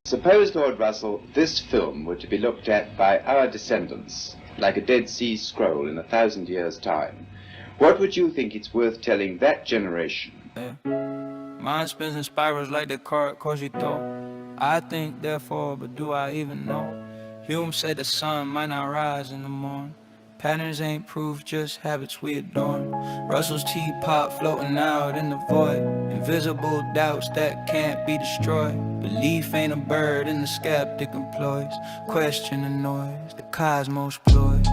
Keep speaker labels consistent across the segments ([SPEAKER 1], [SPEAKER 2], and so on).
[SPEAKER 1] Suppose, Lord Russell, this film were to be looked at by our descendants, like a Dead Sea Scroll in 1,000 years' time. What would you think it's worth telling that generation?
[SPEAKER 2] Mind spins and spirals like the card cogito. I think, therefore, but do I even know? Hume said the sun might not rise in the morning. Patterns ain't proof, just habits we adorn. Russell's teapot floating out in the void. Invisible doubts that can't be destroyed. Belief ain't a bird and the skeptic employs. Question the noise, the cosmos ploys.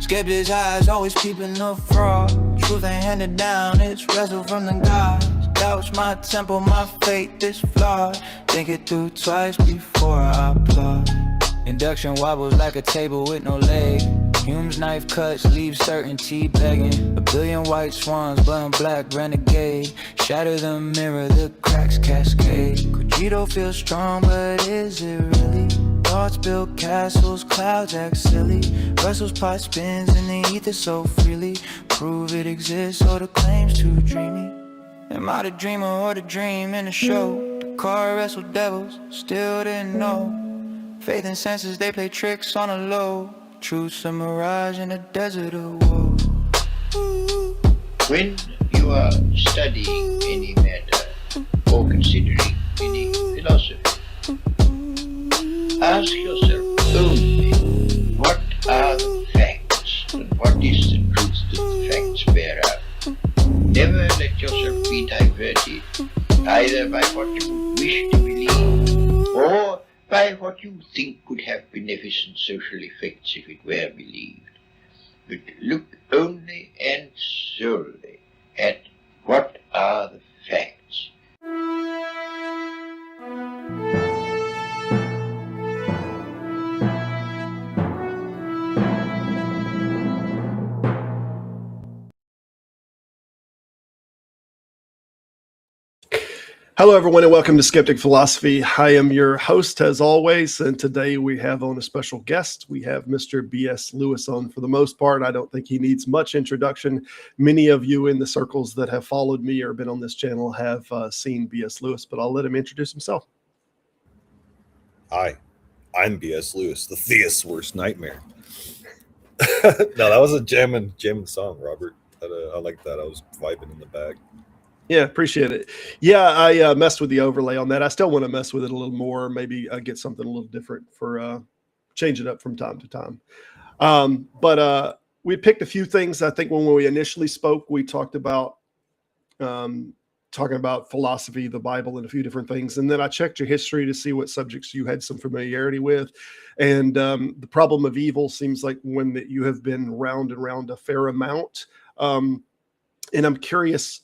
[SPEAKER 2] Skeptic's eyes always peeping the fraud. Truth ain't handed down, it's wrestled from the gods. Doubts my temple, my faith is flawed. Think it through twice before I applaud. Induction wobbles like a table with no leg. Hume's knife cuts leave certainty begging. A billion white swans, burn black renegade. Shatter the mirror, the cracks cascade. Cogito feels strong, but is it really? Thoughts build castles, clouds act silly. Russell's pot spins in the ether so freely. Prove it exists or the claim's too dreamy. Am I the dreamer or the dream in the show? The car wrestled devils, still didn't know. Faith and senses, they play tricks on a low. Truth's a mirage in a desert of woe.
[SPEAKER 3] When you are studying any matter or considering any philosophy, ask yourself only what are the facts and what is the truth that the facts bear out. Never let yourself be diverted either by what you wish to believe or by what you think could have beneficent social effects if it were believed. But look only and solely at what are the facts.
[SPEAKER 4] Hello, everyone, and welcome to Skeptic Philosophy. I am your host, as always, and today we have on a special guest. We have Mr. B.S. Lewis on. For the most part, I don't think he needs much introduction. Many of you in the circles that have followed me or been on this channel have seen B.S. Lewis, but I'll let him introduce himself.
[SPEAKER 5] Hi, I'm B.S. Lewis, the theist's worst nightmare. No, that was a jamming song, Robert. I like that. I was vibing in the bag.
[SPEAKER 4] Yeah, appreciate it. Yeah, I messed with the overlay on that. I still want to mess with it a little more, maybe get something a little different for change it up from time to time. But we picked a few things. I think when we initially spoke, we talked about talking about philosophy, the Bible, and a few different things. And then I checked your history to see what subjects you had some familiarity with. And the problem of evil seems like one that you have been round and round a fair amount. And I'm curious,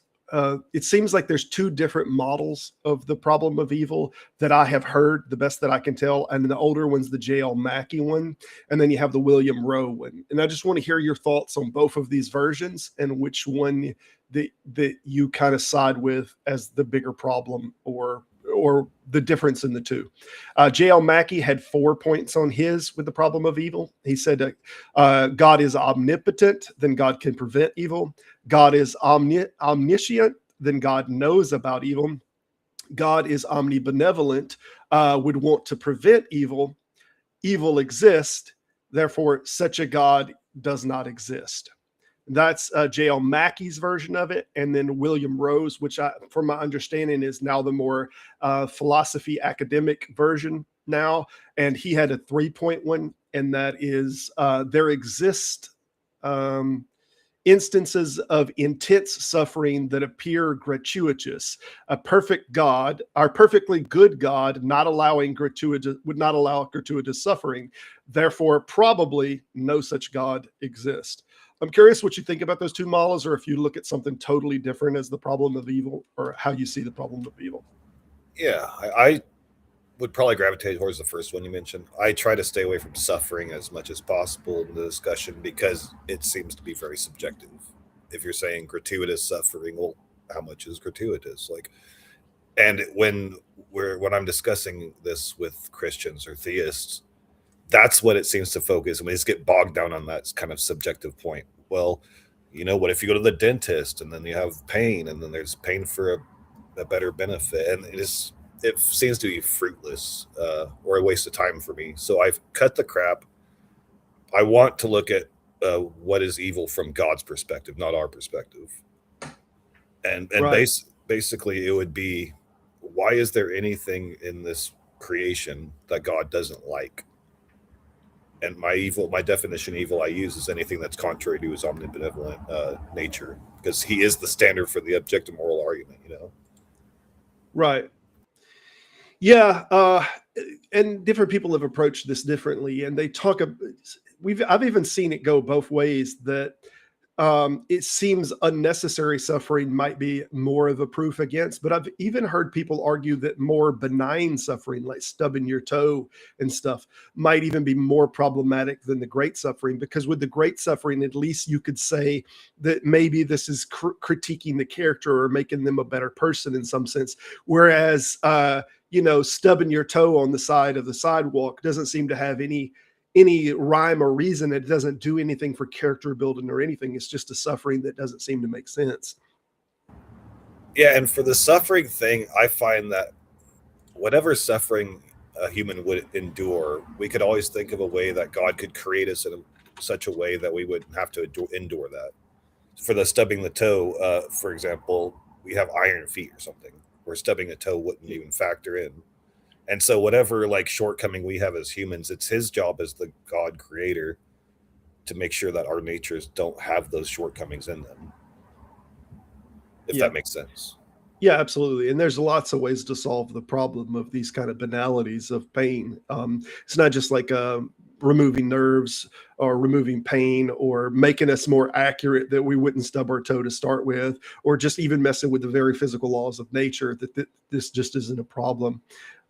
[SPEAKER 4] it seems like there's two different models of the problem of evil that I have heard, the best that I can tell. And the older one's the J.L. Mackie one. And then you have the William Rowe one. And I just want to hear your thoughts on both of these versions and which one that you kind of side with as the bigger problem or the difference in the two. J.L. Mackie had 4 points on his with the problem of evil. He said God is omnipotent, then God can prevent evil. God is omniscient, then God knows about evil. God is omnibenevolent, would want to prevent evil. Evil exists, therefore such a God does not exist. That's J.L. Mackie's version of it. And then William Rowe's, which from my understanding is now the more philosophy academic version now. And he had a 3-point one, and that is there exist instances of intense suffering that appear gratuitous. A perfect God, our perfectly good God, not allowing would not allow gratuitous suffering. Therefore, probably no such God exists. I'm curious what you think about those two models, or if you look at something totally different as the problem of evil, or how you see the problem of evil.
[SPEAKER 5] Yeah, I would probably gravitate towards the first one you mentioned. I try to stay away from suffering as much as possible in the discussion because it seems to be very subjective. If you're saying gratuitous suffering, well, how much is gratuitous? And when I'm discussing this with Christians or theists, that's what it seems to focus. And we just get bogged down on that kind of subjective point. Well, what if you go to the dentist and then you have pain and then there's pain for a better benefit? And it seems to be fruitless or a waste of time for me. So I've cut the crap. I want to look at what is evil from God's perspective, not our perspective. And
[SPEAKER 4] Right.
[SPEAKER 5] basically, it would be, why is there anything in this creation that God doesn't like? And my definition of evil I use is anything that's contrary to his omnibenevolent nature, because he is the standard for the objective moral argument, you know?
[SPEAKER 4] Right. Yeah. And different people have approached this differently, and they talk. I've even seen it go both ways. That it seems unnecessary suffering might be more of a proof against, but I've even heard people argue that more benign suffering, like stubbing your toe and stuff, might even be more problematic than the great suffering, because with the great suffering, at least you could say that maybe this is critiquing the character or making them a better person in some sense. Whereas, stubbing your toe on the side of the sidewalk doesn't seem to have any rhyme or reason. It doesn't do anything for character building or anything. It's just a suffering that doesn't seem to make sense.
[SPEAKER 5] Yeah, and for the suffering thing, I find that whatever suffering a human would endure, we could always think of a way that God could create us in such a way that we wouldn't have to endure that. For the stubbing the toe, for example, we have iron feet or something, where stubbing a toe wouldn't even factor in. And so whatever like shortcoming we have as humans, it's his job as the God creator to make sure that our natures don't have those shortcomings in them. If that makes sense.
[SPEAKER 4] Yeah, absolutely. And there's lots of ways to solve the problem of these kind of banalities of pain. It's not just like removing nerves or removing pain or making us more accurate that we wouldn't stub our toe to start with, or just even messing with the very physical laws of nature, that this just isn't a problem.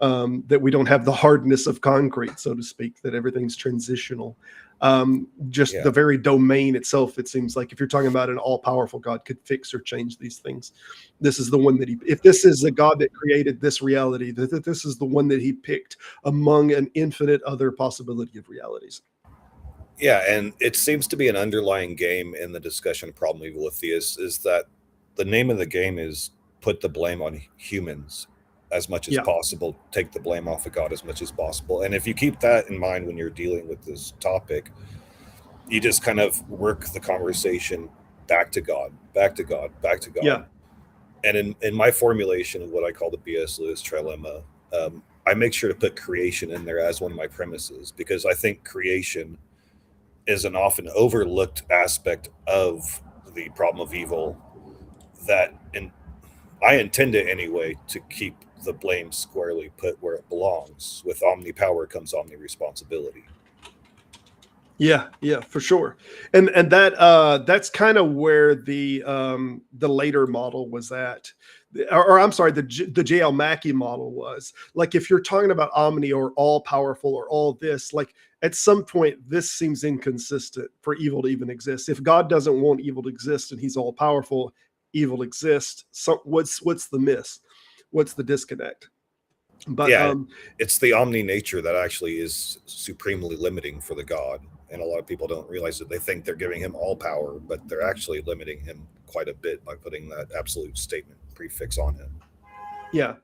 [SPEAKER 4] That we don't have the hardness of concrete, so to speak, that everything's transitional. The very domain itself, it seems like if you're talking about an all-powerful God could fix or change these things, this is the one that if this is the God that created this reality, that this is the one that he picked among an infinite other possibility of realities.
[SPEAKER 5] Yeah, and it seems to be an underlying game in the discussion of problem evil with theists, is that the name of the game is put the blame on humans as much as possible, take the blame off of God as much as possible. And if you keep that in mind when you're dealing with this topic, you just kind of work the conversation back to God, back to God, back to God.
[SPEAKER 4] Yeah.
[SPEAKER 5] And in my formulation of what I call the B.S. Lewis trilemma, I make sure to put creation in there as one of my premises, because I think creation is an often overlooked aspect of the problem of evil that I intend it anyway to keep the blame squarely put where it belongs. With omni-power comes omni-responsibility.
[SPEAKER 4] Yeah, for sure. And that's kind of where the later model was at. Or I'm sorry, the J.L. Mackie model was. Like, if you're talking about omni or all powerful or all this, like at some point this seems inconsistent for evil to even exist. If God doesn't want evil to exist and he's all powerful, evil exists. So what's the miss? What's the disconnect? But
[SPEAKER 5] it's the omni nature that actually is supremely limiting for the God. And a lot of people don't realize that. They think they're giving him all power, but they're actually limiting him quite a bit by putting that absolute statement prefix on him.
[SPEAKER 4] Yeah,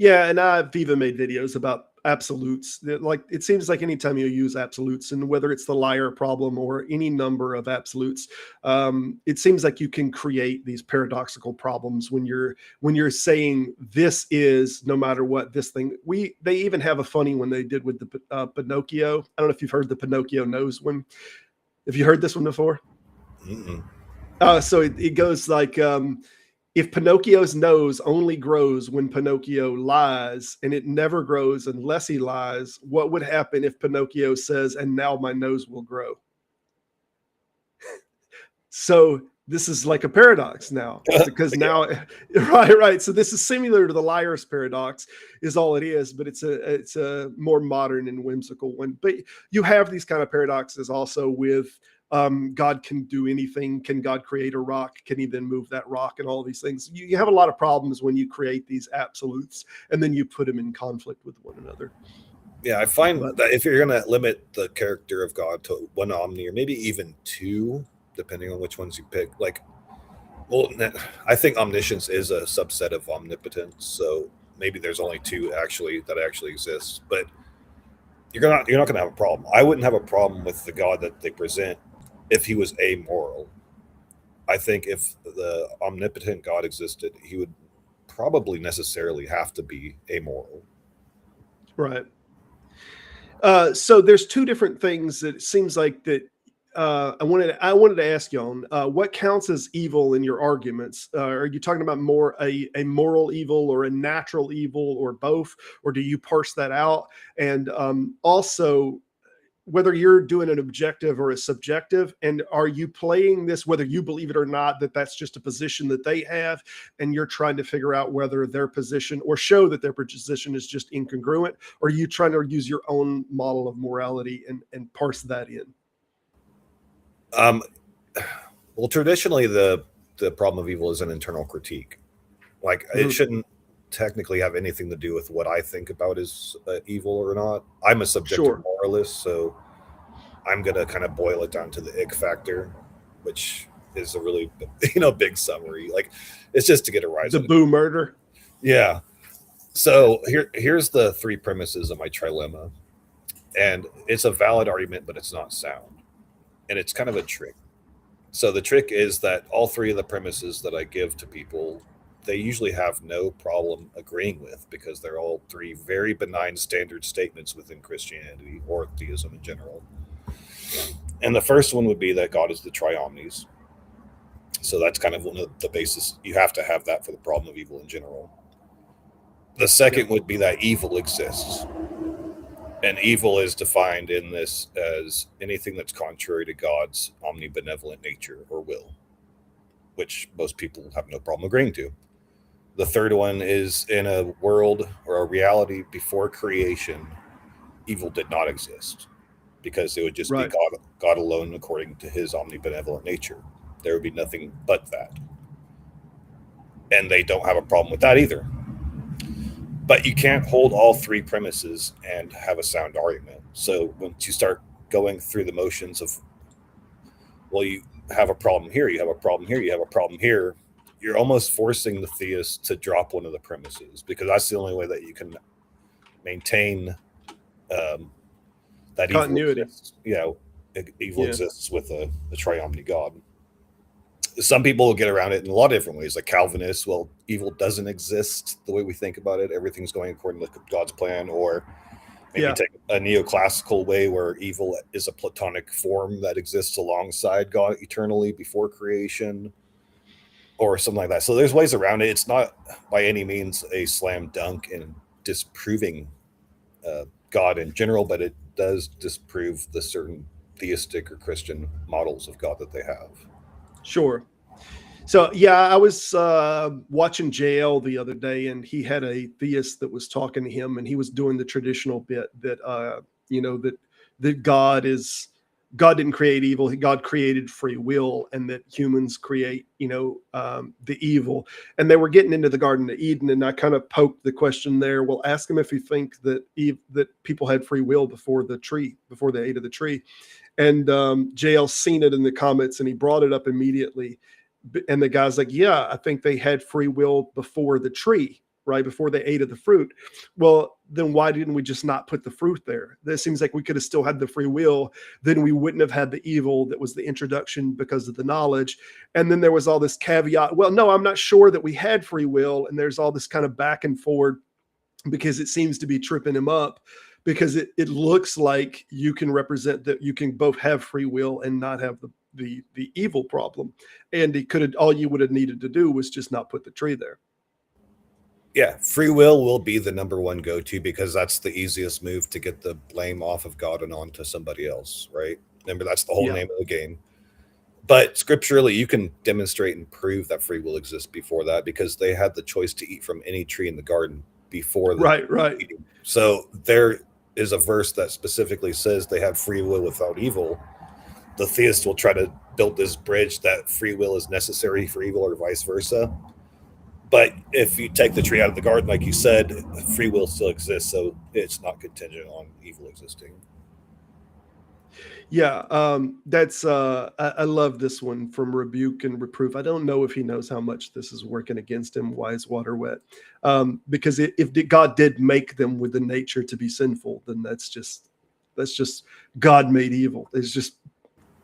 [SPEAKER 4] and I've even made videos about absolutes. Like, it seems like anytime you use absolutes, and whether it's the liar problem or any number of absolutes, it seems like you can create these paradoxical problems when you're saying this is, no matter what, this thing. They even have a funny one they did with the Pinocchio. I don't know if you've heard the Pinocchio nose one. Have you heard this one before? So it goes like, if Pinocchio's nose only grows when Pinocchio lies, and it never grows unless he lies, what would happen if Pinocchio says, "And now my nose will grow"? So this is like a paradox now, because now, right. So this is similar to the liar's paradox, is all it is, but it's a more modern and whimsical one. But you have these kind of paradoxes also with God can do anything. Can God create a rock? Can he then move that rock? And all these things. You have a lot of problems when you create these absolutes and then you put them in conflict with one another.
[SPEAKER 5] Yeah, I find that if you're going to limit the character of God to one omni, or maybe even two, depending on which ones you pick, I think omniscience is a subset of omnipotence. So maybe there's only two that actually exist, but you're not going to have a problem. I wouldn't have a problem with the God that they present if he was amoral. I think if the omnipotent God existed, he would probably necessarily have to be amoral.
[SPEAKER 4] Right. So there's two different things that it seems like that I wanted to ask you on. What counts as evil in your arguments? Are you talking about more a moral evil or a natural evil or both, or do you parse that out? And also, whether you're doing an objective or a subjective, and are you playing this, whether you believe it or not, that that's just a position that they have, and you're trying to figure out whether their position, or show that their position is just incongruent, or are you trying to use your own model of morality and parse that in?
[SPEAKER 5] Well, traditionally, the problem of evil is an internal critique. Like, it shouldn't technically have anything to do with what I think about is evil or not. I'm a subjective moralist, so I'm going to kind of boil it down to the ick factor, which is a really, big summary. Like, it's just to get a rise.
[SPEAKER 4] The boo murder.
[SPEAKER 5] Yeah. So here's the three premises of my trilemma, and it's a valid argument, but it's not sound, and it's kind of a trick. So the trick is that all three of the premises that I give to people, they usually have no problem agreeing with, because they're all three very benign standard statements within Christianity or theism in general. And the first one would be that God is the triomnes. So that's kind of one of the basis. You have to have that for the problem of evil in general. The second would be that evil exists. And evil is defined in this as anything that's contrary to God's omnibenevolent nature or will, which most people have no problem agreeing to. The third one is, in a world or a reality before creation, evil did not exist, because it would just be God alone according to his omnibenevolent nature. There would be nothing but that. And they don't have a problem with that either. But you can't hold all three premises and have a sound argument. So once you start going through the motions of, well, you have a problem here, you have a problem here, you have a problem here, you're almost forcing the theist to drop one of the premises, because that's the only way that you can maintain that
[SPEAKER 4] continuity.
[SPEAKER 5] Evil exists with a triomni God. Some people will get around it in a lot of different ways, like Calvinists. Well, evil doesn't exist the way we think about it. Everything's going according to God's plan. Or maybe take a neoclassical way where evil is a platonic form that exists alongside God eternally before creation, or something like that. So there's ways around it. It's not by any means a slam dunk in disproving God in general, but it does disprove the certain theistic or Christian models of God that they have.
[SPEAKER 4] Sure. So, I was watching JL the other day, and he had a theist that was talking to him, and he was doing the traditional bit that, that God didn't create evil. God created free will, and that humans create, the evil. And they were getting into the Garden of Eden, and I kind of poked the question there. Well, ask him if he thinks that people had free will before they ate of the tree. And JL seen it in the comments, and he brought it up immediately. And the guy's like, yeah, I think they had free will before the tree, right? Before they ate of the fruit. Well, then why didn't we just not put the fruit there? That seems like we could have still had the free will. Then we wouldn't have had the evil that was the introduction because of the knowledge. And then there was all this caveat. Well, no, I'm not sure that we had free will. And there's all this kind of back and forward, because it seems to be tripping him up, because it looks like you can represent that you can both have free will and not have the evil problem. And all you would have needed to do was just not put the tree there.
[SPEAKER 5] Yeah, free will be the number one go-to, because that's the easiest move to get the blame off of God and onto somebody else, right? Remember, that's the whole name of the game. But scripturally, you can demonstrate and prove that free will exists before that, because they had the choice to eat from any tree in the garden before the eating. So there is a verse that specifically says they have free will without evil. The theist will try to build this bridge that free will is necessary for evil, or vice versa. But if you take the tree out of the garden, like you said, free will still exists, so it's not contingent on evil existing.
[SPEAKER 4] Yeah, that's I love this one from Rebuke and Reproof. I don't know if he knows how much this is working against him. Why is water wet? Because if God did make them with the nature to be sinful, then that's just God made evil. It's just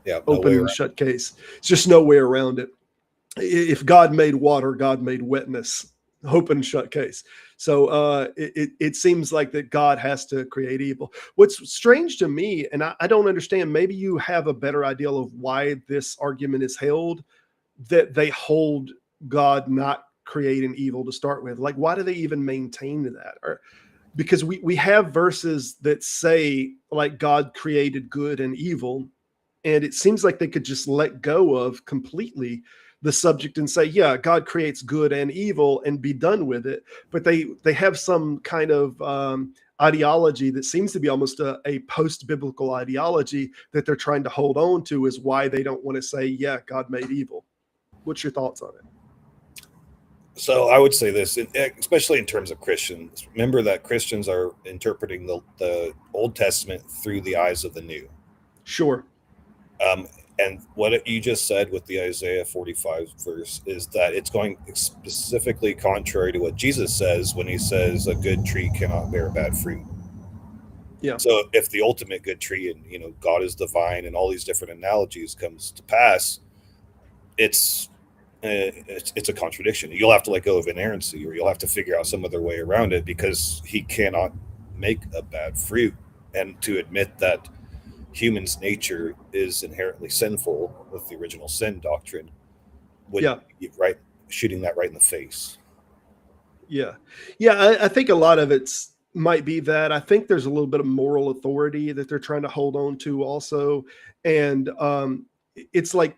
[SPEAKER 5] Yeah, no way
[SPEAKER 4] open and
[SPEAKER 5] around.
[SPEAKER 4] shut case. It's just no way around it. If God made water, God made wetness. Open and shut case. So it seems like that God has to create evil. What's strange to me, and I don't understand, maybe you have a better idea of why this argument is held, that they hold God not creating evil to start with. Like, why do they even maintain that? Or because we have verses that say like God created good and evil, and it seems like they could just let go of completely the subject and say, yeah, God creates good and evil and be done with it. But they have some kind of ideology that seems to be almost a post-biblical ideology that they're trying to hold on to, is why they don't want to say, yeah, God made evil. What's your thoughts on it?
[SPEAKER 5] So I would say this, especially in terms of Christians. Remember that Christians are interpreting the Old Testament through the eyes of the New.
[SPEAKER 4] Sure.
[SPEAKER 5] And what you just said with the Isaiah 45 verse is that it's going specifically contrary to what Jesus says when he says a good tree cannot bear bad fruit.
[SPEAKER 4] Yeah.
[SPEAKER 5] So if the ultimate good tree and God is divine and all these different analogies comes to pass, it's a contradiction. You'll have to let go of inerrancy, or you'll have to figure out some other way around it, because he cannot make a bad fruit. And to admit that humans' nature is inherently sinful with the original sin doctrine would
[SPEAKER 4] Yeah.
[SPEAKER 5] be right, shooting that right in the face.
[SPEAKER 4] Yeah. Yeah. I think a lot of it's might be that. I think there's a little bit of moral authority that they're trying to hold on to also. And it's like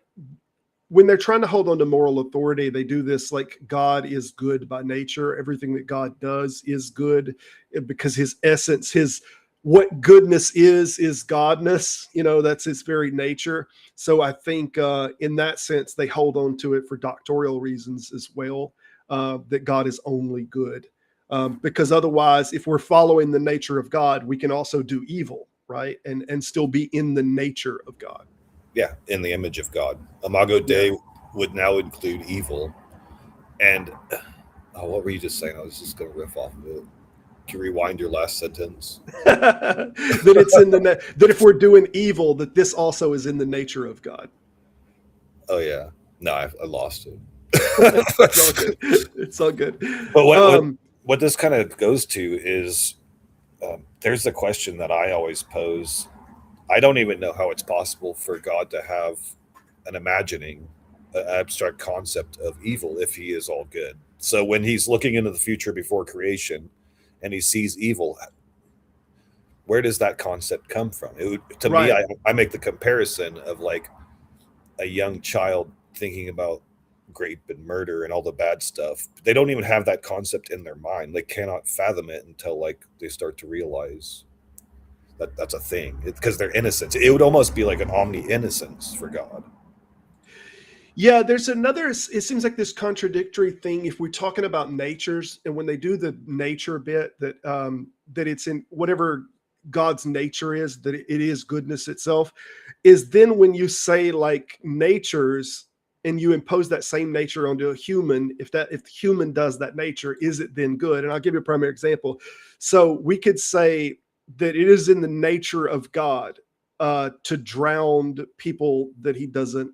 [SPEAKER 4] when they're trying to hold on to moral authority, they do this like God is good by nature. Everything that God does is good because his essence, his what goodness is godness. That's his very nature. So I think in that sense, they hold on to it for doctrinal reasons as well, that God is only good. Because otherwise, if we're following the nature of God, we can also do evil, right? And still be in the nature of God.
[SPEAKER 5] Yeah, in the image of God. Imago Dei would now include evil. And what were you just saying? I was just going to riff off of it. Can you rewind your last sentence?
[SPEAKER 4] That it's in that if we're doing evil, that this also is in the nature of God.
[SPEAKER 5] Oh yeah, no, I lost it.
[SPEAKER 4] It's all good. It's all good.
[SPEAKER 5] But what this kind of goes to is there's the question that I always pose. I don't even know how it's possible for God to have an imagining, an abstract concept of evil if he is all good. So when he's looking into the future before creation and he sees evil, where does that concept come from? To me, I make the comparison of like a young child thinking about rape and murder and all the bad stuff. They don't even have that concept in their mind. They cannot fathom it until like they start to realize that that's a thing, because they're innocent. It would almost be like an omni-innocence for God.
[SPEAKER 4] Yeah, there's another, it seems like this contradictory thing if we're talking about natures, and when they do the nature bit, that it's in whatever God's nature is, that it is goodness itself, is then when you say like natures and you impose that same nature onto a human, if the human does that nature, is it then good? And I'll give you a primary example. So we could say that it is in the nature of God to drown people that he doesn't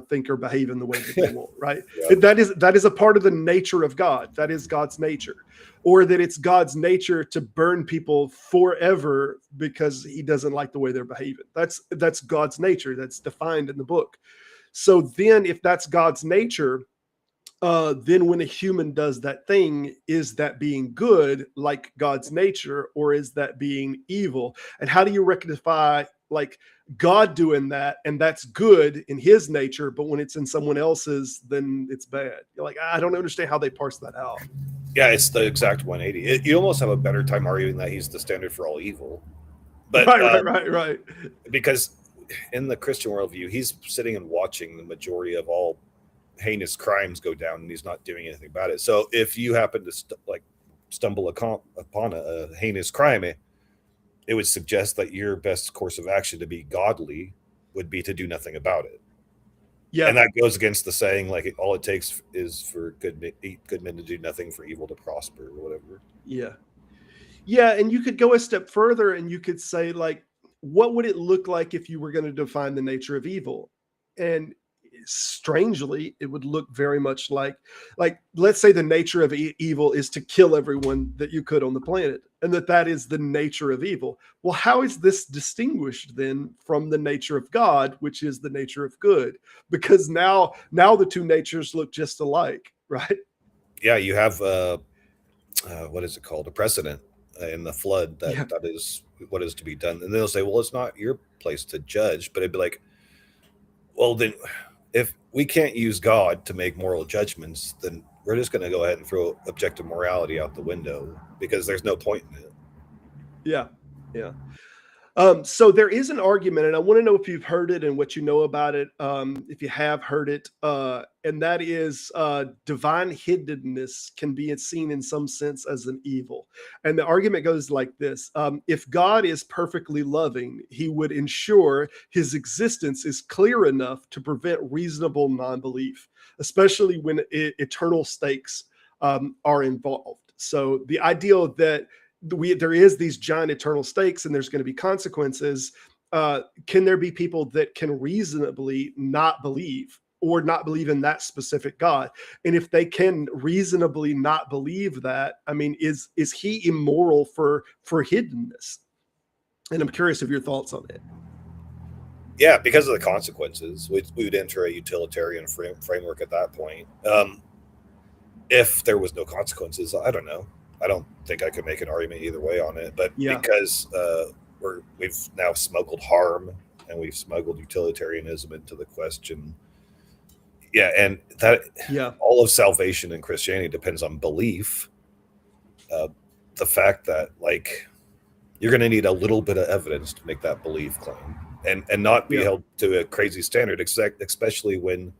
[SPEAKER 4] think or behave in the way that they want, right?
[SPEAKER 5] Yeah.
[SPEAKER 4] That is a part of the nature of God. That is God's nature. Or that it's God's nature to burn people forever because he doesn't like the way they're behaving. That's God's nature. That's defined in the book. So then if that's God's nature, then when a human does that thing, is that being good like God's nature, or is that being evil? And how do you rectify like God doing that and that's good in his nature, but when it's in someone else's, then it's bad? You're like, I don't understand how they parse that out.
[SPEAKER 5] Yeah, it's the exact 180. You almost have a better time arguing that he's the standard for all evil. But
[SPEAKER 4] Right.
[SPEAKER 5] Because in the Christian worldview, he's sitting and watching the majority of all heinous crimes go down, and he's not doing anything about it. So if you happen to stumble upon a heinous crime, it would suggest that your best course of action to be godly would be to do nothing about it.
[SPEAKER 4] Yeah.
[SPEAKER 5] And that goes against the saying, like, all it takes is for good men to do nothing, for evil to prosper, or whatever.
[SPEAKER 4] Yeah. Yeah. And you could go a step further and you could say, like, what would it look like if you were going to define the nature of evil? And strangely, it would look very much like let's say the nature of evil is to kill everyone that you could on the planet, and that is the nature of evil. Well, how is this distinguished then from the nature of God, which is the nature of good? Because now the two natures look just alike, right?
[SPEAKER 5] Yeah, you have what is it called? A precedent in the flood that is what is to be done. And they'll say, well, it's not your place to judge, but it'd be like, well, then if we can't use God to make moral judgments, then we're just going to go ahead and throw objective morality out the window, because there's no point in it.
[SPEAKER 4] Yeah. Yeah. So there is an argument, and I want to know if you've heard it and what you know about it, if you have heard it, and that is divine hiddenness can be seen in some sense as an evil. And the argument goes like this. If God is perfectly loving, he would ensure his existence is clear enough to prevent reasonable non-belief, especially when eternal stakes are involved. So the idea that there is these giant eternal stakes and there's going to be consequences. Can there be people that can reasonably not believe, or not believe in that specific God? And if they can reasonably not believe that, I mean, is he immoral for hiddenness? And I'm curious of your thoughts on it.
[SPEAKER 5] Yeah, because of the consequences, we would enter a utilitarian framework at that point. If there was no consequences, I don't know. I don't think I could make an argument either way on it, but because we've now smuggled harm and we've smuggled utilitarianism into the question. Yeah, and that all of salvation in Christianity depends on belief. The fact that, like, you're going to need a little bit of evidence to make that belief claim, and not be held to a crazy standard, especially when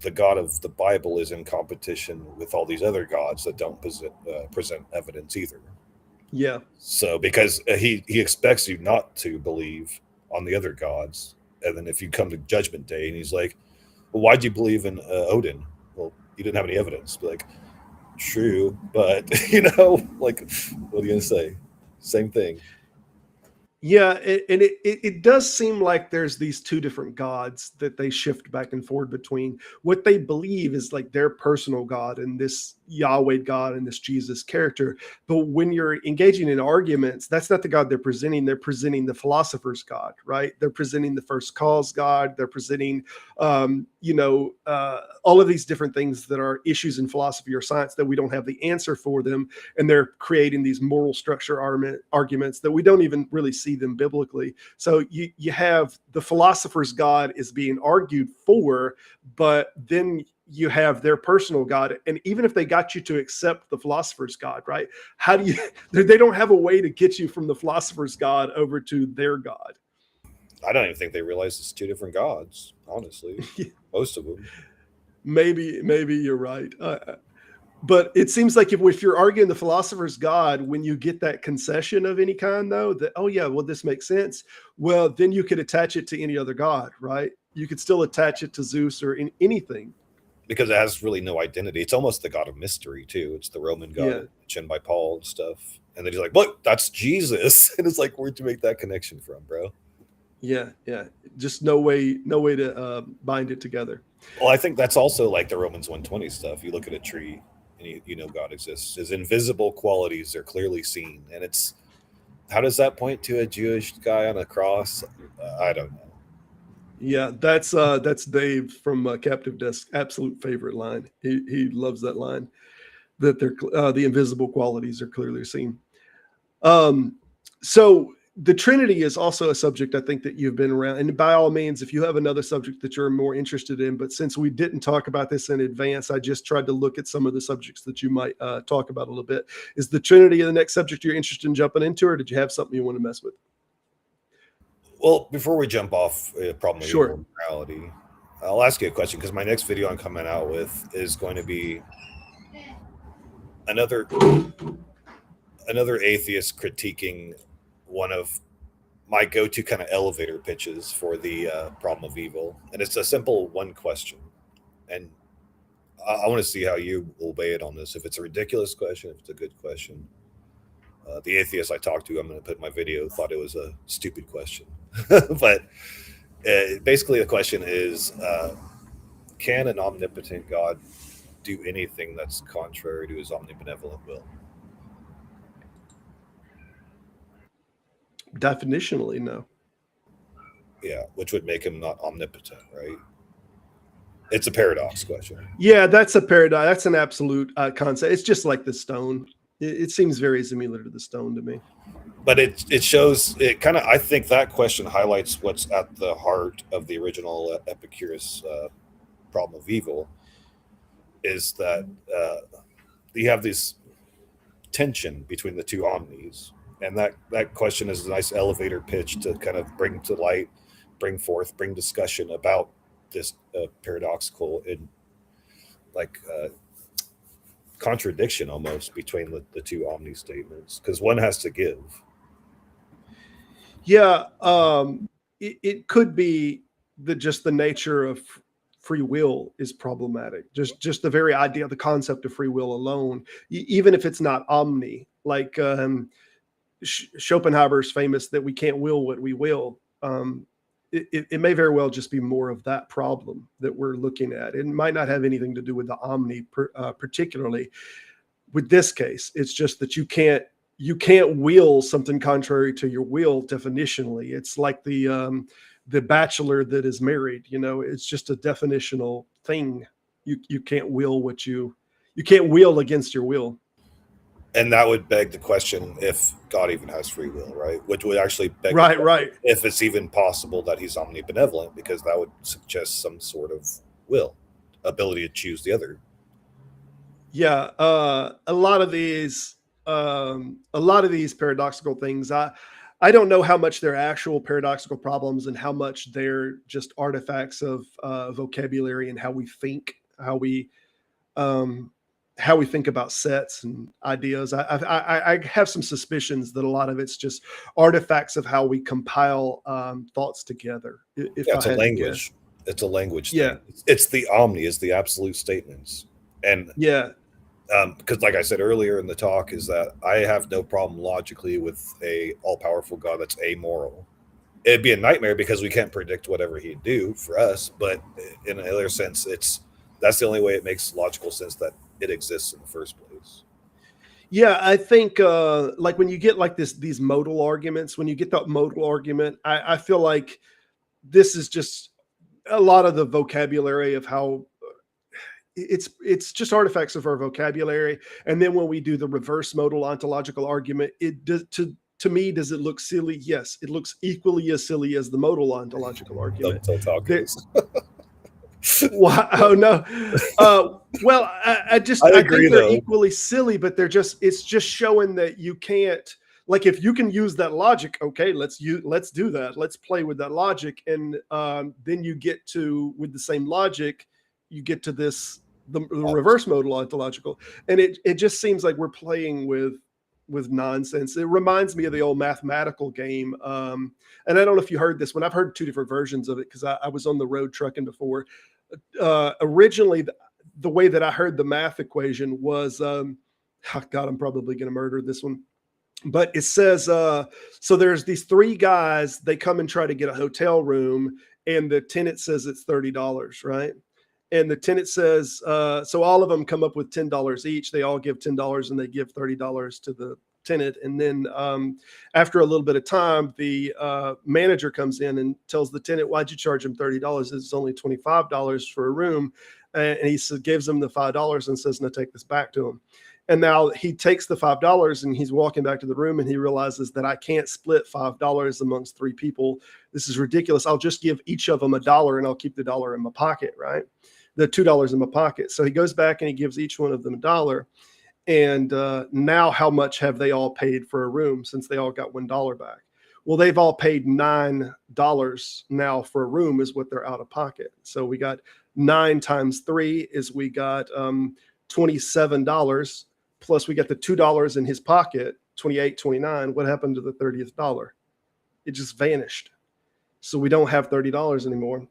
[SPEAKER 5] the God of the Bible is in competition with all these other gods that don't present evidence either.
[SPEAKER 4] Yeah.
[SPEAKER 5] So because he expects you not to believe on the other gods, and then if you come to Judgment Day and he's like, well, why'd you believe in Odin? Well, you didn't have any evidence. Be like, true, but like, what are you gonna say? Same thing.
[SPEAKER 4] Yeah, and it does seem like there's these two different gods that they shift back and forth between. What they believe is like their personal God and this Yahweh God and this Jesus character. But when you're engaging in arguments, that's not the God they're presenting. They're presenting the philosopher's God, right? They're presenting the first cause God. They're presenting, all of these different things that are issues in philosophy or science that we don't have the answer for them. And they're creating these moral structure arguments that we don't even really see them biblically. So you have the philosopher's God is being argued for, but then you have their personal God. And even if they got you to accept the philosopher's God, right? How do you, they don't have a way to get you from the philosopher's God over to their God.
[SPEAKER 5] I don't even think they realize it's two different gods, honestly. Most of them.
[SPEAKER 4] Maybe you're right. But it seems like if you're arguing the philosopher's God, when you get that concession of any kind, though, that, oh yeah, well, this makes sense. Well, then you could attach it to any other God, right? You could still attach it to Zeus or anything.
[SPEAKER 5] Because it has really no identity. It's almost the God of mystery, too. It's the Roman God mentioned by Paul and stuff. And then he's like, look, that's Jesus. And it's like, where'd you make that connection from, bro?
[SPEAKER 4] Yeah. Just no way to bind it together.
[SPEAKER 5] Well, I think that's also like the Romans 1:20 stuff. You look at a tree and you know God exists. His invisible qualities are clearly seen. And it's, how does that point to a Jewish guy on a cross? I don't know.
[SPEAKER 4] Yeah, that's Dave from Captive Desk. Absolute favorite line. He loves that line, that they're the invisible qualities are clearly seen. So the Trinity is also a subject I think that you've been around. And by all means, if you have another subject that you're more interested in, but since we didn't talk about this in advance, I just tried to look at some of the subjects that you might talk about a little bit. Is the Trinity the next subject you're interested in jumping into, or did you have something you want to mess with?
[SPEAKER 5] Well, before we jump off problem with
[SPEAKER 4] Sure.
[SPEAKER 5] morality, I'll ask you a question, because my next video I'm coming out with is going to be another atheist critiquing one of my go-to kind of elevator pitches for the problem of evil, and it's a simple one question, and I want to see how you will weigh it on this. If it's a ridiculous question, if it's a good question. The atheist I talked to, I'm going to put in my video, thought it was a stupid question, but basically the question is, can an omnipotent God do anything that's contrary to his omnibenevolent will?
[SPEAKER 4] Definitionally, no.
[SPEAKER 5] Yeah, which would make him not omnipotent, right? It's a paradox question.
[SPEAKER 4] Yeah, that's a paradox. That's an absolute concept. It's just like the stone. It seems very similar to the stone to me.
[SPEAKER 5] But it shows, it kind of, I think that question highlights what's at the heart of the original Epicurus problem of evil, is that you have this tension between the two omnis. And that question is a nice elevator pitch to kind of bring to light, bring discussion about this paradoxical and like contradiction almost between the two omni statements, because one has to give.
[SPEAKER 4] Yeah, it could be that just the nature of free will is problematic. Just the very idea, the concept of free will alone, even if it's not omni, like Schopenhauer's famous that we can't will what we will. It may very well just be more of that problem that we're looking at. It might not have anything to do with the omni particularly. With this case, it's just that you can't will something contrary to your will definitionally. It's like the bachelor that is married. It's just a definitional thing. You can't will what you can't will against your will.
[SPEAKER 5] And that would beg the question if God even has free will, right? Which would actually beg
[SPEAKER 4] right.
[SPEAKER 5] If it's even possible that he's omnibenevolent, because that would suggest some sort of will, ability to choose the other.
[SPEAKER 4] Yeah, a lot of these paradoxical things, I don't know how much they're actual paradoxical problems and how much they're just artifacts of vocabulary and how we think, how we think about sets and ideas. I have some suspicions that a lot of it's just artifacts of how we compile thoughts together.
[SPEAKER 5] It's a language. It's a language thing.
[SPEAKER 4] Yeah.
[SPEAKER 5] It's the omni, is the absolute statements. And
[SPEAKER 4] yeah,
[SPEAKER 5] because like I said earlier in the talk, is that I have no problem logically with a all-powerful God that's amoral. It'd be a nightmare because we can't predict whatever he'd do for us, but in another sense, that's the only way it makes logical sense that it exists in the first place.
[SPEAKER 4] Yeah, I think like when you get like these modal arguments, when you get that modal argument, I feel like this is just a lot of the vocabulary of how it's just artifacts of our vocabulary. And then when we do the reverse modal ontological argument, it does to me, does it look silly? Yes, it looks equally as silly as the modal ontological argument. Wow, oh no. Well, I
[SPEAKER 5] agree,
[SPEAKER 4] think they're
[SPEAKER 5] though.
[SPEAKER 4] equally silly, but it's just showing that you can't, like, if you can use that logic, okay, let's do that. Let's play with that logic. And then you get to, with the same logic, you get to the reverse modal ontological. And it just seems like we're playing with nonsense. It reminds me of the old mathematical game. And I don't know if you heard this one. I've heard two different versions of it because I was on the road trucking before. Originally, the way that I heard the math equation was, oh God, I'm probably going to murder this one. But it says, so there's these three guys, they come and try to get a hotel room, and the tenant says it's $30, right? And the tenant says, so all of them come up with $10 each. They all give $10 and they give $30 to the tenant. And then after a little bit of time, the manager comes in and tells the tenant, why'd you charge him $30? It's only $25 for a room. And he gives him the $5 and says, no, take this back to him. And now he takes the $5 and he's walking back to the room and he realizes that I can't split $5 amongst three people. This is ridiculous. I'll just give each of them $1 and I'll keep the $1 in my pocket, right? The $2 in my pocket. So he goes back and he gives each one of them $1. And now how much have they all paid for a room since they all got $1 back? Well, they've all paid $9 now for a room is what they're out of pocket. So we got 9 times 3 is we got $27, plus we got the $2 in his pocket. 28, 29, what happened to the 30th dollar? It just vanished. So we don't have $30 anymore.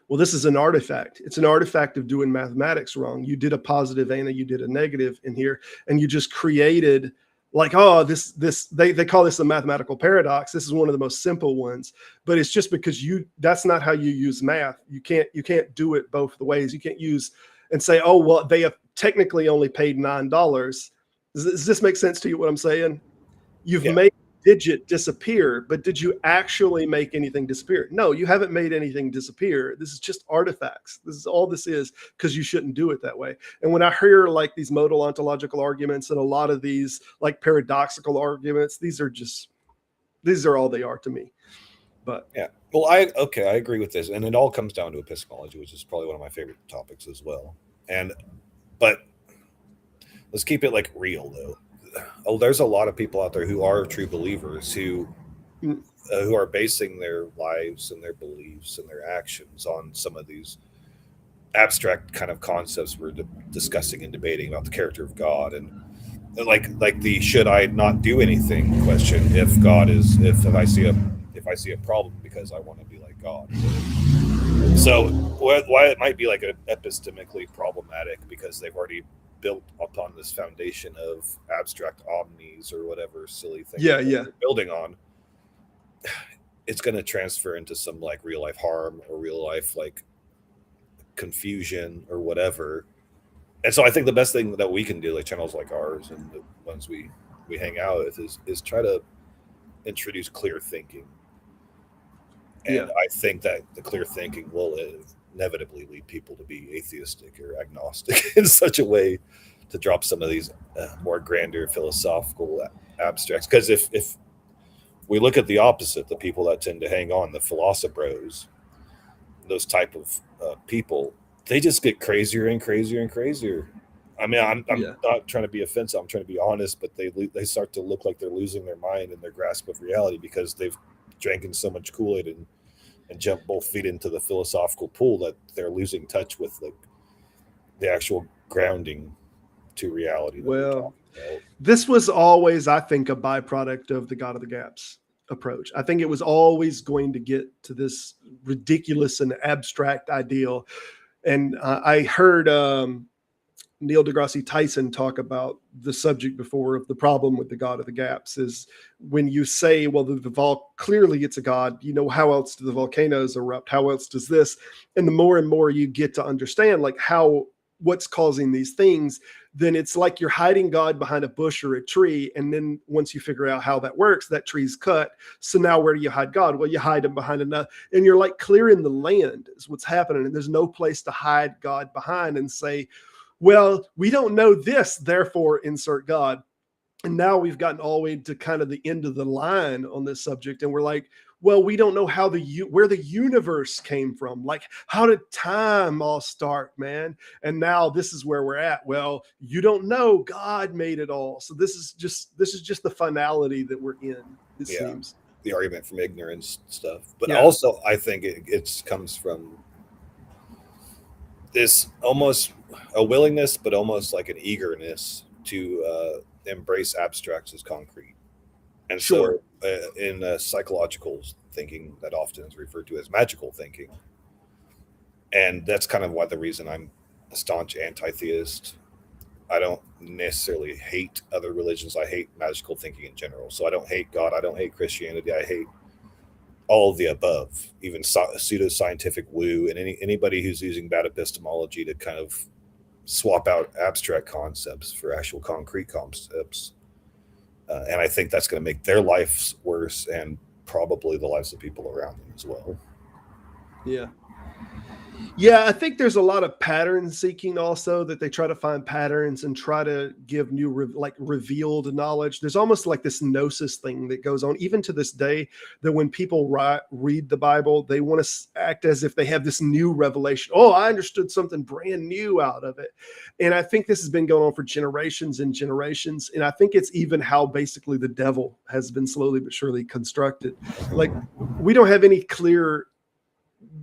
[SPEAKER 4] Well, this is an artifact. It's an artifact of doing mathematics wrong. You did a positive and you did a negative in here, and you just created like, oh, they call this a mathematical paradox. This is one of the most simple ones, but it's just because that's not how you use math. You can't do it both the ways. You can't use and say, oh, well, they have technically only paid $9. Does this make sense to you, what I'm saying? You've made a digit disappear, but did you actually make anything disappear? No, you haven't made anything disappear. This is just artifacts. This is all this is, because you shouldn't do it that way. And when I hear like these modal ontological arguments and a lot of these like paradoxical arguments, these are all they are to me. But
[SPEAKER 5] yeah, well, I agree with this, and it all comes down to epistemology, which is probably one of my favorite topics as well. But let's keep it like real though. Oh, there's a lot of people out there who are true believers who are basing their lives and their beliefs and their actions on some of these abstract kind of concepts we're discussing and debating about the character of God, and like the should I not do anything question. If I see a problem because I want to be like God. So why it might be like epistemically problematic, because they've already built upon this foundation of abstract omnis or whatever silly thing they're building on. It's going to transfer into some like real life harm or real life like confusion or whatever. And so I think the best thing that we can do, like channels like ours and the ones we hang out with, is try to introduce clear thinking. And I think that the clear thinking will inevitably lead people to be atheistic or agnostic in such a way to drop some of these more grander philosophical abstracts. Because if we look at the opposite, the people that tend to hang on, the philosophers, those type of people, they just get crazier and crazier and crazier. I mean, I'm not trying to be offensive. I'm trying to be honest, but they start to look like they're losing their mind and their grasp of reality because they've drank in so much Kool-Aid and jump both feet into the philosophical pool that they're losing touch with the actual grounding to reality.
[SPEAKER 4] Well, this was always, I think, a byproduct of the God of the Gaps approach. I think it was always going to get to this ridiculous and abstract ideal. And I heard Neil deGrasse Tyson talk about the subject before of the problem with the God of the Gaps is when you say, well, clearly it's a God, how else do the volcanoes erupt? How else does this? And the more and more you get to understand like what's causing these things, then it's like you're hiding God behind a bush or a tree. And then once you figure out how that works, that tree's cut. So now where do you hide God? Well, you hide him behind another, and you're like clearing the land is what's happening. And there's no place to hide God behind and say, well, we don't know this, therefore insert God. And now we've gotten all the way to kind of the end of the line on this subject. And we're like, well, we don't know where the universe came from. Like, how did time all start, man? And now this is where we're at. Well, you don't know. God made it all. So this is just the finality that we're in, it seems.
[SPEAKER 5] The argument from ignorance stuff. But also, I think it comes from this almost a willingness, but almost like an eagerness to embrace abstracts as concrete. And so in psychological thinking, that often is referred to as magical thinking. And that's kind of the reason I'm a staunch anti-theist. I don't necessarily hate other religions. I hate magical thinking in general. So I don't hate God. I don't hate Christianity. I hate all of the above, even pseudoscientific woo, and anybody who's using bad epistemology to kind of swap out abstract concepts for actual concrete concepts. And I think that's going to make their lives worse and probably the lives of people around them as well.
[SPEAKER 4] Yeah. Yeah, I think there's a lot of pattern seeking also, that they try to find patterns and try to give new revealed knowledge. There's almost like this gnosis thing that goes on even to this day, that when people read the Bible, they want to act as if they have this new revelation. Oh, I understood something brand new out of it. And I think this has been going on for generations and generations. And I think it's even how basically the devil has been slowly but surely constructed. Like, we don't have any clear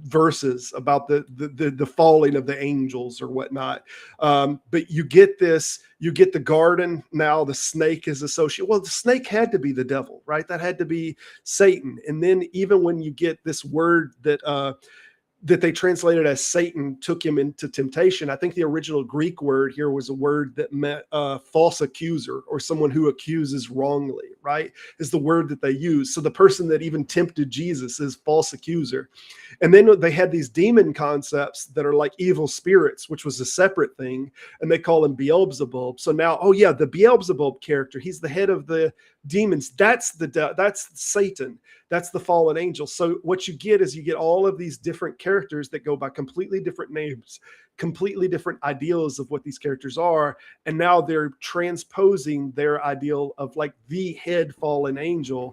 [SPEAKER 4] verses about the falling of the angels or whatnot. But you get the garden. Now the snake is associated. Well, the snake had to be the devil, right? That had to be Satan. And then even when you get this word that they translated as Satan took him into temptation, I think the original Greek word here was a word that meant false accuser, or someone who accuses wrongly, right? Is the word that they use. So the person that even tempted Jesus is false accuser. And then they had these demon concepts that are like evil spirits, which was a separate thing. And they call him Beelzebub. So now, oh yeah, the Beelzebub character, he's the head of the demons. That's Satan. That's the fallen angel. So what you get is you get all of these different characters that go by completely different names, completely different ideals of what these characters are. And now they're transposing their ideal of like the head fallen angel,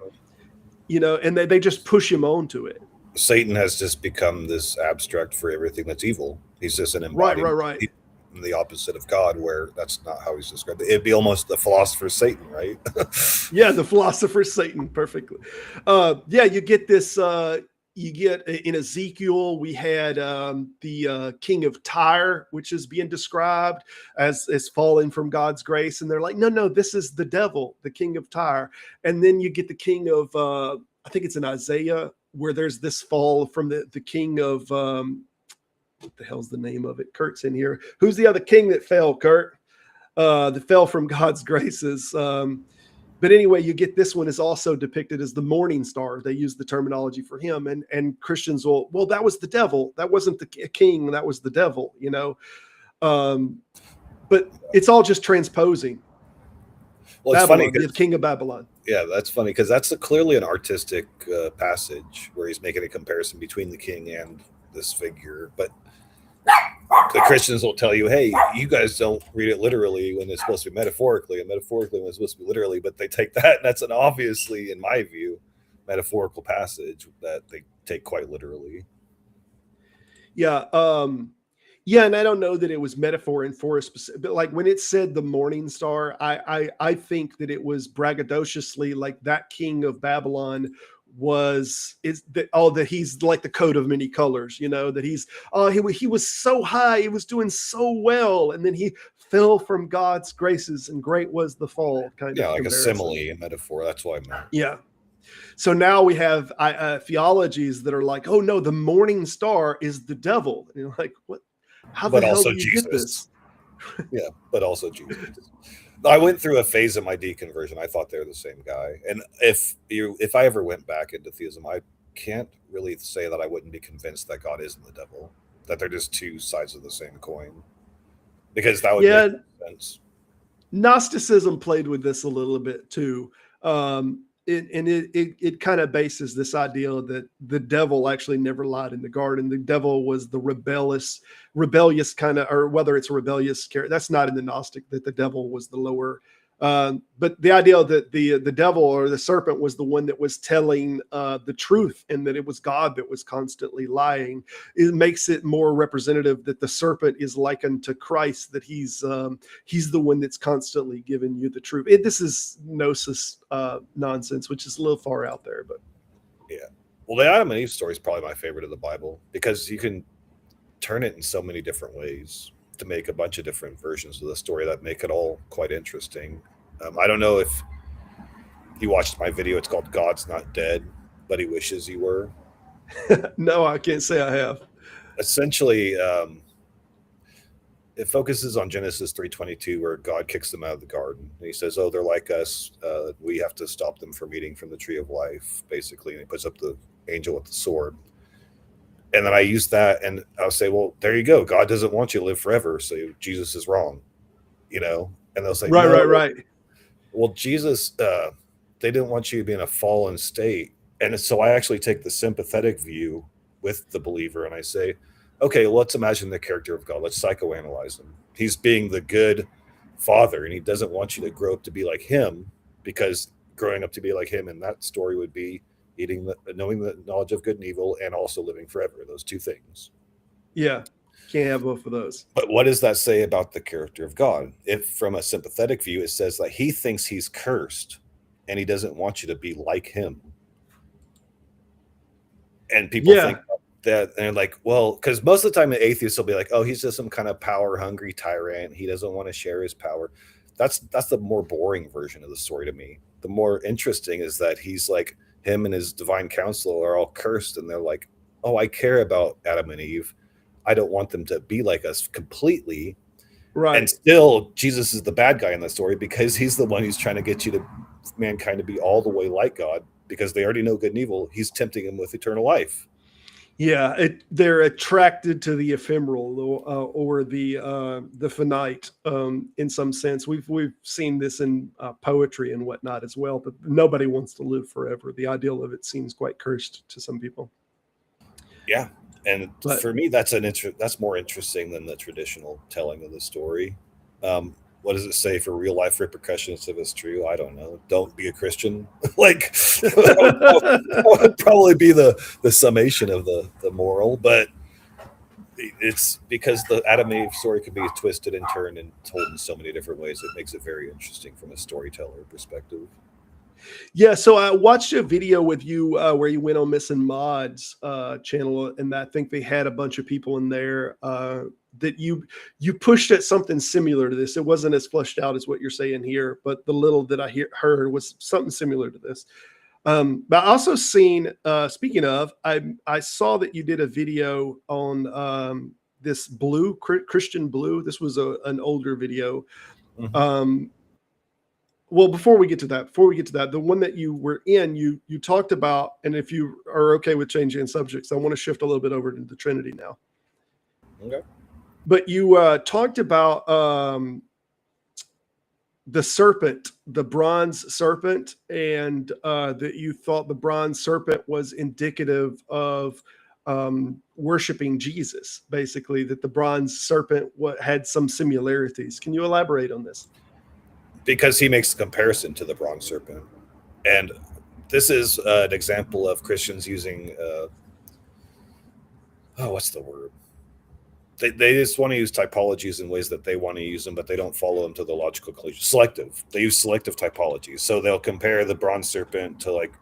[SPEAKER 4] and they just push him onto it.
[SPEAKER 5] Satan has just become this abstract for everything that's evil. He's just an embodiment.
[SPEAKER 4] Right.
[SPEAKER 5] The opposite of God, where that's not how he's described. It'd be almost the philosopher Satan, right?
[SPEAKER 4] Yeah, the philosopher Satan, perfectly. You get this. You get in Ezekiel, we had the king of Tyre, which is being described as falling from God's grace, and they're like, no, this is the devil, the king of Tyre. And then you get the king of, I think it's in Isaiah, where there's this fall from the king of. What the hell's the name of it? Kurt's in here. Who's the other king that fell, Kurt? That fell from God's graces. But anyway, you get this one is also depicted as the morning star. They use the terminology for him. And Christians well, that was the devil. That wasn't the king. That was the devil, But it's all just transposing.
[SPEAKER 5] Well, it's
[SPEAKER 4] Babylon,
[SPEAKER 5] funny.
[SPEAKER 4] the king of Babylon.
[SPEAKER 5] Yeah, that's funny because that's clearly an artistic passage where he's making a comparison between the king and this figure. But the Christians will tell you, hey, you guys don't read it literally when it's supposed to be metaphorically, and metaphorically when it's supposed to be literally. But they take that, and that's an obviously, in my view, metaphorical passage that they take quite literally.
[SPEAKER 4] Yeah. And I don't know that it was metaphor and for a specific, but like when it said the morning star, I think that it was braggadociously like that king of Babylon that he's like the coat of many colors, that he was so high, he was doing so well, and then he fell from God's graces, and great was the fall. Kind of
[SPEAKER 5] like
[SPEAKER 4] comparison.
[SPEAKER 5] A simile, a metaphor. That's why I meant.
[SPEAKER 4] Yeah. So now we have theologies that are like, oh no, the morning star is the devil, and you're like, what? How the hell do you get this?
[SPEAKER 5] Yeah, but also Jesus. I went through a phase of my deconversion. I thought they were the same guy. And if I ever went back into theism, I can't really say that I wouldn't be convinced that God isn't the devil, that they're just two sides of the same coin. Because that would make sense.
[SPEAKER 4] Gnosticism played with this a little bit too. It kind of bases this idea that the devil actually never lied in the garden. The devil was the rebellious kind of, or whether it's a rebellious character, that's not in the Gnostic, that the devil was the lower. But the idea that the devil or the serpent was the one that was telling the truth, and that it was God that was constantly lying, it makes it more representative that the serpent is likened to Christ, that he's the one that's constantly giving you the truth. This is gnosis nonsense, which is a little far out there, but
[SPEAKER 5] yeah. Well, the Adam and Eve story is probably my favorite of the Bible because you can turn it in so many different ways to make a bunch of different versions of the story that make it all quite interesting. I don't know if you watched my video. It's called God's Not Dead, but he wishes he were.
[SPEAKER 4] No, I can't say I have.
[SPEAKER 5] Essentially, it focuses on Genesis 3:22, where God kicks them out of the garden. And he says, oh, they're like us. We have to stop them from eating from the tree of life, basically. And he puts up the angel with the sword. And then I use that, and I'll say, well, there you go. God doesn't want you to live forever, so Jesus is wrong, And they'll say,
[SPEAKER 4] right.
[SPEAKER 5] Well, Jesus, they didn't want you to be in a fallen state. And so I actually take the sympathetic view with the believer, and I say, okay, let's imagine the character of God. Let's psychoanalyze him. He's being the good father, and he doesn't want you to grow up to be like him, because growing up to be like him in that story would be knowing the knowledge of good and evil, and also living forever. Those two things.
[SPEAKER 4] Yeah, can't have both of those.
[SPEAKER 5] But what does that say about the character of God? If from a sympathetic view, it says that he thinks he's cursed, and he doesn't want you to be like him. And people that, and like, well, because most of the time the atheists will be like, oh, he's just some kind of power hungry tyrant, he doesn't want to share his power. That's the more boring version of the story to me. The more interesting is that he's like, him and his divine council are all cursed, and they're like, oh, I care about Adam and Eve, I don't want them to be like us completely.
[SPEAKER 4] Right.
[SPEAKER 5] And still Jesus is the bad guy in the story, because he's the one who's trying to get you to mankind to be all the way like God, because they already know good and evil. He's tempting them with eternal life.
[SPEAKER 4] Yeah, they're attracted to the ephemeral or the finite in some sense. We've seen this in poetry and whatnot as well. But nobody wants to live forever. The ideal of it seems quite cursed to some people.
[SPEAKER 5] Yeah, and for me, that's more interesting than the traditional telling of the story. What does it say for real life repercussions if it's true? I don't know. Don't be a Christian. Like, that would probably be the summation of the moral, but it's because the Adam and Eve story could be twisted and turned and told in so many different ways. It makes it very interesting from a storyteller perspective.
[SPEAKER 4] Yeah, so I watched a video with you where you went on Missing Mod's channel, and I think they had a bunch of people in there that you pushed at something similar to this. It wasn't as fleshed out as what you're saying here, but the little that I heard was something similar to this. But I also seen, speaking of, I saw that you did a video on this Christian Blue. This was an older video.
[SPEAKER 5] Mm-hmm.
[SPEAKER 4] Well, before we get to that, the one that you were in, you talked about, and if you are okay with changing subjects, I want to shift a little bit over to the Trinity now.
[SPEAKER 5] Okay.
[SPEAKER 4] But you talked about the serpent, the bronze serpent, and that you thought the bronze serpent was indicative of worshiping Jesus, basically, that the bronze serpent had some similarities. Can you elaborate on this?
[SPEAKER 5] Because he makes the comparison to the bronze serpent. And this is an example of Christians using, what's the word? They just want to use typologies in ways that they want to use them, but they don't follow them to the logical conclusion. Selective. They use selective typologies. So they'll compare the bronze serpent to like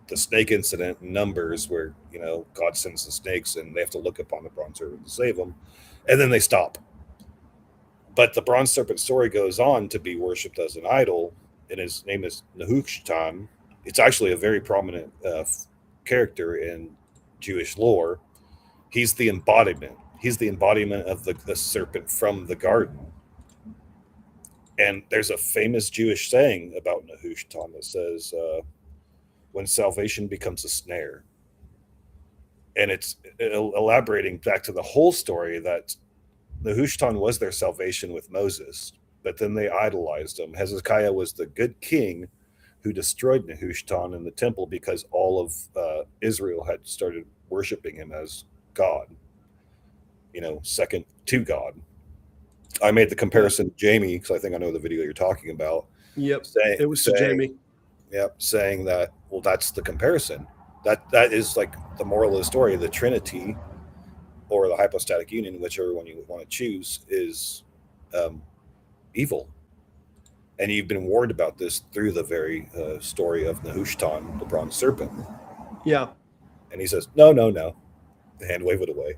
[SPEAKER 5] the snake incident in Numbers, where, God sends the snakes and they have to look upon the bronze serpent to save them. And then they stop. But the bronze serpent story goes on to be worshipped as an idol, and his name is Nehushtan. It's actually a very prominent character in Jewish lore. He's the embodiment. He's the embodiment of the serpent from the garden. And there's a famous Jewish saying about Nehushtan that says, when salvation becomes a snare. And it's elaborating back to the whole story that Nehushtan was their salvation with Moses, but then they idolized him. Hezekiah was the good king who destroyed Nehushtan in the temple because all of Israel had started worshiping him as God, second to God. I made the comparison to Jamie, because I think I know the video you're talking about.
[SPEAKER 4] Yep, it was to Jamie.
[SPEAKER 5] Yep, saying that, well, that's the comparison. That is like the moral of the story. The Trinity, or the hypostatic union, whichever one you want to choose, is evil. And you've been warned about this through the very story of Nehushtan, the bronze serpent.
[SPEAKER 4] Yeah.
[SPEAKER 5] And he says, no. Hand wave it away.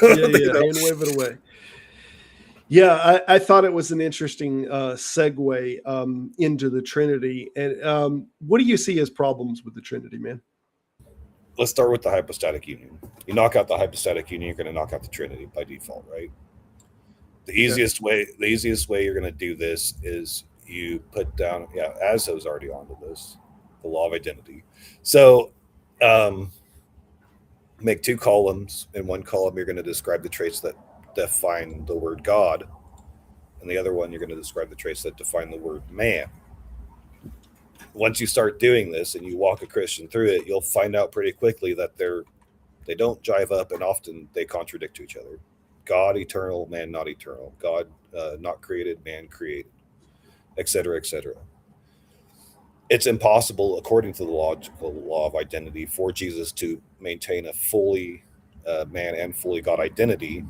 [SPEAKER 4] Hand wave it away. Yeah, I thought it was an interesting segue into the Trinity. And what do you see as problems with the Trinity, man?
[SPEAKER 5] Let's start with the hypostatic union. You knock out the hypostatic union, you're going to knock out the Trinity by default, right? The easiest way you're going to do this is you put down, Azzo's already onto this, the law of identity. So make two columns. In one column, you're going to describe the traits that define the word God. And the other one, you're going to describe the traits that define the word man. Once you start doing this and you walk a Christian through it, you'll find out pretty quickly that they don't jive up, and often they contradict to each other. God eternal, man not eternal. God not created, man created, etc., etc. It's impossible, according to the logical law of identity, for Jesus to maintain a fully man and fully God identity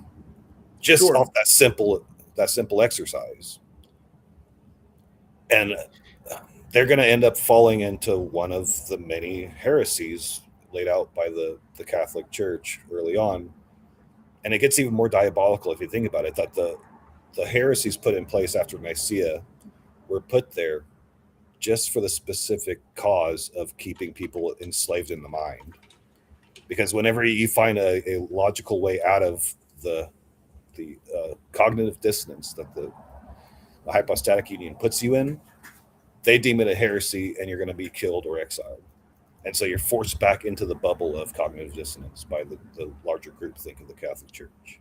[SPEAKER 5] just off that simple exercise. And they're going to end up falling into one of the many heresies laid out by the Catholic Church early on. And it gets even more diabolical if you think about it, that the heresies put in place after Nicaea were put there just for the specific cause of keeping people enslaved in the mind. Because whenever you find a logical way out of the cognitive dissonance that the hypostatic union puts you in, they deem it a heresy and you're going to be killed or exiled. And so you're forced back into the bubble of cognitive dissonance by the larger groupthink of the Catholic Church.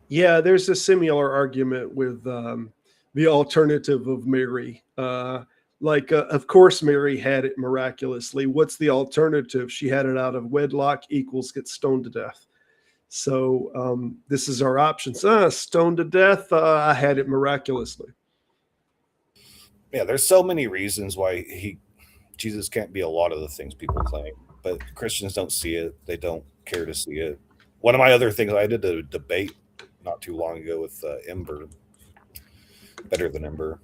[SPEAKER 4] Yeah, there's a similar argument with the alternative of Mary. Of course, Mary had it miraculously. What's the alternative? She had it out of wedlock equals get stoned to death. So this is our options. Stoned to death, I had it miraculously.
[SPEAKER 5] Yeah, there's so many reasons why Jesus can't be a lot of the things people claim, but Christians don't see it. They don't care to see it. One of my other things, I did a debate not too long ago with Ember, Better Than Ember,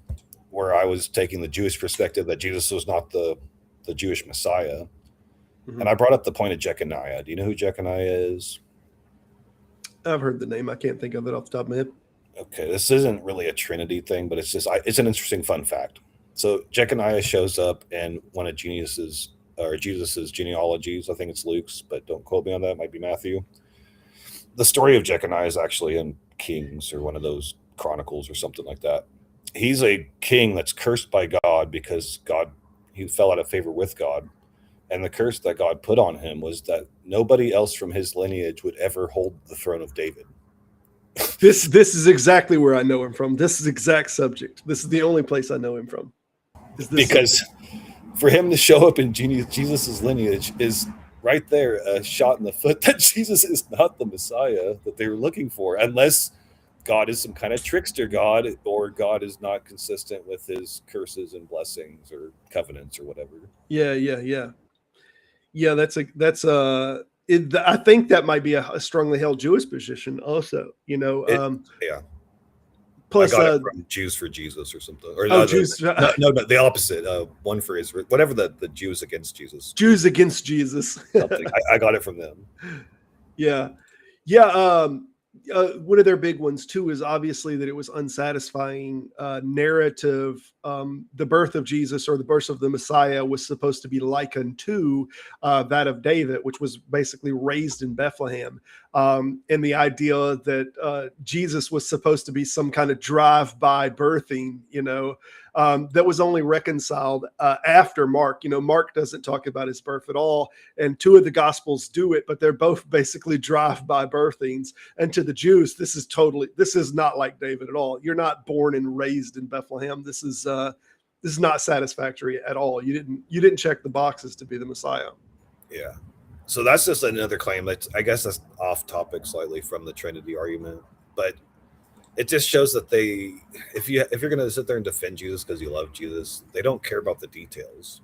[SPEAKER 5] where I was taking the Jewish perspective that Jesus was not the Jewish Messiah. Mm-hmm. And I brought up the point of Jeconiah. Do you know who Jeconiah is?
[SPEAKER 4] I've heard the name. I can't think of it off the top of my head.
[SPEAKER 5] Okay, this isn't really a Trinity thing, but it's an interesting fun fact. So Jeconiah shows up in one of Jesus's genealogies. I think it's Luke's, but don't quote me on that. It might be Matthew. The story of Jeconiah is actually in Kings or one of those Chronicles or something like that. He's a king that's cursed by God because he fell out of favor with God. And the curse that God put on him was that nobody else from his lineage would ever hold the throne of David.
[SPEAKER 4] This is exactly where I know him from. This is exact subject. This is the only place I know him from.
[SPEAKER 5] Because subject. For him to show up in Jesus's lineage is right there a shot in the foot that Jesus is not the Messiah that they were looking for, unless God is some kind of trickster God, or God is not consistent with his curses and blessings or covenants or whatever.
[SPEAKER 4] Yeah. I think that might be a strongly held Jewish position also,
[SPEAKER 5] yeah.
[SPEAKER 4] Plus,
[SPEAKER 5] I got it from Jews for Jesus or something. Or
[SPEAKER 4] Jews.
[SPEAKER 5] No, the opposite. One for Israel. Whatever the Jews against Jesus.
[SPEAKER 4] Jews against Jesus.
[SPEAKER 5] I got it from them.
[SPEAKER 4] Yeah. One of their big ones too is obviously that it was unsatisfying narrative. The birth of Jesus or the birth of the Messiah was supposed to be likened to that of David, which was basically raised in Bethlehem. And the idea that Jesus was supposed to be some kind of drive-by birthing, that was only reconciled after Mark. Mark doesn't talk about his birth at all, and two of the Gospels do it, but they're both basically drive-by birthings. And to the Jews, this is not like David at all. You're not born and raised in Bethlehem. This is not satisfactory at all. You didn't check the boxes to be the Messiah.
[SPEAKER 5] Yeah. So that's just another claim I guess that's off topic slightly from the Trinity argument, but it just shows that if you're going to sit there and defend Jesus because you love Jesus, they don't care about the details.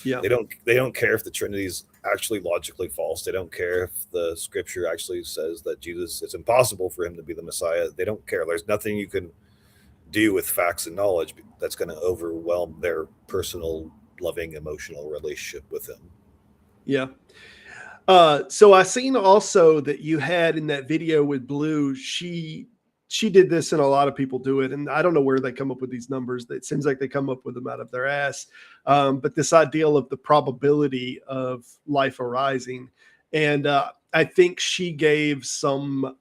[SPEAKER 4] Yeah.
[SPEAKER 5] They don't care if the Trinity is actually logically false. They don't care if the scripture actually says that it's impossible for him to be the Messiah. They don't care. There's nothing you can do with facts and knowledge that's going to overwhelm their personal, loving, emotional relationship with him.
[SPEAKER 4] Yeah. So I seen also that you had in that video with Blue, she did this, and a lot of people do it. And I don't know where they come up with these numbers. It seems like they come up with them out of their ass. But this ideal of the probability of life arising. And I think she gave some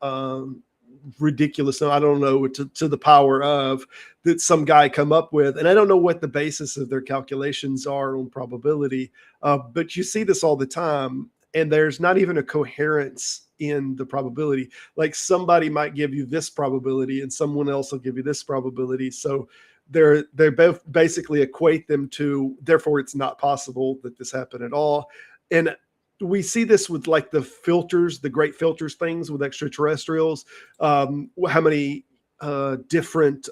[SPEAKER 4] ridiculous, I don't know, to the power of that some guy come up with. And I don't know what the basis of their calculations are on probability. But you see this all the time. And there's not even a coherence in the probability. Like somebody might give you this probability and someone else will give you this probability. So they both basically equate them to, therefore it's not possible that this happened at all. And we see this with like the filters, the great filters things with extraterrestrials. How many different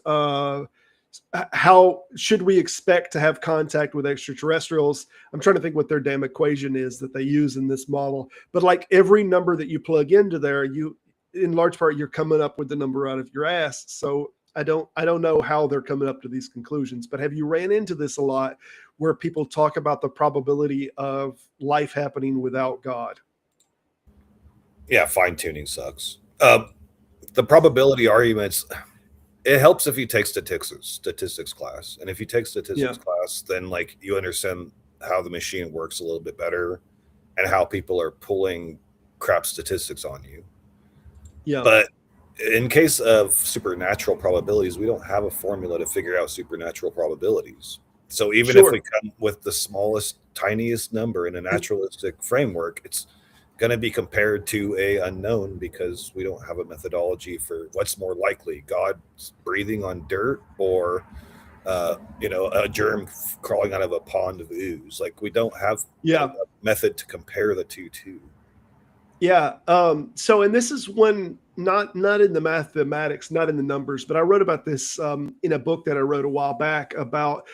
[SPEAKER 4] how should we expect to have contact with extraterrestrials? I'm trying to think what their damn equation is that they use in this model. But like every number that you plug into there, in large part, you're coming up with the number out of your ass. So I don't know how they're coming up to these conclusions, but have you ran into this a lot where people talk about the probability of life happening without God?
[SPEAKER 5] Yeah, fine tuning sucks. The probability arguments, it helps if you take statistics class, and if you take statistics class, then like you understand how the machine works a little bit better and how people are pulling crap statistics on you.
[SPEAKER 4] Yeah.
[SPEAKER 5] But in case of supernatural probabilities, we don't have a formula to figure out supernatural probabilities. So even if we come with the smallest, tiniest number in a naturalistic framework, it's going to be compared to a unknown because we don't have a methodology for what's more likely: God breathing on dirt, or a germ crawling out of a pond of ooze. Like, we don't have a method to compare the two to.
[SPEAKER 4] Yeah. So, and this is one, not in the mathematics, not in the numbers, but I wrote about this in a book that I wrote a while back about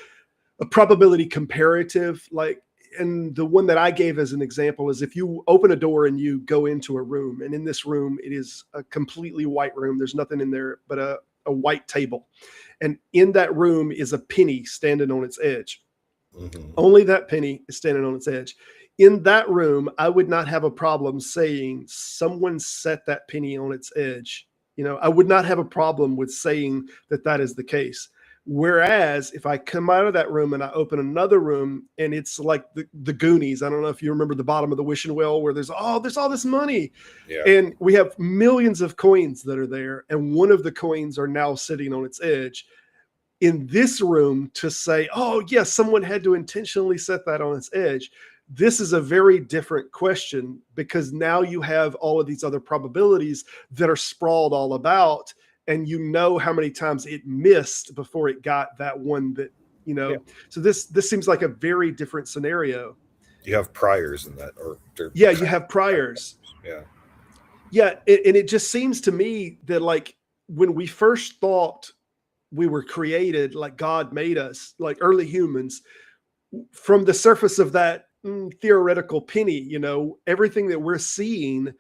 [SPEAKER 4] a probability comparative. Like, and the one that I gave as an example is if you open a door and you go into a room, and in this room, it is a completely white room. There's nothing in there but a white table. And in that room is a penny standing on its edge. Mm-hmm. Only that penny is standing on its edge. In that room, I would not have a problem saying someone set that penny on its edge. I would not have a problem with saying that that is the case. Whereas if I come out of that room and I open another room and it's like the Goonies, I don't know if you remember the bottom of the wishing well where there's all this money. Yeah. And we have millions of coins that are there. And one of the coins are now sitting on its edge. In this room, to say, oh, yes, someone had to intentionally set that on its edge. This is a very different question because now you have all of these other probabilities that are sprawled all about, and you know how many times it missed before it got that one that, Yeah. So this seems like a very different scenario.
[SPEAKER 5] You have priors in that,
[SPEAKER 4] you have priors.
[SPEAKER 5] Yeah.
[SPEAKER 4] Yeah. And it just seems to me that, like, when we first thought we were created, like God made us, like early humans, from the surface of that theoretical penny, everything that we're seeing,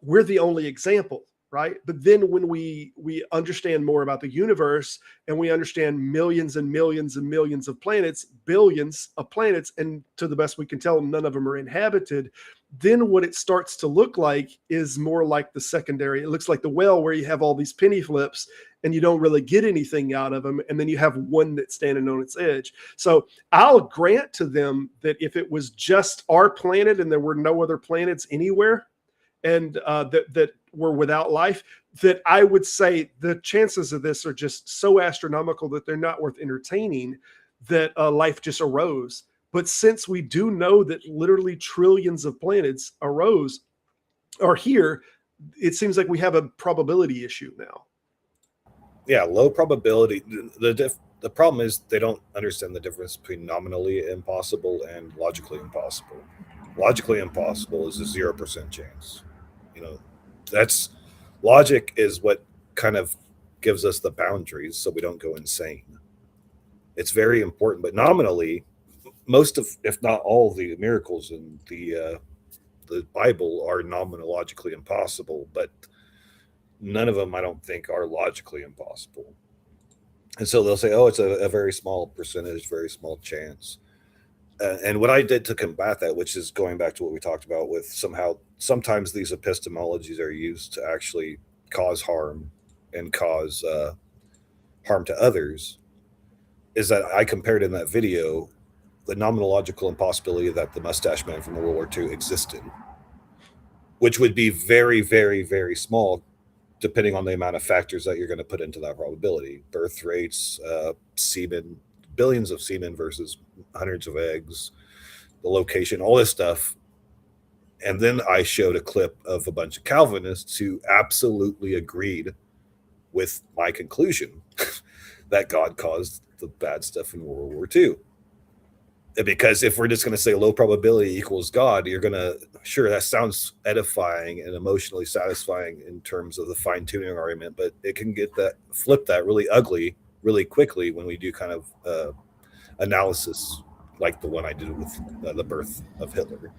[SPEAKER 4] we're the only example, right? But then when we understand more about the universe and we understand millions and millions and millions of planets, billions of planets, and to the best we can tell, none of them are inhabited, then what it starts to look like is more like the secondary. It looks like the well where you have all these penny flips and you don't really get anything out of them. And then you have one that's standing on its edge. So I'll grant to them that if it was just our planet and there were no other planets anywhere, and that were without life, that I would say the chances of this are just so astronomical that they're not worth entertaining, that life just arose. But since we do know that literally trillions of planets are here, it seems like we have a probability issue now.
[SPEAKER 5] Yeah, low probability. The problem is they don't understand the difference between nominally impossible and logically impossible. Logically impossible is a 0% chance. That's logic is what kind of gives us the boundaries so we don't go insane. It's very important, but nominally, most of, if not all, the miracles in the Bible are nomonologically impossible, but none of them, I don't think, are logically impossible. And so they'll say, oh, it's a very small percentage, very small chance. And what I did to combat that, which is going back to what we talked about with sometimes these epistemologies are used to actually cause harm and cause harm to others, is that I compared in that video the nomonological impossibility that the mustache man from World War II existed, which would be very, very, very small depending on the amount of factors that you're going to put into that probability. Birth rates, semen, billions of semen versus hundreds of eggs, the location, all this stuff. And then I showed a clip of a bunch of Calvinists who absolutely agreed with my conclusion that God caused the bad stuff in World War II. Because if we're just going to say low probability equals God, you're going to, sure, that sounds edifying and emotionally satisfying in terms of the fine-tuning argument, but it can flip that really ugly really quickly when we do kind of analysis like the one I did with the birth of Hitler.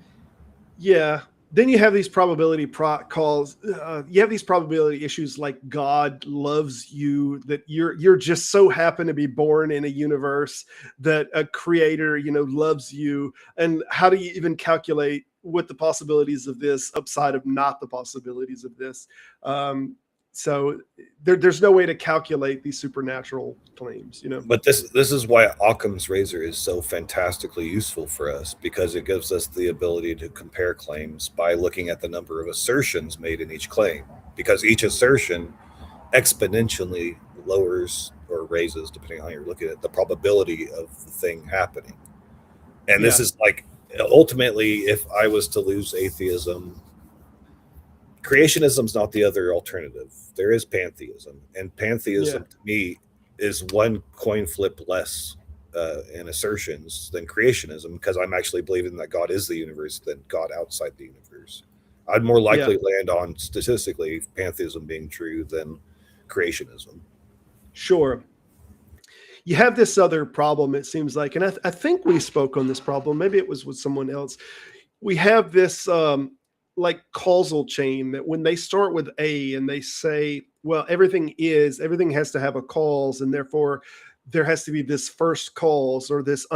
[SPEAKER 4] Yeah, then you have these probability calls. You have these probability issues like God loves you, that you're just so happen to be born in a universe that a creator, loves you. And how do you even calculate what the possibilities of this upside of not the possibilities of this? So there's no way to calculate these supernatural claims,
[SPEAKER 5] But this is why Occam's razor is so fantastically useful for us, because it gives us the ability to compare claims by looking at the number of assertions made in each claim, because each assertion exponentially lowers or raises, depending on how you're looking at it, the probability of the thing happening. And this is like, ultimately, if I was to lose atheism, creationism is not the other alternative. There is pantheism, and pantheism to me is one coin flip less in assertions than creationism, because I'm actually believing that God is the universe than God outside the universe. I'd more likely land on statistically pantheism being true than creationism.
[SPEAKER 4] Sure. You have this other problem, it seems like, and I think we spoke on this problem. Maybe it was with someone else. We have this like causal chain that when they start with A and they say, well, everything has to have a cause, and therefore there has to be this first cause or this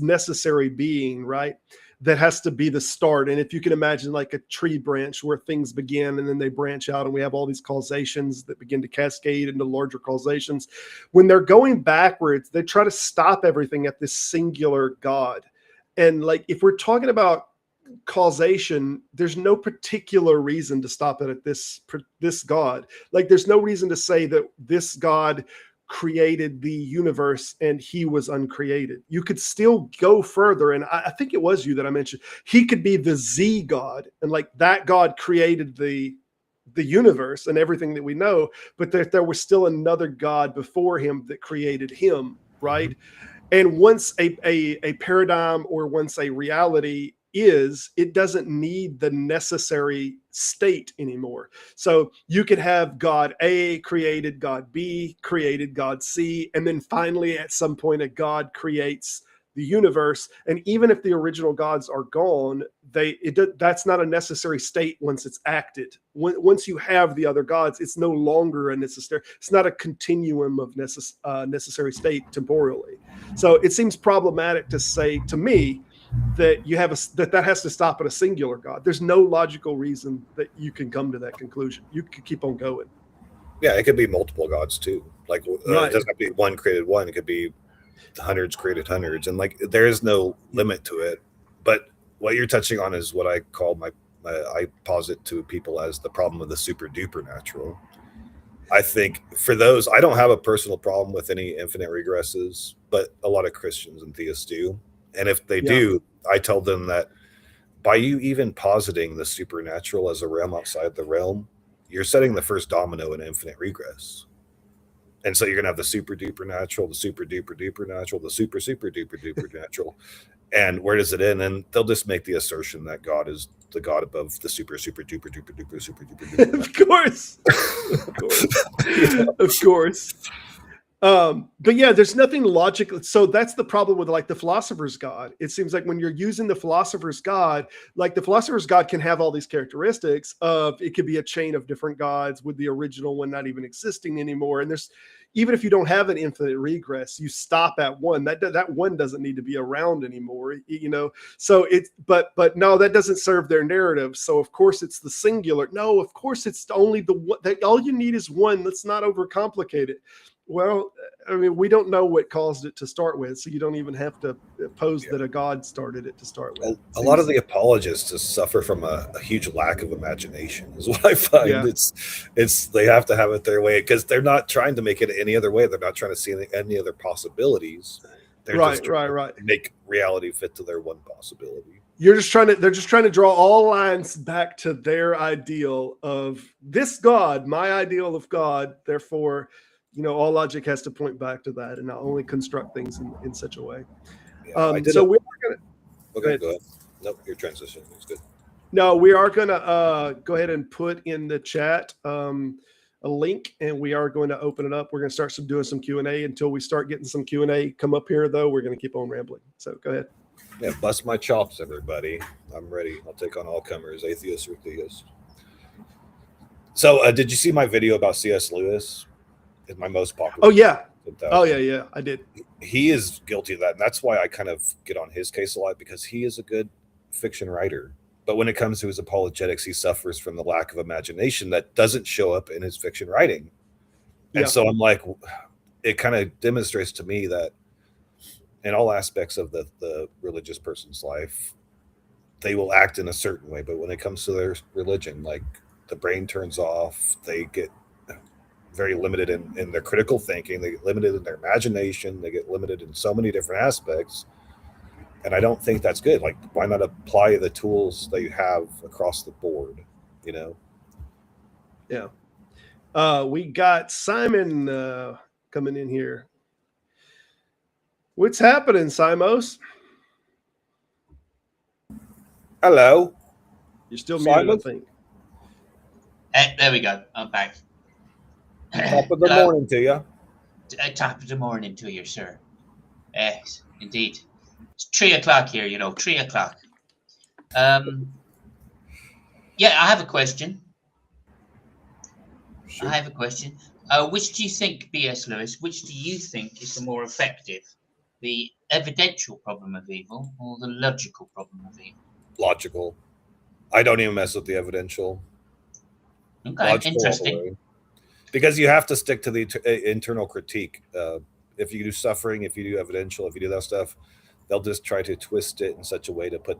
[SPEAKER 4] necessary being, right? That has to be the start. And if you can imagine like a tree branch where things begin and then they branch out, and we have all these causations that begin to cascade into larger causations. When they're going backwards, they try to stop everything at this singular God. And like, if we're talking about causation, there's no particular reason to stop it at this God. Like, there's no reason to say that this God created the universe and he was uncreated. You could still go further, and I think it was you that I mentioned, he could be the Z God, and like that God created the universe and everything that we know, but there was still another God before him that created him, right? And once a paradigm or once a reality it doesn't need the necessary state anymore. So you could have God A created God B, created God C, and then finally at some point a God creates the universe. And even if the original gods are gone, that's not a necessary state once it's acted. Once you have the other gods, it's no longer a necessary. It's not a continuum of necessary state temporally. So it seems problematic to say to me that you have that has to stop at a singular God. There's no logical reason that you can come to that conclusion. You could keep on going.
[SPEAKER 5] Yeah, it could be multiple gods too. Like it doesn't have to be one created one. It could be hundreds created hundreds, and like there is no limit to it. But what you're touching on is what I call I posit to people as the problem of the super duper natural. I think for those, I don't have a personal problem with any infinite regresses, but a lot of Christians and theists do. And if they do, I tell them that by you even positing the supernatural as a realm outside the realm, you're setting the first domino in infinite regress. And so you're going to have the super duper natural, the super duper duper natural, the super super duper duper natural. And where does it end? And they'll just make the assertion that God is the God above the super super duper duper duper super duper duper.
[SPEAKER 4] Of course. Of course. But yeah, there's nothing logical. So that's the problem with like the philosopher's God. It seems like when you're using the philosopher's God, like the philosopher's God can have all these characteristics of, it could be a chain of different gods with the original one not even existing anymore. And there's, even if you don't have an infinite regress, you stop at one. That one doesn't need to be around anymore, So it's, but no, that doesn't serve their narrative. So of course it's the singular. No, of course it's only the one. That all you need is one. Let's not overcomplicate it. Well, I mean, we don't know what caused it to start with, so you don't even have to pose that a God started it to start with.
[SPEAKER 5] A lot of the apologists just suffer from a huge lack of imagination, is what I find. Yeah. It's they have to have it their way, because they're not trying to make it any other way. They're not trying to see any other possibilities. They're just trying to make reality fit to their one possibility.
[SPEAKER 4] They're just trying to draw all lines back to their ideal of this God, my ideal of God, therefore all logic has to point back to that, and not only construct things in such a way. So we are going to...
[SPEAKER 5] Okay, go ahead. Nope, your transition is good.
[SPEAKER 4] No, we are going to go ahead and put in the chat a link, and we are going to open it up. We're going to start doing some Q&A. Until we start getting some Q&A come up here, though, we're going to keep on rambling. So go ahead.
[SPEAKER 5] Yeah, bust my chops, everybody. I'm ready. I'll take on all comers, atheists or theists. So, did you see my video about C.S. Lewis? It's my most popular.
[SPEAKER 4] Oh yeah.
[SPEAKER 5] 10,000.
[SPEAKER 4] Oh yeah, I did.
[SPEAKER 5] He is guilty of that, and that's why I kind of get on his case a lot, because he is a good fiction writer. But when it comes to his apologetics, he suffers from the lack of imagination that doesn't show up in his fiction writing. And so I'm like, it kind of demonstrates to me that in all aspects of the religious person's life, they will act in a certain way. But when it comes to their religion, like the brain turns off, they get very limited in their critical thinking, they get limited in their imagination, they get limited in so many different aspects. And I don't think that's good. Like, why not apply the tools that you have across the board, you know?
[SPEAKER 4] Yeah. We got Simon coming in here. What's happening, Simos?
[SPEAKER 5] Hello.
[SPEAKER 4] You're still
[SPEAKER 5] Simon?
[SPEAKER 4] muted, I think.
[SPEAKER 6] There we go. I'm back.
[SPEAKER 5] Top of the morning to you.
[SPEAKER 6] Top of the morning to you, sir. Yes, indeed. It's 3 o'clock here, 3 o'clock. Yeah, I have a question.
[SPEAKER 5] Sure.
[SPEAKER 6] I have a question. Which do you think, B.S. Lewis, which do you think is the more effective? The evidential problem of evil or the logical problem of evil?
[SPEAKER 5] Logical. I don't even mess with the evidential.
[SPEAKER 6] Okay,
[SPEAKER 5] Logical
[SPEAKER 6] interesting.
[SPEAKER 5] all the way. Because you have to stick to the internal critique. If you do suffering, if you do evidential, if you do that stuff, they'll just try to twist it in such a way to put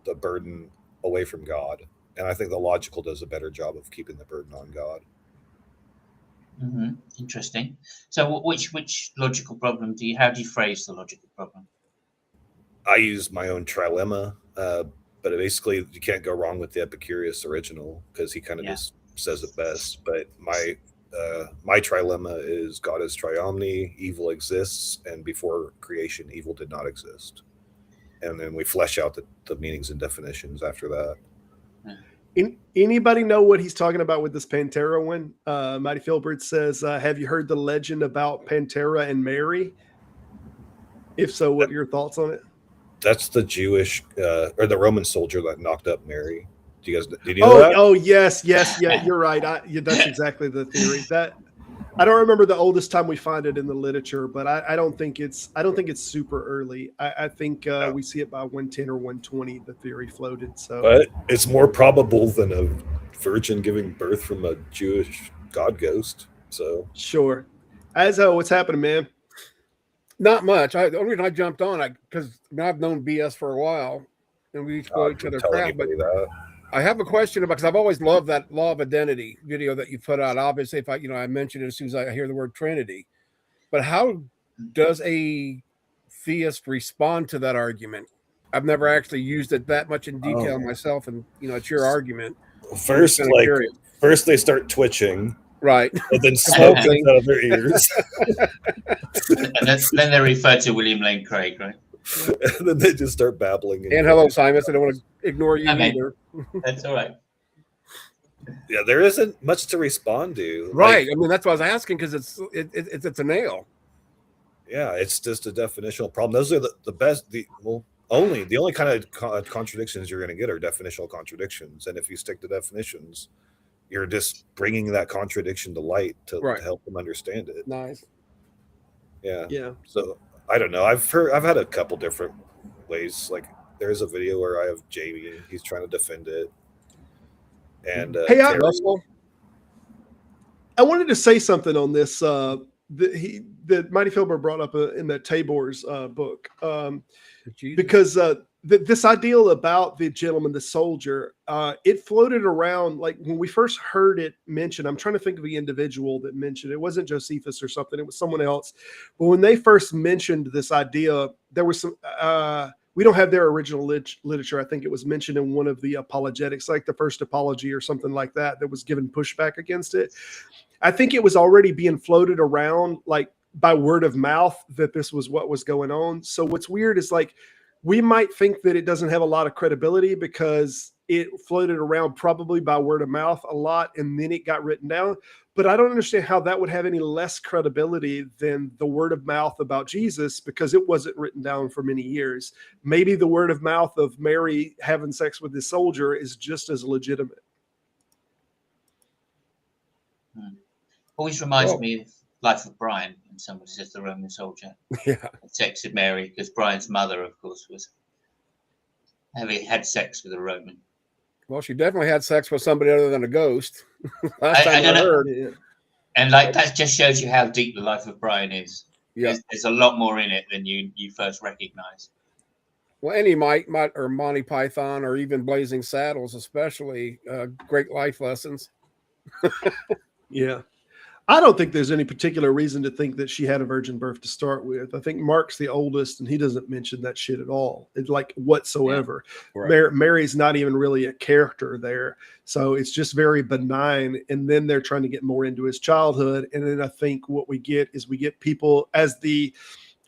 [SPEAKER 5] the burden away from God. And I think the logical does a better job of keeping the burden on God.
[SPEAKER 6] Mm-hmm. Interesting. So which logical problem how do you phrase the logical problem?
[SPEAKER 5] I use my own trilemma, but basically you can't go wrong with the Epicurus original, because he kind of just says it best. But my trilemma is God is triomni, evil exists, and before creation, evil did not exist. And then we flesh out the meanings and definitions after that.
[SPEAKER 4] Anybody know what he's talking about with this Pantera one? Mighty Philbert says, have you heard the legend about Pantera and Mary? If so, what are your thoughts on it?
[SPEAKER 5] That's the Jewish or the Roman soldier that knocked up Mary. Did you know that?
[SPEAKER 4] Oh, yes. Yeah, you're right. That's exactly the theory. That I don't remember the oldest time we find it in the literature, but I don't think it's super early. I think we see it by 110 or 120. The theory floated. So,
[SPEAKER 5] but it's more probable than a virgin giving birth from a Jewish god ghost. So
[SPEAKER 4] sure. Azzo, what's happening, man?
[SPEAKER 7] Not much. The only reason I jumped on, because I've known BS for a while, and we each go each other crap. But I have a question about, because I've always loved that law of identity video that you put out. Obviously, if I mention it as soon as I hear the word Trinity, but how does a theist respond to that argument? I've never actually used it that much in detail myself, and it's your argument.
[SPEAKER 5] First they start twitching.
[SPEAKER 7] Right.
[SPEAKER 5] And then smoke comes out of their ears.
[SPEAKER 6] And then they refer to William Lane Craig, right?
[SPEAKER 5] And then they just start babbling.
[SPEAKER 7] And hello, Simon. I don't want to ignore you either.
[SPEAKER 6] That's all right.
[SPEAKER 5] Yeah, there isn't much to respond to.
[SPEAKER 7] Right. I mean, that's what I was asking, because it's a nail.
[SPEAKER 5] Yeah, it's just a definitional problem. Those are the best. The only kind of contradictions you're going to get are definitional contradictions. And if you stick to definitions, you're just bringing that contradiction to light to help them understand it.
[SPEAKER 7] Nice.
[SPEAKER 5] Yeah. So I don't know. I've had a couple different ways. Like, there's a video where I have Jamie, and he's trying to defend it. And
[SPEAKER 4] hey, I wanted to say something on this. That Mighty Philbert brought up in that Tabor's book, because this ideal about the gentleman, the soldier, it floated around. Like, when we first heard it mentioned, I'm trying to think of the individual that mentioned it. It wasn't Josephus or something. It was someone else. But when they first mentioned this idea, there was some, we don't have their original literature. I think it was mentioned in one of the apologetics, like the first apology or something like that was given pushback against it. I think it was already being floated around, like, by word of mouth, that this was what was going on. So what's weird is, like, we might think that it doesn't have a lot of credibility because it floated around probably by word of mouth a lot, and then it got written down. But I don't understand how that would have any less credibility than the word of mouth about Jesus, because it wasn't written down for many years. Maybe the word of mouth of Mary having sex with this soldier is just as legitimate.
[SPEAKER 6] Always reminds me of Life of Brian, when someone says the Roman soldier
[SPEAKER 7] Yeah.
[SPEAKER 6] had sex with Mary, because Brian's mother, of course, had sex with a Roman.
[SPEAKER 7] Well, she definitely had sex with somebody other than a ghost. Last time I heard.
[SPEAKER 6] And like that just shows you how deep the Life of Brian is.
[SPEAKER 7] Yeah.
[SPEAKER 6] There's a lot more in it than you first recognize.
[SPEAKER 7] Well, any or Monty Python, or even Blazing Saddles, especially, great life lessons.
[SPEAKER 4] Yeah. I don't think there's any particular reason to think that she had a virgin birth to start with. I think Mark's the oldest, and he doesn't mention that shit at all. It's like whatsoever.
[SPEAKER 7] Yeah. Right.
[SPEAKER 4] Mary's not even really a character there. So it's just very benign. And then they're trying to get more into his childhood. And then I think what we get people, as the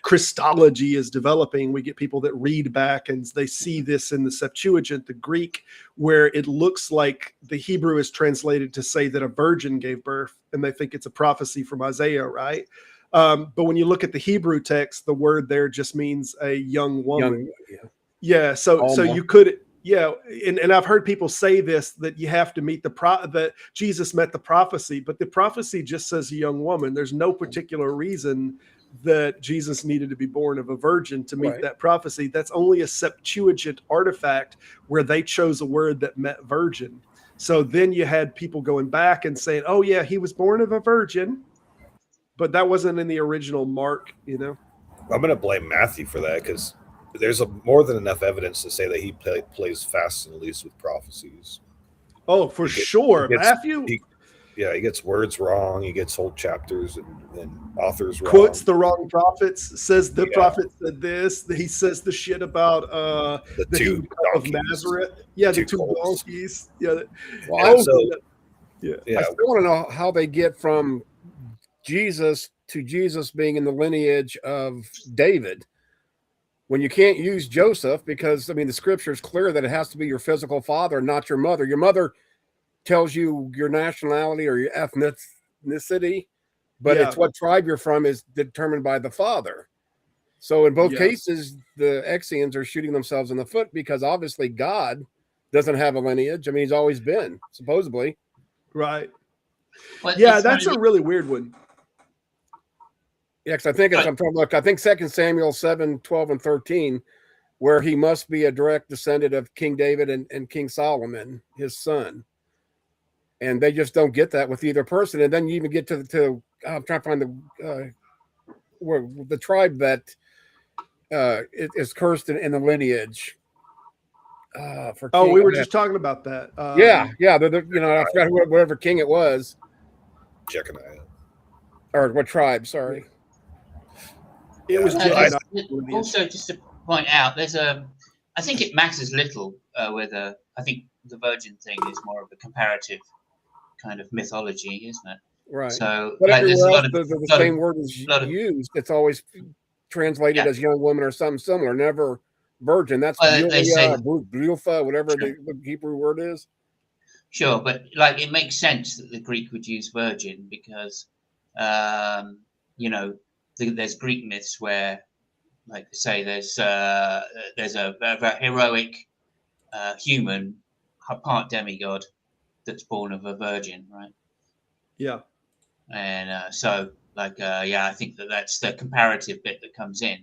[SPEAKER 4] Christology is developing, we get people that read back and they see this in the Septuagint, the Greek, where it looks like the Hebrew is translated to say that a virgin gave birth, and they think it's a prophecy from Isaiah, right? But when you look at the Hebrew text, the word there just means a young woman. Yeah. So you could, and I've heard people say this, that you have to meet that Jesus met the prophecy, but the prophecy just says a young woman. There's no particular reason that Jesus needed to be born of a virgin to meet that prophecy. That's only a Septuagint artifact where they chose a word that meant virgin. So then you had people going back and saying, oh yeah, he was born of a virgin, but that wasn't in the original Mark, I'm
[SPEAKER 5] going to blame Matthew for that, because there's more than enough evidence to say that he plays fast and loose with prophecies.
[SPEAKER 4] Oh, for sure. Matthew.
[SPEAKER 5] He gets words wrong. He gets whole chapters and authors wrong.
[SPEAKER 4] Quotes the wrong prophets. Says the prophet said this. He says the shit about
[SPEAKER 5] the two donkeys
[SPEAKER 4] of Nazareth. Yeah, the two donkeys. Yeah.
[SPEAKER 7] Well, I still want to know how they get from Jesus to Jesus being in the lineage of David, when you can't use Joseph, because the scripture is clear that it has to be your physical father, not your mother. Your mother tells you your nationality or your ethnicity, but it's what tribe you're from is determined by the father. So in both cases, the Exians are shooting themselves in the foot, because obviously God doesn't have a lineage. he's always been, supposedly.
[SPEAKER 4] Right.
[SPEAKER 6] Well,
[SPEAKER 4] that's a really weird one.
[SPEAKER 7] Yeah, because I think I'm trying to look. I think 2 Samuel 7, 12, and 13, where he must be a direct descendant of King David and King Solomon, his son. And they just don't get that with either person. And then you even get to I'm trying to find the tribe that is cursed in the lineage.
[SPEAKER 4] We were just talking about that.
[SPEAKER 7] I forgot whatever king it was.
[SPEAKER 5] Jeconiah.
[SPEAKER 7] Or what tribe? Sorry.
[SPEAKER 4] It was
[SPEAKER 6] also, just to point out, I think it matters little whether, I think the virgin thing is more of a comparative kind of mythology, isn't it?
[SPEAKER 7] Right.
[SPEAKER 6] So,
[SPEAKER 7] but there's the same word is used. It's always translated as young woman or something similar, never virgin. That's Blufa, whatever the Hebrew word is.
[SPEAKER 6] Sure, but it makes sense that the Greek would use virgin, because there's Greek myths where, like say, there's a heroic human, part demigod, that's born of a virgin, right?
[SPEAKER 4] Yeah.
[SPEAKER 6] And I think that's the comparative bit that comes in,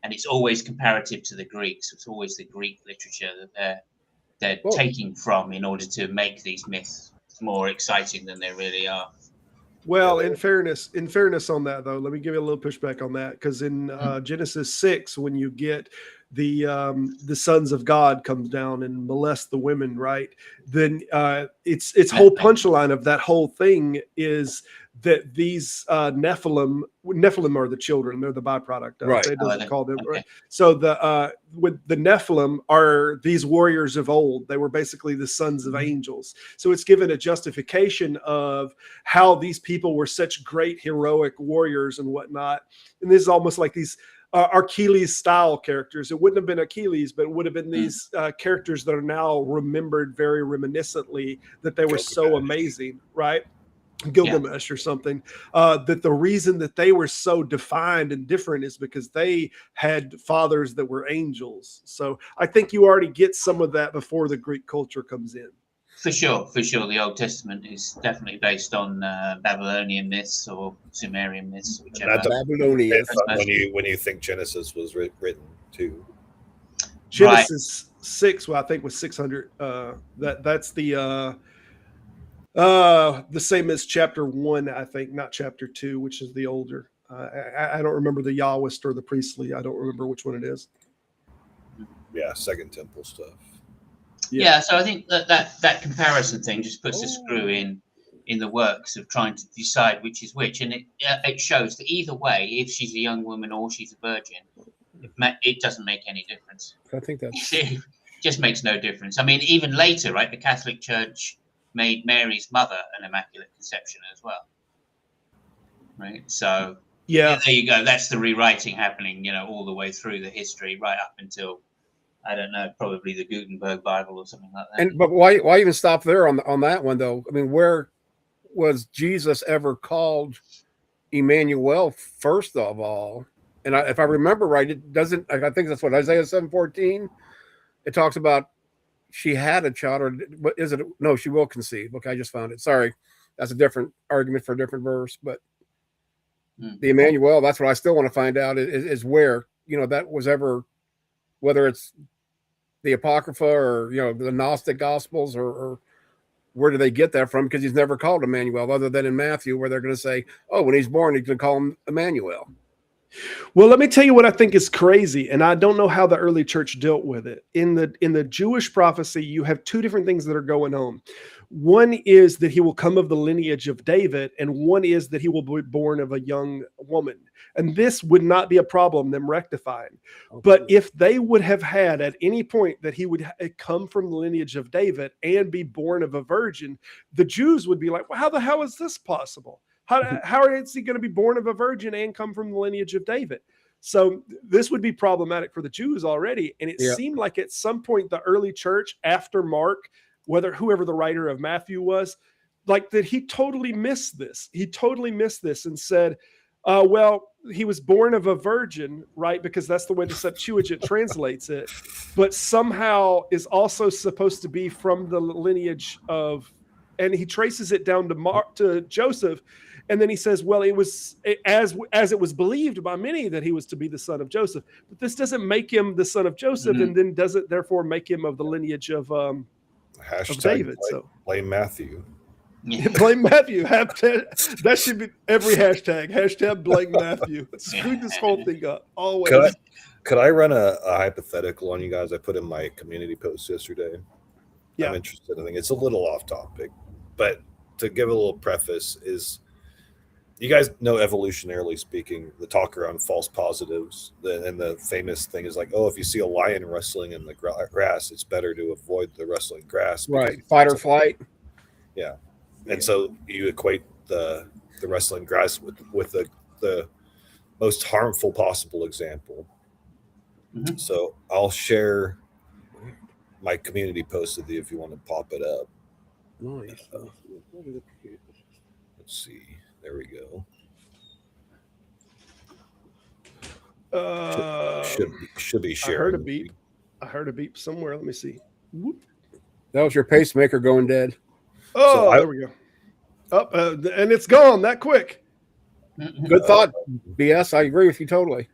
[SPEAKER 6] and it's always comparative to the Greeks. It's always the Greek literature that they're taking from in order to make these myths more exciting than they really are.
[SPEAKER 4] Well, in fairness on that, though, let me give you a little pushback on that, because in Genesis 6, when you get the sons of God comes down and molest the women, right? Then its whole punchline of that whole thing is that these Nephilim are the children; they're the byproduct of it. It doesn't call them right. So the Nephilim are these warriors of old. They were basically the sons of angels. So it's given a justification of how these people were such great heroic warriors and whatnot. And this is almost like these Achilles style characters. It wouldn't have been Achilles, but it would have been these characters that are now remembered very reminiscently that they were so amazing, right? Gilgamesh or something, that the reason that they were so defined and different is because they had fathers that were angels. So I think you already get some of that before the Greek culture comes in.
[SPEAKER 6] For sure. The Old Testament is definitely based on Babylonian myths or Sumerian myths, whichever.
[SPEAKER 7] Babylonian.
[SPEAKER 5] When you think Genesis was written too.
[SPEAKER 4] Genesis 6, well, I think was 600. That's the same as chapter 1, I think, not chapter 2, which is the older. I don't remember the Yahwist or the priestly. I don't remember which one it is.
[SPEAKER 5] Yeah, Second Temple stuff.
[SPEAKER 6] Yeah, so I think that comparison thing just puts a screw in the works of trying to decide which is which, and it shows that either way, if she's a young woman or she's a virgin, it doesn't make any difference.
[SPEAKER 7] I think that's
[SPEAKER 6] it just makes no difference. I mean, even later, right? The Catholic Church made Mary's mother an Immaculate Conception as well, right? So there you go. That's the rewriting happening, all the way through the history, right up until, I don't know, probably the Gutenberg Bible or something like that.
[SPEAKER 7] But why even stop there on that one though? I mean, where was Jesus ever called Emmanuel first of all? And if I remember right, it doesn't. I think that's what Isaiah 7:14. It talks about she had a child, or is it? No, she will conceive. Okay, I just found it. Sorry, that's a different argument for a different verse. But the Emmanuel, that's what I still want to find out is where that was ever, whether it's the Apocrypha or the Gnostic Gospels or where do they get that from? Because he's never called Emmanuel, other than in Matthew, where they're going to say, "Oh, when he's born, he's going to call him Emmanuel."
[SPEAKER 4] Well, let me tell you what I think is crazy, and I don't know how the early church dealt with it. In the Jewish prophecy, you have two different things that are going on. One is that he will come of the lineage of David, and one is that he will be born of a young woman. And this would not be a problem, them rectifying. Okay. But if they would have had at any point that he would come from the lineage of David and be born of a virgin, the Jews would be like, well, how the hell is this possible? How is he going to be born of a virgin and come from the lineage of David? So this would be problematic for the Jews already. And it seemed like at some point the early church after Mark, whoever the writer of Matthew was, like that he totally missed this. He totally missed this and said, well, he was born of a virgin, right? Because that's the way the Septuagint translates it. But somehow is also supposed to be from the lineage of, and he traces it down to Joseph. And then he says, well, it was as it was believed by many that he was to be the son of Joseph. But this doesn't make him the son of Joseph, and then doesn't therefore make him of the lineage of David. So
[SPEAKER 5] blame Matthew.
[SPEAKER 4] Blame Matthew. That should be every hashtag. Hashtag blame Matthew. Screw this whole thing up. Always.
[SPEAKER 5] Could I run a hypothetical on you guys? I put in my community post yesterday. Yeah. I'm interested. I think it's a little off topic, but to give a little preface is, you guys know, evolutionarily speaking, the talk around false positives, and the famous thing is like, oh, if you see a lion wrestling in the grass, it's better to avoid the wrestling grass.
[SPEAKER 7] Right. Fight or flight.
[SPEAKER 5] Yeah. And so you equate the wrestling grass with the most harmful possible example. Mm-hmm. So I'll share my community post with you if you want to pop it up.
[SPEAKER 7] Nice.
[SPEAKER 5] Let's see. There we go. Should be sharing.
[SPEAKER 4] I heard a beep somewhere. Let me see. Whoop.
[SPEAKER 7] That was your pacemaker going dead.
[SPEAKER 4] Oh, there we go. And it's gone that quick.
[SPEAKER 7] Good thought, BS. I agree with you totally.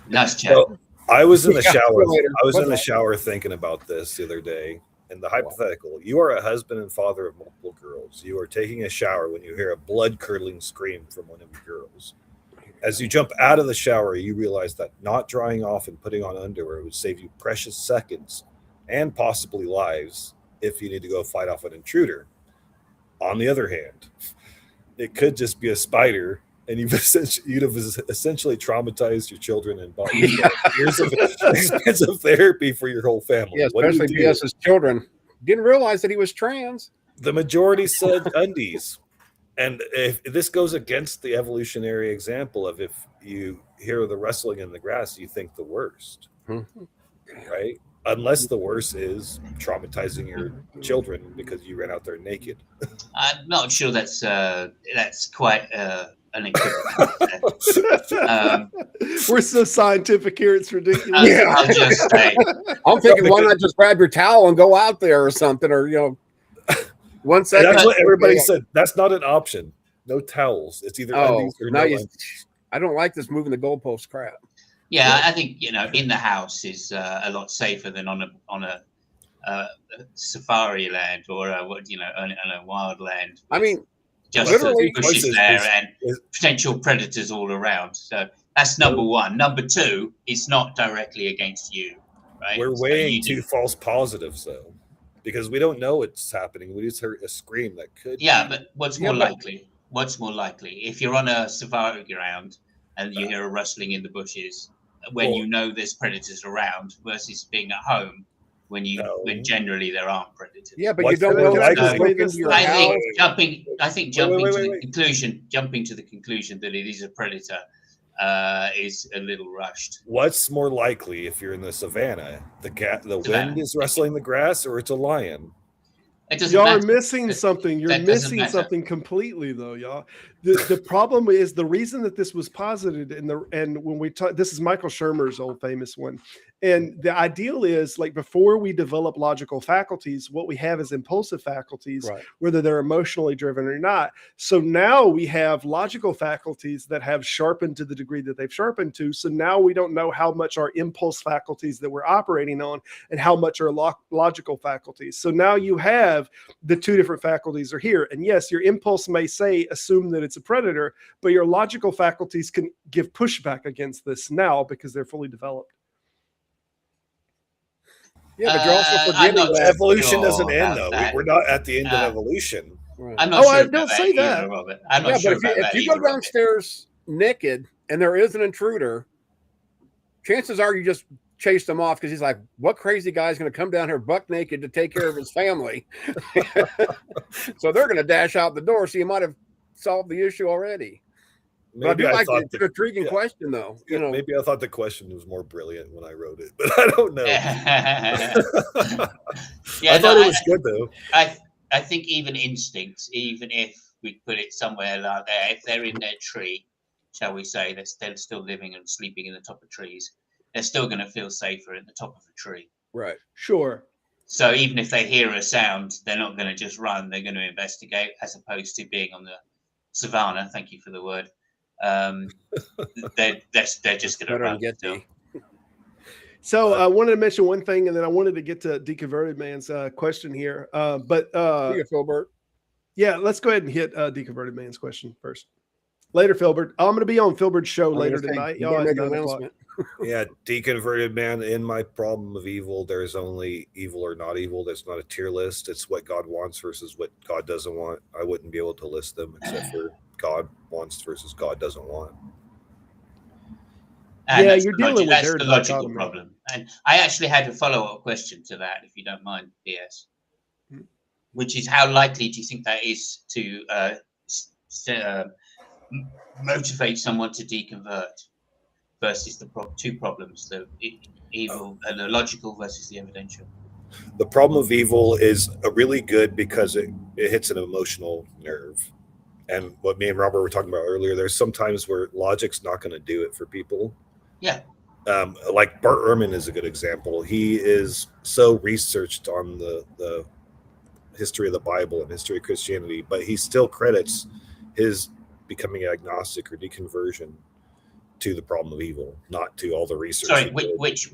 [SPEAKER 6] Nice chat.
[SPEAKER 5] So I was in the shower. I was in the shower thinking about this the other day. And the hypothetical: you are a husband and father of multiple girls. You are taking a shower when you hear a blood-curdling scream from one of your girls. As you jump out of the shower, you realize that not drying off and putting on underwear would save you precious seconds and possibly lives if you need to go fight off an intruder. On the other hand, it could just be a spider, and you'd have essentially traumatized your children and bought years of expensive therapy for your whole family.
[SPEAKER 7] Yeah, especially BS's children. Didn't realize that he was trans.
[SPEAKER 5] The majority said undies. And if this goes against the evolutionary example of if you hear the rustling in the grass, you think the worst, right? Unless the worst is traumatizing your children because you ran out there naked.
[SPEAKER 6] I'm not sure that's quite an equivalent.
[SPEAKER 4] We're so scientific here; it's ridiculous.
[SPEAKER 6] I'll just say,
[SPEAKER 7] I'm thinking, why not just grab your towel and go out there or something, or 1 second.
[SPEAKER 5] That's what everybody said. That's not an option. No towels. It's either undies or no undies.
[SPEAKER 7] I don't like this moving the goalpost crap.
[SPEAKER 6] Yeah, I think in the house is a lot safer than on a safari land or on a wild land.
[SPEAKER 7] I mean,
[SPEAKER 6] just the bushes there and potential predators all around. So that's number one. Number two, it's not directly against you, right?
[SPEAKER 5] We're weighing two false positives though, because we don't know what's happening. We just heard a scream that could.
[SPEAKER 6] Yeah, but what's more likely? What's more likely? If you're on a safari ground and you hear a rustling in the bushes, when you know there's predators around, versus being at home when generally there aren't predators.
[SPEAKER 7] Yeah, but you don't know.
[SPEAKER 6] I think jumping to the conclusion that it is a predator is a little rushed.
[SPEAKER 5] What's more likely if you're in the savannah? The wind is rustling the grass, or it's a lion?
[SPEAKER 4] Y'all are missing something. You're missing something completely, though, y'all. The problem is the reason that this was posited, and when we talk, this is Michael Shermer's old famous one. And the ideal is, like, before we develop logical faculties, what we have is impulsive faculties, whether they're emotionally driven or not. So now we have logical faculties that have sharpened to the degree that they've sharpened to. So now we don't know how much are impulse faculties that we're operating on and how much are logical faculties. So now you have the two different faculties are here. And yes, your impulse may say, assume that it's a predator, but your logical faculties can give pushback against this now because they're fully developed.
[SPEAKER 7] Yeah, but you're also forgetting
[SPEAKER 5] that evolution doesn't end, though. We're not at the end of evolution.
[SPEAKER 6] I'm not sure
[SPEAKER 4] I don't say that.
[SPEAKER 6] Robert. I'm not sure about
[SPEAKER 7] if you go downstairs naked and there is an intruder, chances are you just chased him off because he's like, what crazy guy's going to come down here buck naked to take care of his family? So they're going to dash out the door. So you might have solved the issue already.
[SPEAKER 5] Maybe
[SPEAKER 7] I thought it's an intriguing question, though.
[SPEAKER 5] Maybe I thought the question was more brilliant when I wrote it, but I don't know. I thought it was good, though.
[SPEAKER 6] I think even instincts, even if we put it somewhere like there, if they're in their tree, shall we say, they're still living and sleeping in the top of trees, they're still going to feel safer at the top of a tree.
[SPEAKER 7] Right.
[SPEAKER 4] Sure.
[SPEAKER 6] So even if they hear a sound, they're not going to just run. They're going to investigate, as opposed to being on the savannah. Thank you for the word. They're just going to run.
[SPEAKER 4] So I wanted to mention one thing, and then I wanted to get to Deconverted Man's question here. Philbert. Yeah, let's go ahead and hit Deconverted Man's question first. Later, Philbert. I'm going to be on Philbert's show later tonight. Y'all at 9 o'clock.
[SPEAKER 5] Yeah, Deconverted Man. In my problem of evil, there's only evil or not evil. There's not a tier list. It's what God wants versus what God doesn't want. I wouldn't be able to list them except for God wants versus God doesn't want.
[SPEAKER 6] And you're dealing with that's the logical problem. And I actually had a follow-up question to that, if you don't mind, BS, which is how likely do you think that is to motivate someone to deconvert versus the two problems, the evil, the logical versus the evidential?
[SPEAKER 5] The problem of evil is really good because it hits an emotional nerve. And what me and Robert were talking about earlier, there's sometimes where logic's not going to do it for people.
[SPEAKER 6] Yeah.
[SPEAKER 5] Like Bart Ehrman is a good example. He is so researched on the history of the Bible and history of Christianity, but he still credits his becoming agnostic or deconversion to the problem of evil, not to all the research.
[SPEAKER 6] Sorry, which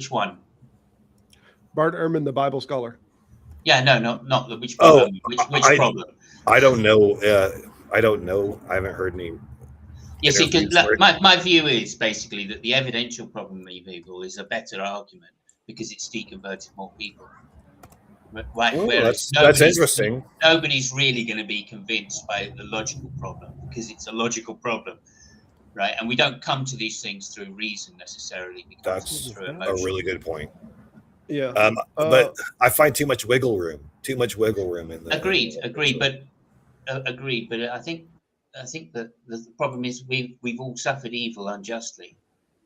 [SPEAKER 6] one?
[SPEAKER 4] Bart Ehrman, the Bible scholar.
[SPEAKER 6] Yeah, no, not the which problem. Which problem?
[SPEAKER 5] I don't know. I don't know. I haven't heard any.
[SPEAKER 6] Yeah, see, because my view is basically that the evidential problem of evil is a better argument because it's deconverted more people. Right?
[SPEAKER 5] Oh, that's interesting.
[SPEAKER 6] Nobody's really going to be convinced by the logical problem because it's a logical problem, right? And we don't come to these things through reason necessarily.
[SPEAKER 5] That's a really good point.
[SPEAKER 4] Yeah.
[SPEAKER 5] But I find too much wiggle room in the.
[SPEAKER 6] Agreed. But agreed, but I think that the problem is we've all suffered evil unjustly,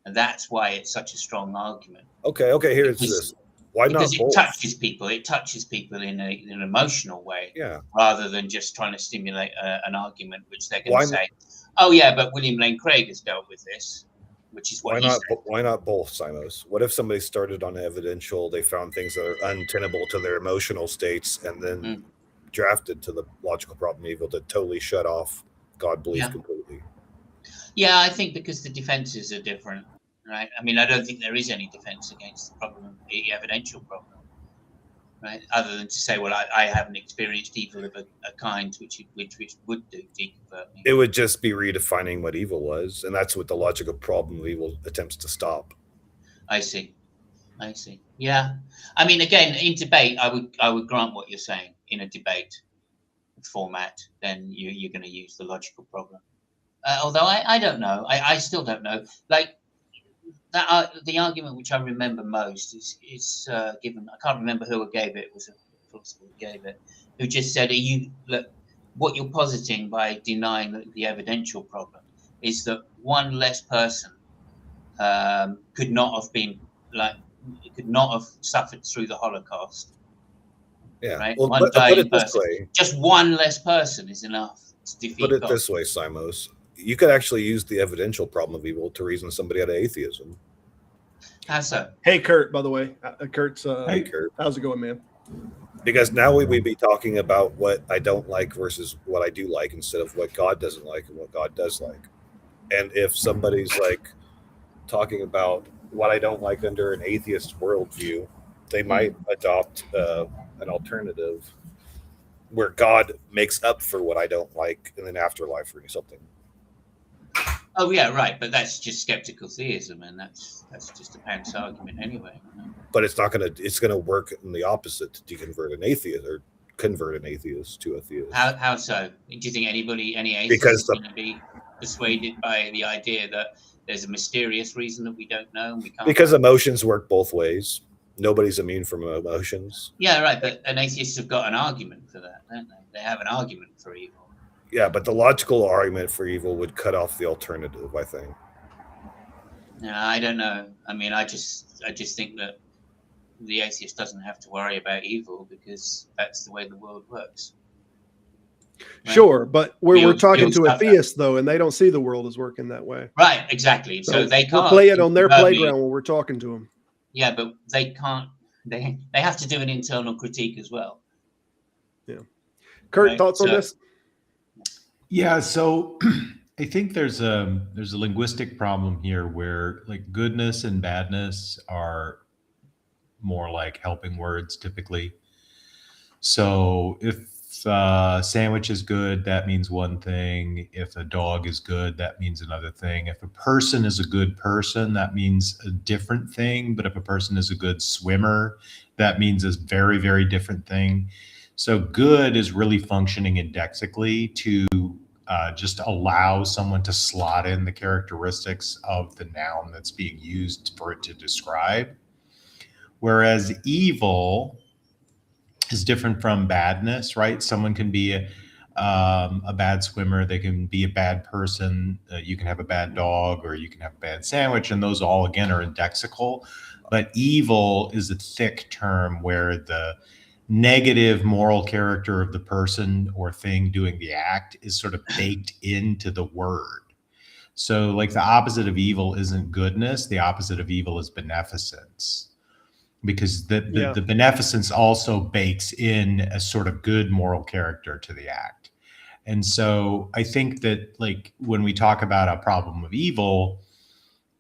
[SPEAKER 6] and that's why it's such a strong argument.
[SPEAKER 5] Okay, here's this. Why not both?
[SPEAKER 6] It touches people. It touches people in an emotional way, rather than just trying to stimulate an argument, which they're going to say, "Oh yeah, but William Lane Craig has dealt with this," which is what
[SPEAKER 5] why not both, Simos? What if somebody started on evidential, they found things that are untenable to their emotional states, and then drafted to the logical problem of evil to totally shut off God belief completely?
[SPEAKER 6] Yeah, I think because the defenses are different, right? I mean, I don't think there is any defense against the problem, the evidential problem, right? Other than to say, well, I haven't experienced evil of a kind which would deconvert me.
[SPEAKER 5] It would just be redefining what evil was, and that's what the logical problem of evil attempts to stop.
[SPEAKER 6] I see. Yeah, I mean, again, in debate, I would grant what you're saying. In a debate format, then you're going to use the logical problem. Although I don't know, I still don't know. Like that, the argument which I remember most is given. I can't remember who gave it. It was a philosopher who gave it, who just said, what you're positing by denying the evidential problem is that one less person could not have suffered through the Holocaust."
[SPEAKER 5] Yeah.
[SPEAKER 6] Right?
[SPEAKER 5] Well,
[SPEAKER 6] one
[SPEAKER 5] put it this
[SPEAKER 6] person.
[SPEAKER 5] way.
[SPEAKER 6] Just one less person is enough to defeat
[SPEAKER 5] Put it
[SPEAKER 6] God.
[SPEAKER 5] this way, Simos. You could actually use the evidential problem of evil to reason somebody out of atheism.
[SPEAKER 6] How so?
[SPEAKER 4] Hey, Kurt, by the way. Kurt's,
[SPEAKER 5] hey, Kurt.
[SPEAKER 4] How's it going, man?
[SPEAKER 5] Because now we'd be talking about what I don't like versus what I do like, instead of what God doesn't like and what God does like. And if somebody's like talking about what I don't like under an atheist worldview, they might adopt an alternative where God makes up for what I don't like in an afterlife or something.
[SPEAKER 6] Oh yeah, right. But that's just skeptical theism, and that's just a pants argument anyway.
[SPEAKER 5] But it's not gonna. It's gonna work in the opposite to deconvert an atheist or convert an atheist to a theist.
[SPEAKER 6] How so? Do you think any atheist is going to be persuaded by the idea that there's a mysterious reason that we don't know and we can't?
[SPEAKER 5] Because emotions work both ways. Nobody's immune from emotions.
[SPEAKER 6] Yeah, right. But an atheist have got an argument for that, don't they? They have an argument for evil.
[SPEAKER 5] Yeah, but the logical argument for evil would cut off the alternative, I think.
[SPEAKER 6] No, I don't know. I mean, I just think that the atheist doesn't have to worry about evil because that's the way the world works. Right?
[SPEAKER 4] Sure, but we're talking to a theist, though, and they don't see the world as working that way.
[SPEAKER 6] Right, exactly. So they can't
[SPEAKER 4] play it on their playground when we're talking to them.
[SPEAKER 6] Yeah, but they can't. They have to do an internal critique as well.
[SPEAKER 4] Yeah. Kurt, thoughts on this?
[SPEAKER 8] Yeah, so I think there's a linguistic problem here where like goodness and badness are more like helping words typically. So if a sandwich is good, that means one thing. If a dog is good, that means another thing. If a person is a good person, that means a different thing. But if a person is a good swimmer, that means a very, very different thing. So good is really functioning indexically to just allow someone to slot in the characteristics of the noun that's being used for it to describe. Whereas evil is different from badness, right? Someone can be a bad swimmer. They can be a bad person. You can have a bad dog, or you can have a bad sandwich. And those all, again, are indexical. But evil is a thick term where the negative moral character of the person or thing doing the act is sort of baked into the word. So like the opposite of evil isn't goodness. The opposite of evil is beneficence, because the beneficence also bakes in a sort of good moral character to the act. And so I think that like when we talk about a problem of evil,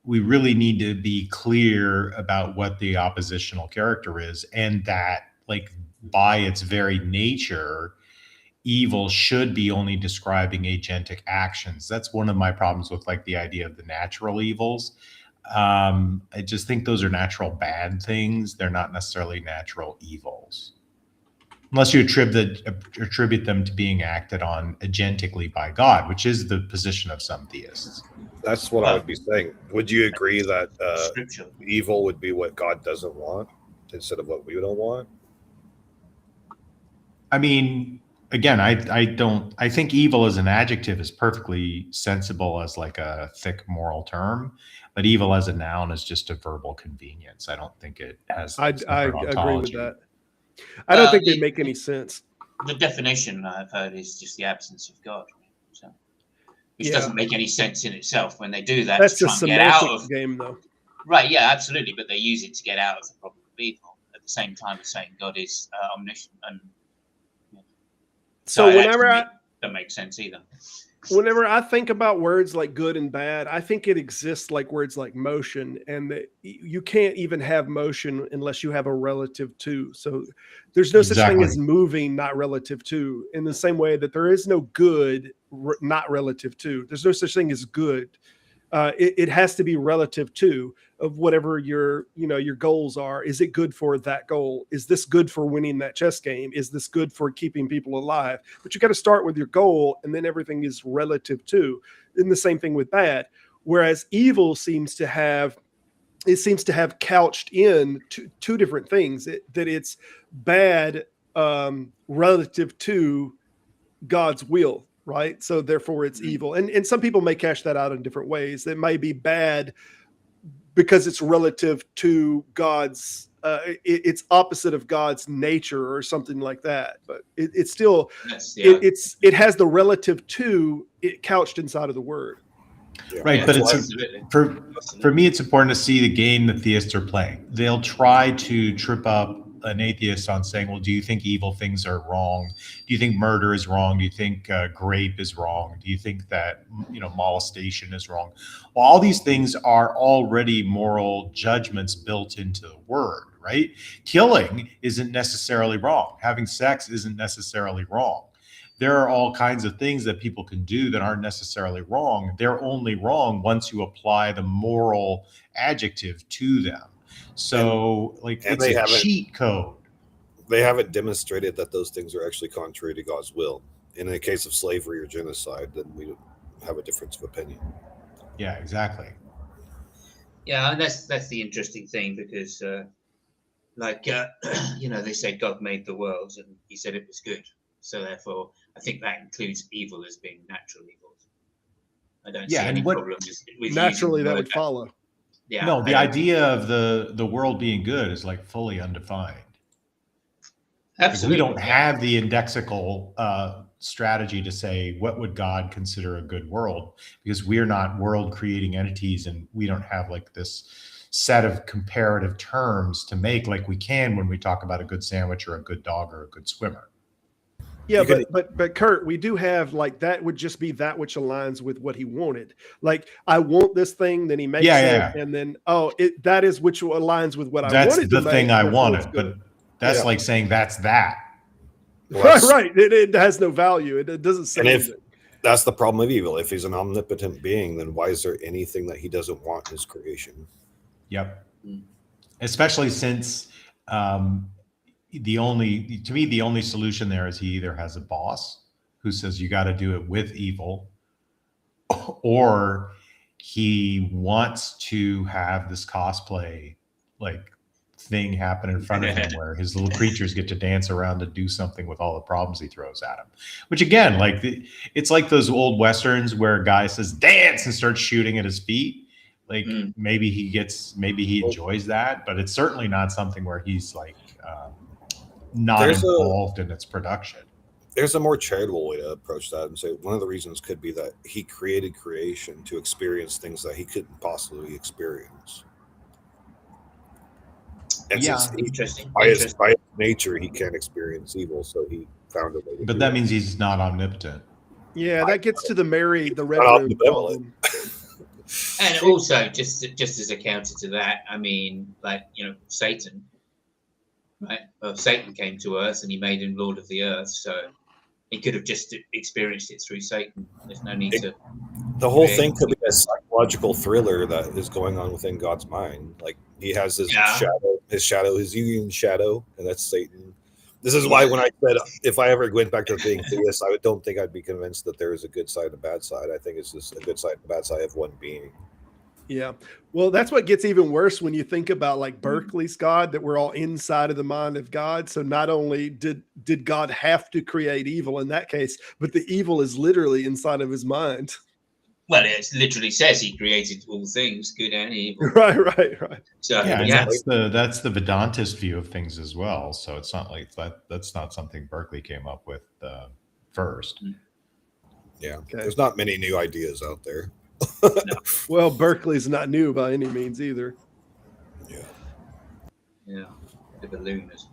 [SPEAKER 8] we really need to be clear about what the oppositional character is, and that like by its very nature, evil should be only describing agentic actions. That's one of my problems with like the idea of the natural evils. I just think those are natural bad things. They're not necessarily natural evils, unless you attribute them to being acted on agentically by God, which is the position of some theists.
[SPEAKER 5] That's what I would be saying. Would you agree that evil would be what God doesn't want instead of what we don't want?
[SPEAKER 8] I mean, again, I think evil as an adjective is perfectly sensible as like a thick moral term, but evil as a noun is just a verbal convenience. I don't think it has.
[SPEAKER 4] I
[SPEAKER 8] separate
[SPEAKER 4] agree with
[SPEAKER 8] ontology.
[SPEAKER 4] that. I don't think they make any sense.
[SPEAKER 6] The definition I've heard is just the absence of God, so, which doesn't make any sense in itself. When they do that,
[SPEAKER 4] That's
[SPEAKER 6] to
[SPEAKER 4] a
[SPEAKER 6] try and get out
[SPEAKER 4] semantic
[SPEAKER 6] of
[SPEAKER 4] game, though.
[SPEAKER 6] right, yeah, absolutely, but they use it to get out of the problem of evil at the same time as saying God is omniscient. And
[SPEAKER 4] so whenever
[SPEAKER 6] that makes sense either.
[SPEAKER 4] Whenever I think about words like good and bad, I think it exists like words like motion, and that you can't even have motion unless you have a relative to. So there's no such thing as moving not relative to, in the same way that there is no good not relative to. There's no such thing as good. It has to be relative to of whatever your goals are. Is it good for that goal? Is this good for winning that chess game? Is this good for keeping people alive? But you got to start with your goal, and then everything is relative to. And the same thing with bad. Whereas evil seems to have couched in two different things. That it's bad relative to God's will. Right. So therefore it's evil. And some people may cash that out in different ways. It may be bad because it's relative to God's, it's opposite of God's nature or something like that. But it's still, it has the relative to it couched inside of the word.
[SPEAKER 8] Right. But for me, it's important to see the game the theists are playing. They'll try to trip up an atheist on saying, well, do you think evil things are wrong? Do you think murder is wrong? Do you think rape is wrong? Do you think that, molestation is wrong? Well, all these things are already moral judgments built into the word, right? Killing isn't necessarily wrong. Having sex isn't necessarily wrong. There are all kinds of things that people can do that aren't necessarily wrong. They're only wrong once you apply the moral adjective to them. So, it's a cheat code.
[SPEAKER 5] They haven't demonstrated that those things are actually contrary to God's will. In the case of slavery or genocide, then we have a difference of opinion.
[SPEAKER 8] Yeah, exactly.
[SPEAKER 6] Yeah, and that's the interesting thing, because, they say God made the world and he said it was good. So therefore, I think that includes evil as being natural evil. I don't see any problem with
[SPEAKER 4] naturally that would follow.
[SPEAKER 6] Yeah,
[SPEAKER 8] no, the idea of the world being good is fully undefined.
[SPEAKER 6] Absolutely.
[SPEAKER 8] We don't have the indexical strategy to say what would God consider a good world, because we're not world creating entities, and we don't have this set of comparative terms to make like we can when we talk about a good sandwich or a good dog or a good swimmer.
[SPEAKER 4] Yeah, but Kurt, we do have that would just be that which aligns with what he wanted. I want this thing, then he makes it, and then that is which aligns with what I wanted.
[SPEAKER 8] That's the thing I wanted, but that's like saying that's that.
[SPEAKER 4] Well, right. It has no value. It doesn't say anything.
[SPEAKER 5] That's the problem of evil. If he's an omnipotent being, then why is there anything that he doesn't want in his creation?
[SPEAKER 8] Yep. Especially since the only solution there is he either has a boss who says you got to do it with evil, or he wants to have this cosplay thing happen in front of him where his little creatures get to dance around to do something with all the problems he throws at him. Which again, it's like those old westerns where a guy says dance and starts shooting at his feet. Maybe he enjoys that, but it's certainly not something where he's not involved in its production.
[SPEAKER 5] There's a more charitable way to approach that and say one of the reasons could be that he created creation to experience things that he couldn't possibly experience. And
[SPEAKER 6] interesting.
[SPEAKER 5] By his nature, he can't experience evil, so he found a way to
[SPEAKER 8] But that means he's not omnipotent.
[SPEAKER 4] Yeah, that gets to the red room problem.
[SPEAKER 6] And also, just as a counter to that, I mean, Satan, right? Well, Satan came to Earth and he made him Lord of the Earth, so he could have just experienced it through Satan. There's no need to.
[SPEAKER 5] The whole thing could be a psychological thriller that is going on within God's mind. He has his shadow, his Jungian shadow, and that's Satan. This is why when I said if I ever went back to being theist, I don't think I'd be convinced that there is a good side and a bad side. I think it's just a good side and a bad side of one being.
[SPEAKER 4] Yeah. Well, that's what gets even worse when you think about like Berkeley's God, that we're all inside of the mind of God. So not only did God have to create evil in that case, but the evil is literally inside of his mind.
[SPEAKER 6] Well, it literally says he created all things, good and evil.
[SPEAKER 4] Right.
[SPEAKER 6] So
[SPEAKER 8] Yeah, and that's the Vedantist view of things as well. So it's not like that's not something Berkeley came up with first.
[SPEAKER 5] Yeah, there's not many new ideas out there.
[SPEAKER 6] No.
[SPEAKER 4] Well, Berkeley's not new by any means either.
[SPEAKER 6] Yeah. The ballooners.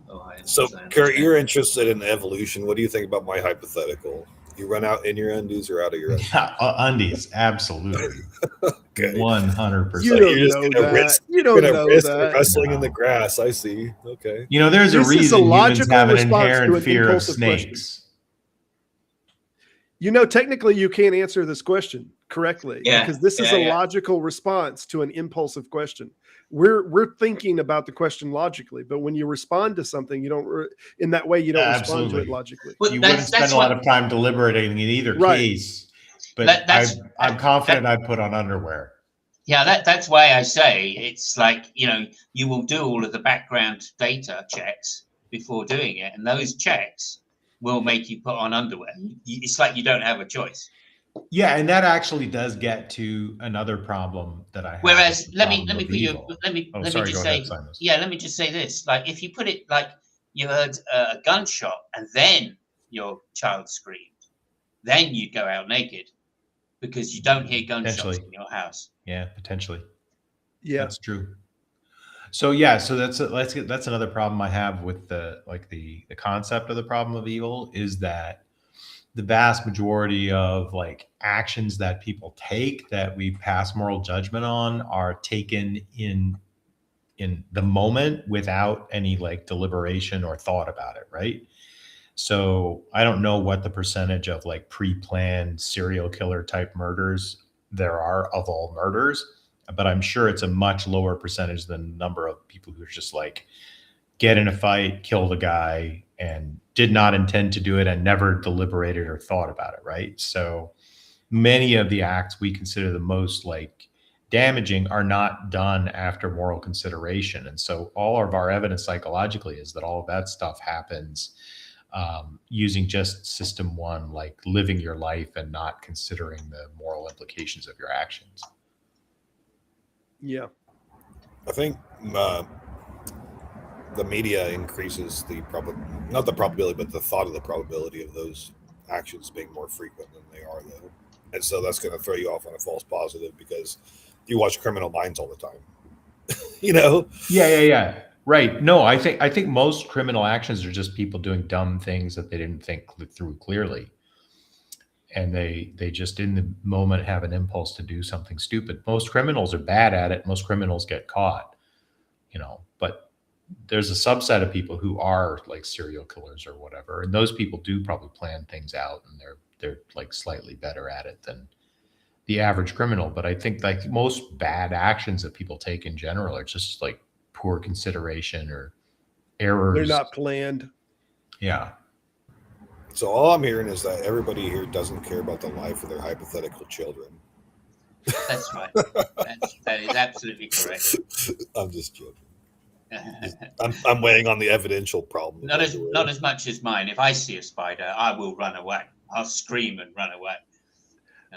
[SPEAKER 5] So, Kurt, you're interested in evolution. What do you think about my hypothetical? You run out in your undies or out of your undies?
[SPEAKER 8] Undies, absolutely.
[SPEAKER 5] Okay.
[SPEAKER 8] 100%.
[SPEAKER 4] You don't know that. You don't know that.
[SPEAKER 5] Wrestling in the grass. I see. Okay.
[SPEAKER 8] You know, there's a reason humans have an inherent fear of snakes.
[SPEAKER 4] Question. You know, technically, you can't answer this question correctly because this is a logical response to an impulsive question. We're thinking about the question logically, but when you respond to something, you don't. In that way, you don't respond to it logically.
[SPEAKER 8] Well, you wouldn't spend a lot of time deliberating in either case. But I'm confident I'd put on underwear.
[SPEAKER 6] Yeah, that's why I say it's like, you know, you will do all of the background data checks before doing it, and those checks will make you put on underwear. It's like you don't have a choice.
[SPEAKER 8] Yeah, and that actually does get to another problem that I have.
[SPEAKER 6] Whereas let me just say this. Like if you put it like you heard a gunshot and then your child screamed, then you'd go out naked because you don't hear gunshots in your house.
[SPEAKER 8] Yeah, potentially.
[SPEAKER 4] Yeah,
[SPEAKER 8] that's true. So that's another problem I have with the concept of the problem of evil is that the vast majority of like actions that people take that we pass moral judgment on are taken in the moment without any like deliberation or thought about it, right? So I don't know what the percentage of like pre-planned serial killer type murders there are of all murders, but I'm sure it's a much lower percentage than the number of people who are just like get in a fight, kill the guy, and did not intend to do it and never deliberated or thought about it, right? So many of the acts we consider the most like damaging are not done after moral consideration. And so all of our evidence psychologically is that all of that stuff happens using just system one, like living your life and not considering the moral implications of your actions.
[SPEAKER 4] Yeah.
[SPEAKER 5] I think the media increases not the probability, but the thought of the probability of those actions being more frequent than they are, though. And so that's going to throw you off on a false positive because you watch Criminal Minds all the time. You know?
[SPEAKER 8] Yeah. Right. No, I think most criminal actions are just people doing dumb things that they didn't think through clearly. And they just in the moment have an impulse to do something stupid. Most criminals are bad at it. Most criminals get caught, you know, but there's a subset of people who are like serial killers or whatever. And those people do probably plan things out and they're like slightly better at it than the average criminal. But I think like most bad actions that people take in general are just like poor consideration or errors.
[SPEAKER 4] They're not planned.
[SPEAKER 8] Yeah.
[SPEAKER 5] So all I'm hearing is that everybody here doesn't care about the life of their hypothetical children.
[SPEAKER 6] That's right. That is absolutely correct.
[SPEAKER 5] I'm just joking. I'm weighing on the evidential problem.
[SPEAKER 6] Not as much as mine. If I see a spider, I will run away. I'll scream and run away.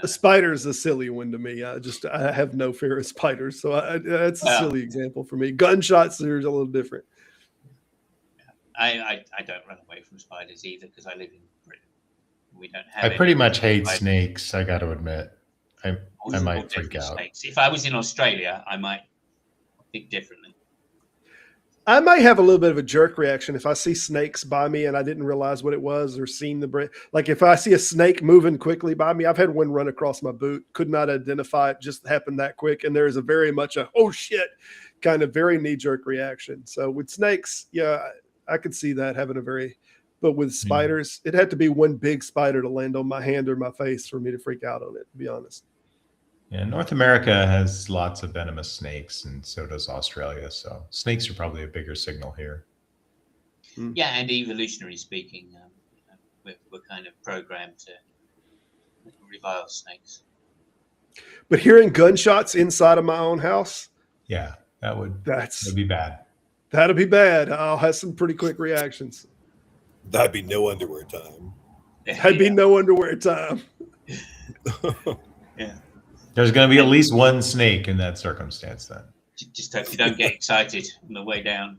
[SPEAKER 4] A spider is a silly one to me. I have no fear of spiders, so that's a silly example for me. Gunshots are a little different.
[SPEAKER 6] I don't run away from spiders either because I live in Britain. We don't have.
[SPEAKER 8] I pretty much hate snakes. I got to admit, I might freak out.
[SPEAKER 6] Snakes. If I was in Australia, I might think differently.
[SPEAKER 4] I might have a little bit of a jerk reaction if I see snakes by me and I didn't realize what it was or seen like if I see a snake moving quickly by me. I've had one run across my boot, could not identify it, just happened that quick. And there is a very much oh shit kind of very knee-jerk reaction. So with snakes, yeah, I could see that having but with spiders, it had to be one big spider to land on my hand or my face for me to freak out on it, to be honest.
[SPEAKER 8] Yeah, North America has lots of venomous snakes, and so does Australia. So snakes are probably a bigger signal here.
[SPEAKER 6] Yeah, and evolutionary speaking, we're kind of programmed to revile snakes.
[SPEAKER 4] But hearing gunshots inside of my own house,
[SPEAKER 8] yeah, that'd be bad.
[SPEAKER 4] That'd be bad. I'll have some pretty quick reactions.
[SPEAKER 5] That'd be no underwear time.
[SPEAKER 4] That'd be no underwear time.
[SPEAKER 6] Yeah.
[SPEAKER 8] There's going to be at least one snake in that circumstance then.
[SPEAKER 6] Just hope you don't get excited on the way down.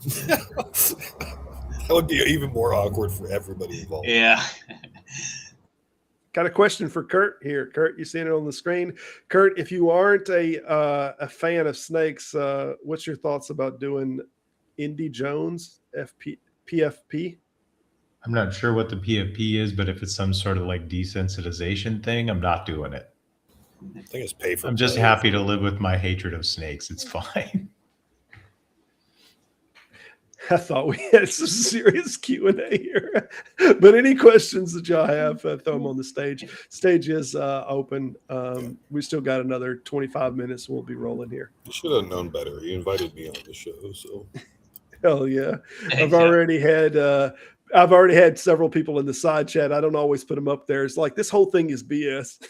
[SPEAKER 5] That would be even more awkward for everybody involved.
[SPEAKER 6] Yeah.
[SPEAKER 4] Got a question for Kurt here. Kurt, you seeing it on the screen? Kurt, if you aren't a fan of snakes, what's your thoughts about doing Indy Jones PFP?
[SPEAKER 8] I'm not sure what the PFP is, but if it's some sort of like desensitization thing, I'm not doing it.
[SPEAKER 5] I think it's pay for.
[SPEAKER 8] I'm just happy to live with my hatred of snakes. It's fine.
[SPEAKER 4] I thought we had some serious Q&A here. But any questions that y'all have, throw them on the stage. Stage is open. We still got another 25 minutes. We'll be rolling here.
[SPEAKER 5] You should have known better. You invited me on the show, so.
[SPEAKER 4] Hell yeah. I've already had several people in the side chat. I don't always put them up there. It's like, this whole thing is BS.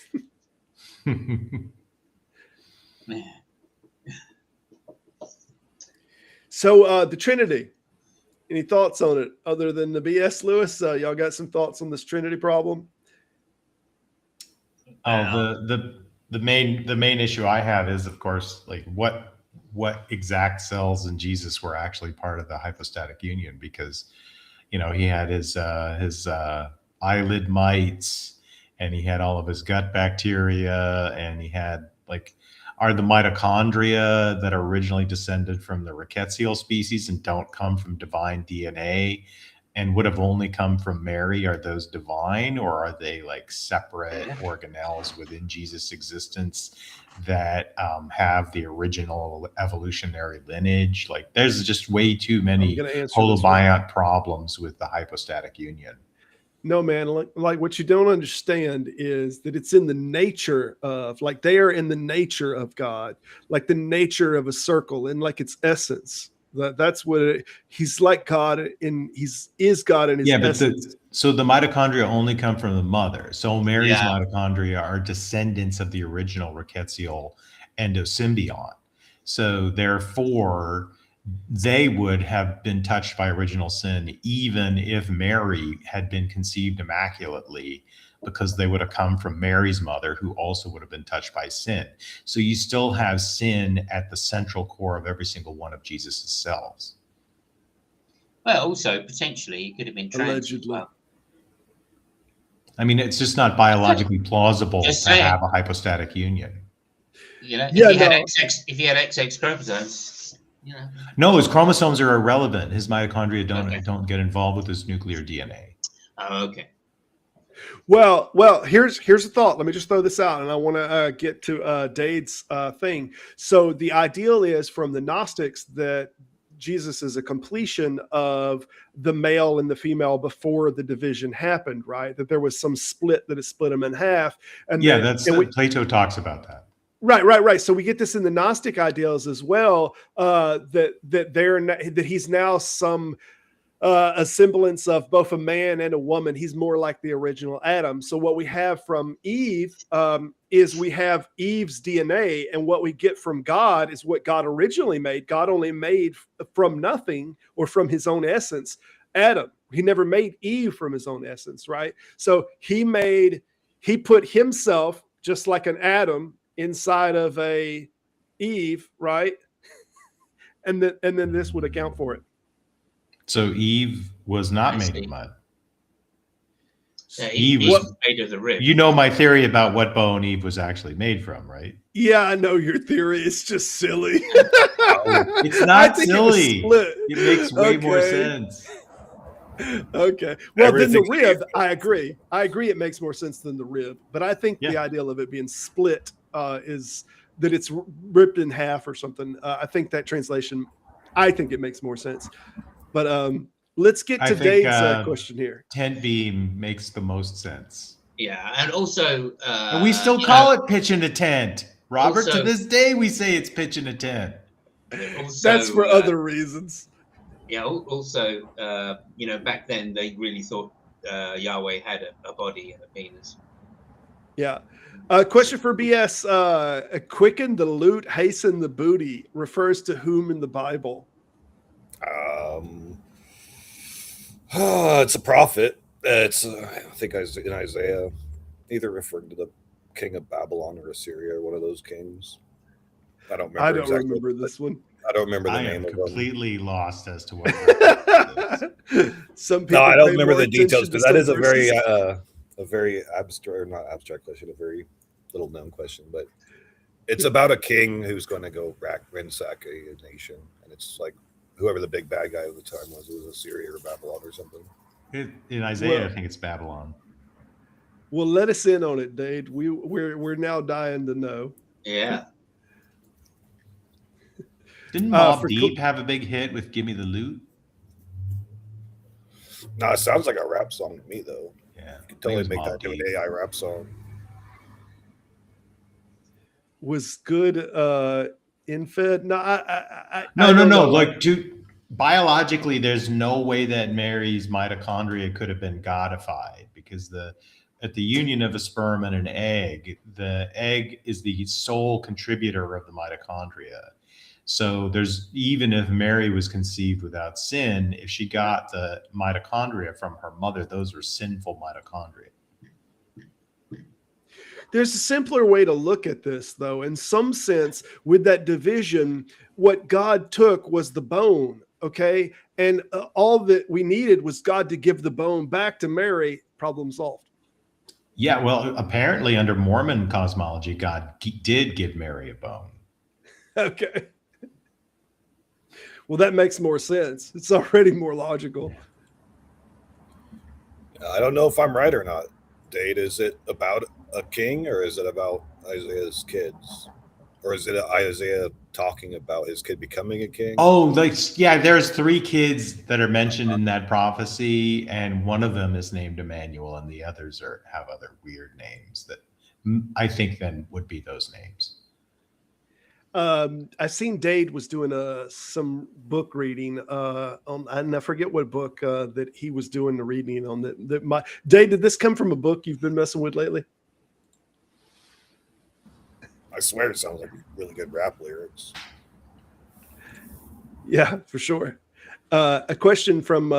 [SPEAKER 4] So the Trinity, any thoughts on it other than the BS, Lewis? Y'all got some thoughts on this Trinity problem?
[SPEAKER 8] Oh, the main issue I have is, of course, like what exact cells in Jesus were actually part of the hypostatic union, because he had his eyelid mites, and he had all of his gut bacteria, and he had are the mitochondria that are originally descended from the rickettsial species and don't come from divine DNA and would have only come from Mary, are those divine, or are they like separate organelles within Jesus' existence that have the original evolutionary lineage? Like, there's just way too many holobiont problems with the hypostatic union.
[SPEAKER 4] No, man, like what you don't understand is that it's in the nature of, like, they are in the nature of God, like the nature of a circle and like its essence. That's what he's like God, and is God in his essence.
[SPEAKER 8] So the mitochondria only come from the mother. So Mary's mitochondria are descendants of the original rickettsial endosymbiont. So therefore, they would have been touched by original sin even if Mary had been conceived immaculately, because they would have come from Mary's mother, who also would have been touched by sin. So you still have sin at the central core of every single one of Jesus' cells.
[SPEAKER 6] Well, also, potentially, it could have been trans as well.
[SPEAKER 8] I mean, it's just not biologically plausible to have a hypostatic union.
[SPEAKER 6] If he had XX chromosomes,
[SPEAKER 8] No, his chromosomes are irrelevant. His mitochondria don't get involved with his nuclear DNA.
[SPEAKER 6] Oh, okay.
[SPEAKER 4] Well, here's a thought. Let me just throw this out, and I want to get to Dade's thing. So the ideal is from the Gnostics that Jesus is a completion of the male and the female before the division happened, right? That there was some split that it split them in half. And
[SPEAKER 8] Plato talks about that.
[SPEAKER 4] Right. So we get this in the Gnostic ideals as well, that he's now some a semblance of both a man and a woman. He's more like the original Adam. So what we have from Eve is we have Eve's DNA, and what we get from God is what God originally made. God only made from nothing, or from his own essence, Adam. He never made Eve from his own essence, right? So he put himself, just like an Adam, inside of a Eve, right? and then this would account for it.
[SPEAKER 8] So Eve was not made of mud.
[SPEAKER 6] Eve was made of the rib.
[SPEAKER 8] You know my theory about what bone Eve was actually made from, right?
[SPEAKER 4] Yeah, I know your theory. It's just silly.
[SPEAKER 8] It's not silly. It makes way more sense.
[SPEAKER 4] Okay. Well, then the rib, I agree. It makes more sense than the rib. But I think the ideal of it being split is that it's ripped in half or something. I think that translation, I think it makes more sense. But let's get to Dave's question here.
[SPEAKER 8] Tent beam makes the most sense.
[SPEAKER 6] Yeah, and also...
[SPEAKER 8] and we still call it pitching a tent. Robert, also, to this day, we say it's pitching a tent.
[SPEAKER 6] Also,
[SPEAKER 4] that's for other reasons.
[SPEAKER 6] Yeah, also, back then they really thought Yahweh had a body and a penis.
[SPEAKER 4] Yeah. Question for BS. Quicken the loot, hasten the booty refers to whom in the Bible?
[SPEAKER 5] It's a prophet. It's I think in Isaiah, either referring to the king of Babylon or Assyria, or one of those kings. I don't remember.
[SPEAKER 4] I don't remember this one.
[SPEAKER 5] I don't remember the
[SPEAKER 8] I
[SPEAKER 5] name
[SPEAKER 8] am
[SPEAKER 5] of them.
[SPEAKER 8] completely lost as to what.
[SPEAKER 4] Some people.
[SPEAKER 5] No, I don't
[SPEAKER 4] pay
[SPEAKER 5] remember
[SPEAKER 4] more
[SPEAKER 5] the details
[SPEAKER 4] attention to
[SPEAKER 5] because that
[SPEAKER 4] some
[SPEAKER 5] is
[SPEAKER 4] verses.
[SPEAKER 5] a very abstract, or not abstract question, a very little known question, but it's about a king who's going to go ransack a nation, and it's like whoever the big bad guy of the time was. It was Assyria or Babylon or something.
[SPEAKER 8] In Isaiah, I think it's Babylon.
[SPEAKER 4] Well, let us in on it, Dade. We're now dying to know.
[SPEAKER 6] Yeah.
[SPEAKER 8] Didn't Mobb Deep have a big hit with "Give Me the Loot"?
[SPEAKER 5] No, it sounds like a rap song to me, though.
[SPEAKER 8] Yeah,
[SPEAKER 5] you can totally make that into an AI rap song.
[SPEAKER 4] Was good infed? No,
[SPEAKER 8] no. Like, biologically, there's no way that Mary's mitochondria could have been godified, because at the union of a sperm and an egg, the egg is the sole contributor of the mitochondria. So even if Mary was conceived without sin, if she got the mitochondria from her mother, those were sinful mitochondria.
[SPEAKER 4] There's a simpler way to look at this, though. In some sense, with that division, what God took was the bone, okay? And all that we needed was God to give the bone back to Mary. Problem solved.
[SPEAKER 8] Yeah, well, apparently under Mormon cosmology, God did give Mary a bone.
[SPEAKER 4] Okay. Well, that makes more sense. It's already more logical.
[SPEAKER 5] I don't know if I'm right or not. Dade, is it about a king, or is it about Isaiah's kids? Or is it Isaiah talking about his kid becoming a king?
[SPEAKER 8] Oh, there's 3 kids that are mentioned in that prophecy, and one of them is named Emmanuel, and the others have other weird names that I think then would be those names.
[SPEAKER 4] I've seen Dade was doing some book reading and I forget what book that he was doing the reading on. Dade, did this come from a book you've been messing with lately?
[SPEAKER 5] I swear it sounds like really good rap lyrics.
[SPEAKER 4] Yeah, for sure. A question from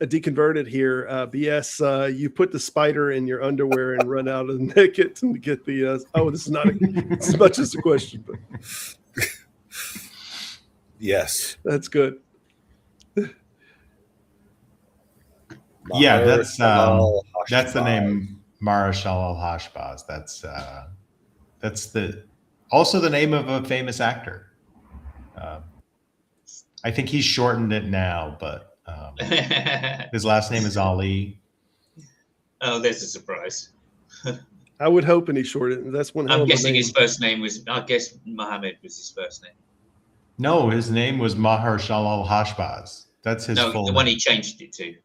[SPEAKER 4] a deconverted here. BS, you put the spider in your underwear and run out of the naked to get the. This is not as much as a question, but
[SPEAKER 5] yes,
[SPEAKER 4] that's good.
[SPEAKER 8] Yeah, that's the name, Marashal al-Hashbaz. That's also the name of a famous actor. I think he's shortened it now, but his last name is Ali.
[SPEAKER 6] Oh, there's a surprise.
[SPEAKER 4] I would hope any shortened. That's one.
[SPEAKER 6] I'm guessing his first name was. I guess Muhammad was his first name.
[SPEAKER 8] No, his name was Mahershala al-Hashbaz. That's his full name.
[SPEAKER 6] The one he changed it to.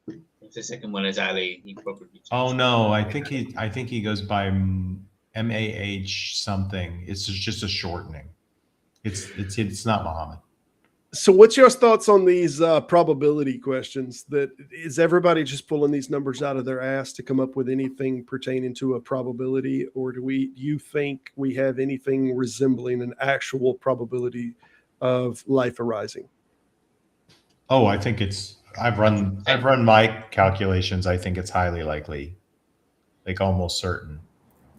[SPEAKER 6] If the second one is Ali, he probably changed
[SPEAKER 8] Oh no, I think he goes by MAH something. It's just a shortening. It's not Muhammad.
[SPEAKER 4] So what's your thoughts on these probability questions? That is everybody just pulling these numbers out of their ass to come up with anything pertaining to a probability, or do you think we have anything resembling an actual probability of life arising?
[SPEAKER 8] Oh, I think I've run my calculations. I think it's highly likely, like almost certain,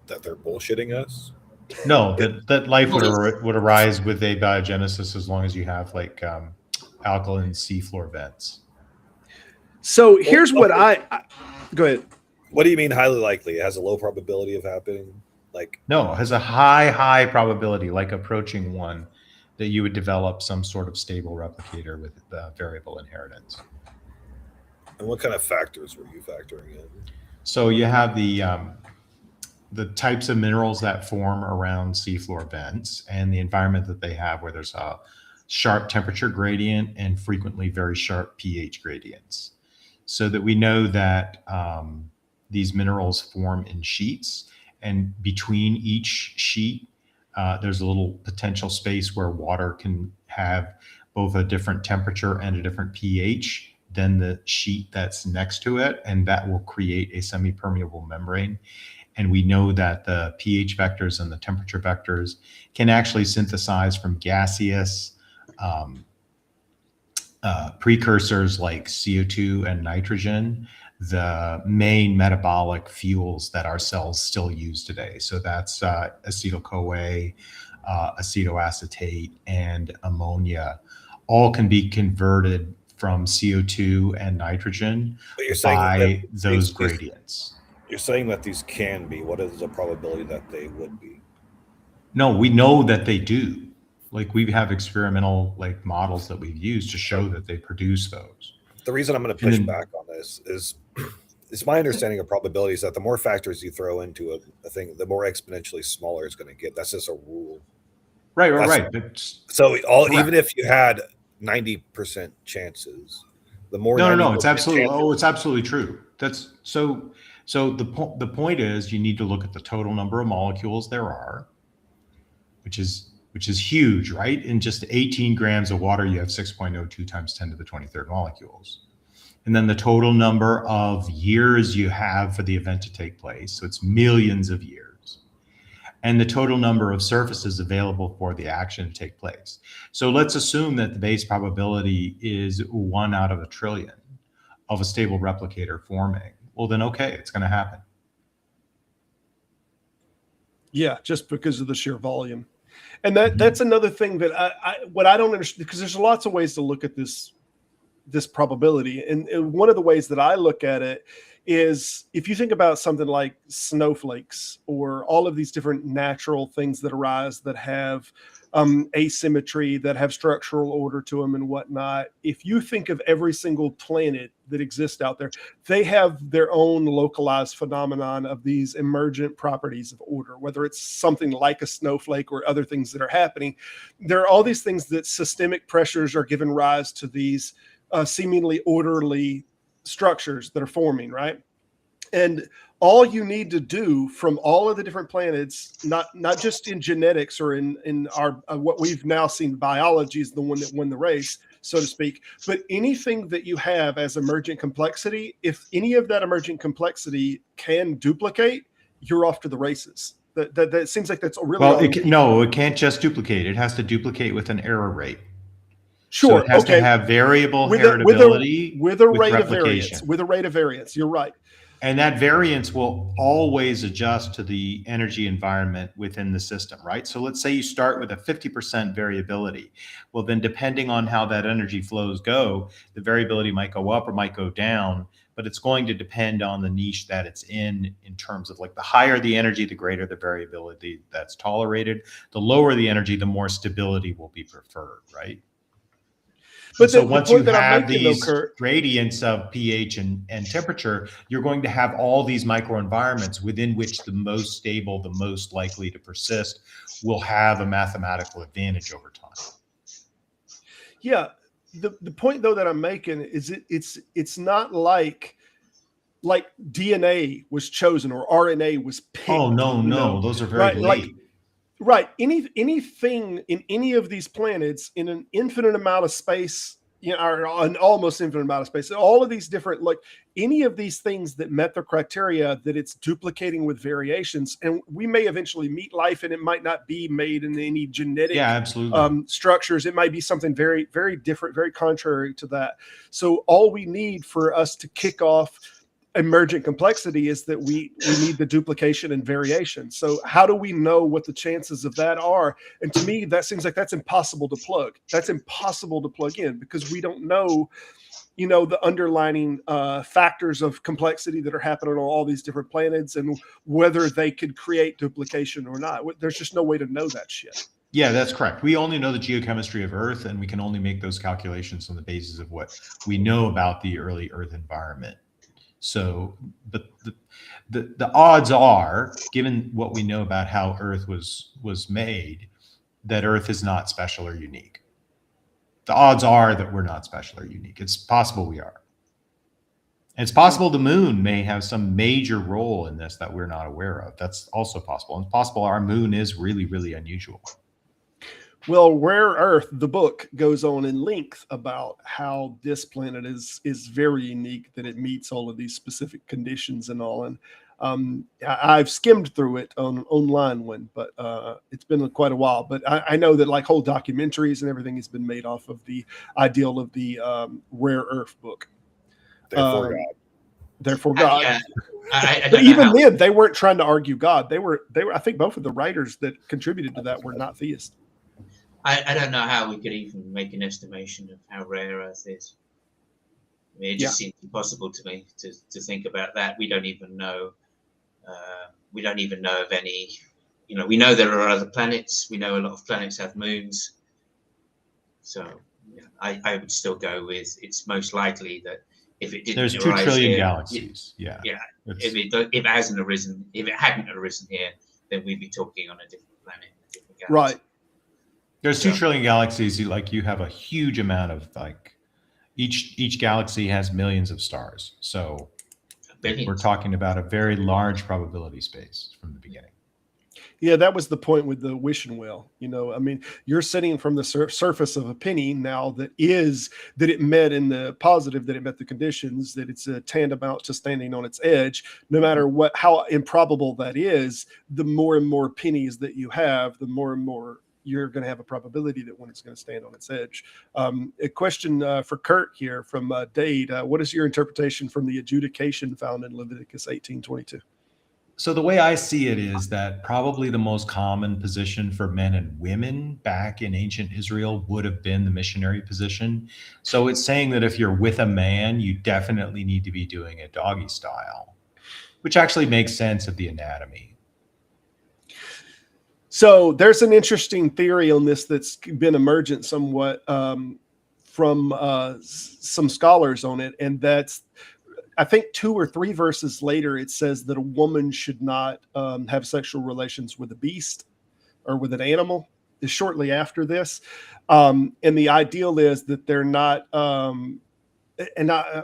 [SPEAKER 5] that they're bullshitting us.
[SPEAKER 8] No, that life would arise with abiogenesis as long as you have like alkaline seafloor vents.
[SPEAKER 4] So here's what I go ahead.
[SPEAKER 5] What do you mean highly likely? It has a low probability of happening?
[SPEAKER 8] No, it has a high probability, like approaching 1, that you would develop some sort of stable replicator with variable inheritance.
[SPEAKER 5] And what kind of factors were you factoring in?
[SPEAKER 8] So you have the types of minerals that form around seafloor vents and the environment that they have, where there's a sharp temperature gradient and frequently very sharp pH gradients. So that we know that these minerals form in sheets, and between each sheet, there's a little potential space where water can have both a different temperature and a different pH than the sheet that's next to it, and that will create a semi-permeable membrane. And we know that the pH vectors and the temperature vectors can actually synthesize from gaseous precursors like CO2 and nitrogen, the main metabolic fuels that our cells still use today. So that's acetyl-CoA, acetoacetate, and ammonia. All can be converted from CO2 and nitrogen by those gradients.
[SPEAKER 5] You're saying that these can be. What is the probability that they would be?
[SPEAKER 8] No, we know that they do. Like we have experimental like models that we've used to show that they produce those.
[SPEAKER 5] The reason I'm going to push back on this is it's my understanding of probability is that the more factors you throw into a thing, the more exponentially smaller it's going to get. That's just a rule.
[SPEAKER 8] Right.
[SPEAKER 5] So even if you had 90% chances, the more
[SPEAKER 8] no, it's absolutely it's absolutely true. That's so the point is you need to look at the total number of molecules there are, which is huge, right? In just 18 grams of water, you have 6.02 times 10 to the 23rd molecules. And then the total number of years you have for the event to take place. So it's millions of years. And the total number of surfaces available for the action to take place. So let's assume that the base probability is 1 out of a trillion of a stable replicator forming. Well, then, okay, it's going to happen.
[SPEAKER 4] Yeah, just because of the sheer volume. And that's another thing that what I don't understand, because there's lots of ways to look at this probability. And one of the ways that I look at it is if you think about something like snowflakes or all of these different natural things that arise that have asymmetry, that have structural order to them and whatnot. If you think of every single planet that exists out there, they have their own localized phenomenon of these emergent properties of order, whether it's something like a snowflake or other things that are happening. There are all these things that systemic pressures are giving rise to these seemingly orderly structures that are forming, right? And all you need to do from all of the different planets, not just in genetics or in our what we've now seen, biology is the one that won the race, so to speak. But anything that you have as emergent complexity, if any of that emergent complexity can duplicate, you're off to the races. That seems like that's really
[SPEAKER 8] well. It can't just duplicate. It has to duplicate with an error rate.
[SPEAKER 4] Sure.
[SPEAKER 8] So it has to have variable heritability
[SPEAKER 4] with a rate of variance. With a rate of variance, you're right.
[SPEAKER 8] And that variance will always adjust to the energy environment within the system, right? So let's say you start with a 50% variability. Well, then depending on how that energy flows go, the variability might go up or might go down, but it's going to depend on the niche that it's in terms of like the higher the energy, the greater the variability that's tolerated. The lower the energy, the more stability will be preferred, right? But so once you have these gradients of pH and temperature, you're going to have all these microenvironments within which the most stable, the most likely to persist, will have a mathematical advantage over time.
[SPEAKER 4] Yeah, the point though that I'm making is it's not like DNA was chosen or RNA was picked.
[SPEAKER 8] Oh no, those are very late.
[SPEAKER 4] Right. Anything in any of these planets in an infinite amount of space, or an almost infinite amount of space, all of these different, any of these things that met the criteria that it's duplicating with variations, and we may eventually meet life, and it might not be made in any genetic structures. It might be something very, very different, very contrary to that. So all we need for us to kick off emergent complexity is that we need the duplication and variation. So how do we know what the chances of that are? And to me, that seems like that's impossible to plug. That's impossible to plug in because we don't know, the underlining factors of complexity that are happening on all these different planets and whether they could create duplication or not. There's just no way to know that shit.
[SPEAKER 8] Yeah, that's correct. We only know the geochemistry of Earth, and we can only make those calculations on the basis of what we know about the early Earth environment. So, but the odds are, given what we know about how Earth was made, that Earth is not special or unique. The odds are that we're not special or unique. It's possible we are. And it's possible the moon may have some major role in this that we're not aware of. That's also possible. And it's possible our moon is really, really unusual.
[SPEAKER 4] Well, Rare Earth, the book, goes on in length about how this planet is very unique, that it meets all of these specific conditions and all. And I've skimmed through it on online one, but it's been quite a while. But I know that like whole documentaries and everything has been made off of the ideal of the Rare Earth book.
[SPEAKER 5] Therefore, God.
[SPEAKER 4] Therefore, God.
[SPEAKER 6] Yeah, I
[SPEAKER 4] But
[SPEAKER 6] don't know
[SPEAKER 4] even
[SPEAKER 6] how.
[SPEAKER 4] then, they weren't trying to argue God. They were. I think both of the writers that contributed to that were not theists.
[SPEAKER 6] I don't know how we could even make an estimation of how rare Earth is. I mean, it just seems impossible to me to think about that. We don't even know. We don't even know of any. You know, we know there are other planets. We know a lot of planets have moons. So yeah, I would still go with it's most likely that if it didn't
[SPEAKER 8] There's 2
[SPEAKER 6] arise
[SPEAKER 8] trillion
[SPEAKER 6] here,
[SPEAKER 8] galaxies. Yeah.
[SPEAKER 6] If it hasn't arisen, if it hadn't arisen here, then we'd be talking on a different planet, a different galaxy.
[SPEAKER 4] Right.
[SPEAKER 8] There's 2 trillion galaxies. Like you have a huge amount of like each galaxy has millions of stars. So we're talking about a very large probability space from the beginning.
[SPEAKER 4] Yeah, that was the point with the wishing well. You know, I mean, you're sitting from the surface of a penny now that it met in the positive, that it met the conditions, that it's tantamount to standing on its edge. No matter how improbable that is, the more and more pennies that you have, the more and more you're going to have a probability that one is going to stand on its edge. A question for Kurt here from Dade. What is your interpretation from the adjudication found in Leviticus 18:22?
[SPEAKER 8] So the way I see it is that probably the most common position for men and women back in ancient Israel would have been the missionary position. So it's saying that if you're with a man, you definitely need to be doing it doggy style, which actually makes sense of the anatomy.
[SPEAKER 4] So there's an interesting theory on this that's been emergent somewhat from some scholars on it, and that's, I think 2 or 3 verses later, it says that a woman should not have sexual relations with a beast or with an animal. Is shortly after this, and the ideal is that they're not.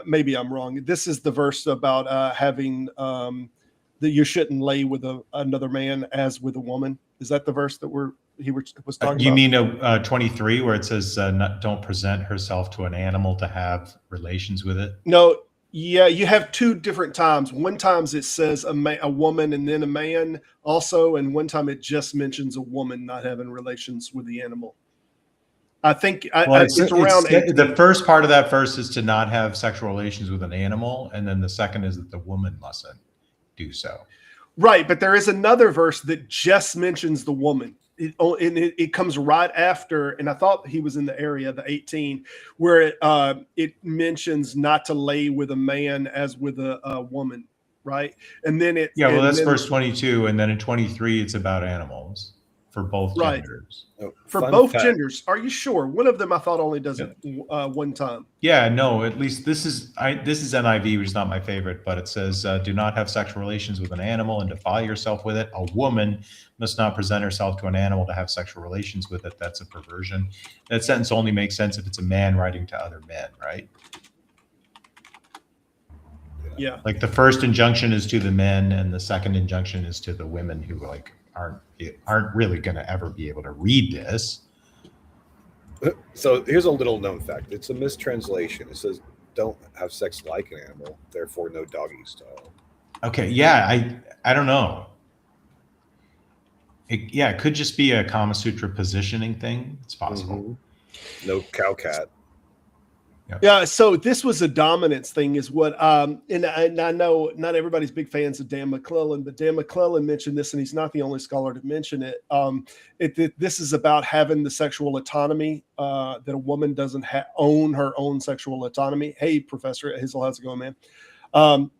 [SPEAKER 4] Maybe I'm wrong. This is the verse about having that you shouldn't lay with another man as with a woman. Is that the verse that he was talking
[SPEAKER 8] you
[SPEAKER 4] about?
[SPEAKER 8] mean 23, where it says don't present herself to an animal to have relations with it?
[SPEAKER 4] No. Yeah, you have 2 different times. One times it says a woman and then a man also, and one time it just mentions a woman not having relations with the animal. I think it's around
[SPEAKER 8] the first part of that verse is to not have sexual relations with an animal, and then the second is that the woman mustn't do so.
[SPEAKER 4] Right, but there is another verse that just mentions the woman. It comes right after, and I thought he was in the area, the 18, where it mentions not to lay with a man as with a woman, right? And then
[SPEAKER 8] that's verse 22, and then in 23 it's about animals for both genders.
[SPEAKER 4] For both genders, are you sure? One of them I thought only does it one time.
[SPEAKER 8] Yeah, no, at least this is NIV, which is not my favorite, but it says, do not have sexual relations with an animal and defile yourself with it. A woman must not present herself to an animal to have sexual relations with it. That's a perversion. That sentence only makes sense if it's a man writing to other men, right?
[SPEAKER 4] Yeah.
[SPEAKER 8] Like the first injunction is to the men and the second injunction is to the women who like aren't really going to ever be able to read this.
[SPEAKER 5] So here's a little known fact. It's a mistranslation. It says don't have sex like an animal, therefore no doggy style.
[SPEAKER 8] Okay, yeah, I don't know. It could just be a Kama Sutra positioning thing. It's possible.
[SPEAKER 5] Mm-hmm. No cow cat.
[SPEAKER 8] Yep.
[SPEAKER 4] Yeah, so this was a dominance thing is what, and I know not everybody's big fans of Dan McClellan, but Dan McClellan mentioned this, and he's not the only scholar to mention it. This is about having the sexual autonomy, that a woman doesn't own her own sexual autonomy. Hey, Professor Hazel, how's it going, man?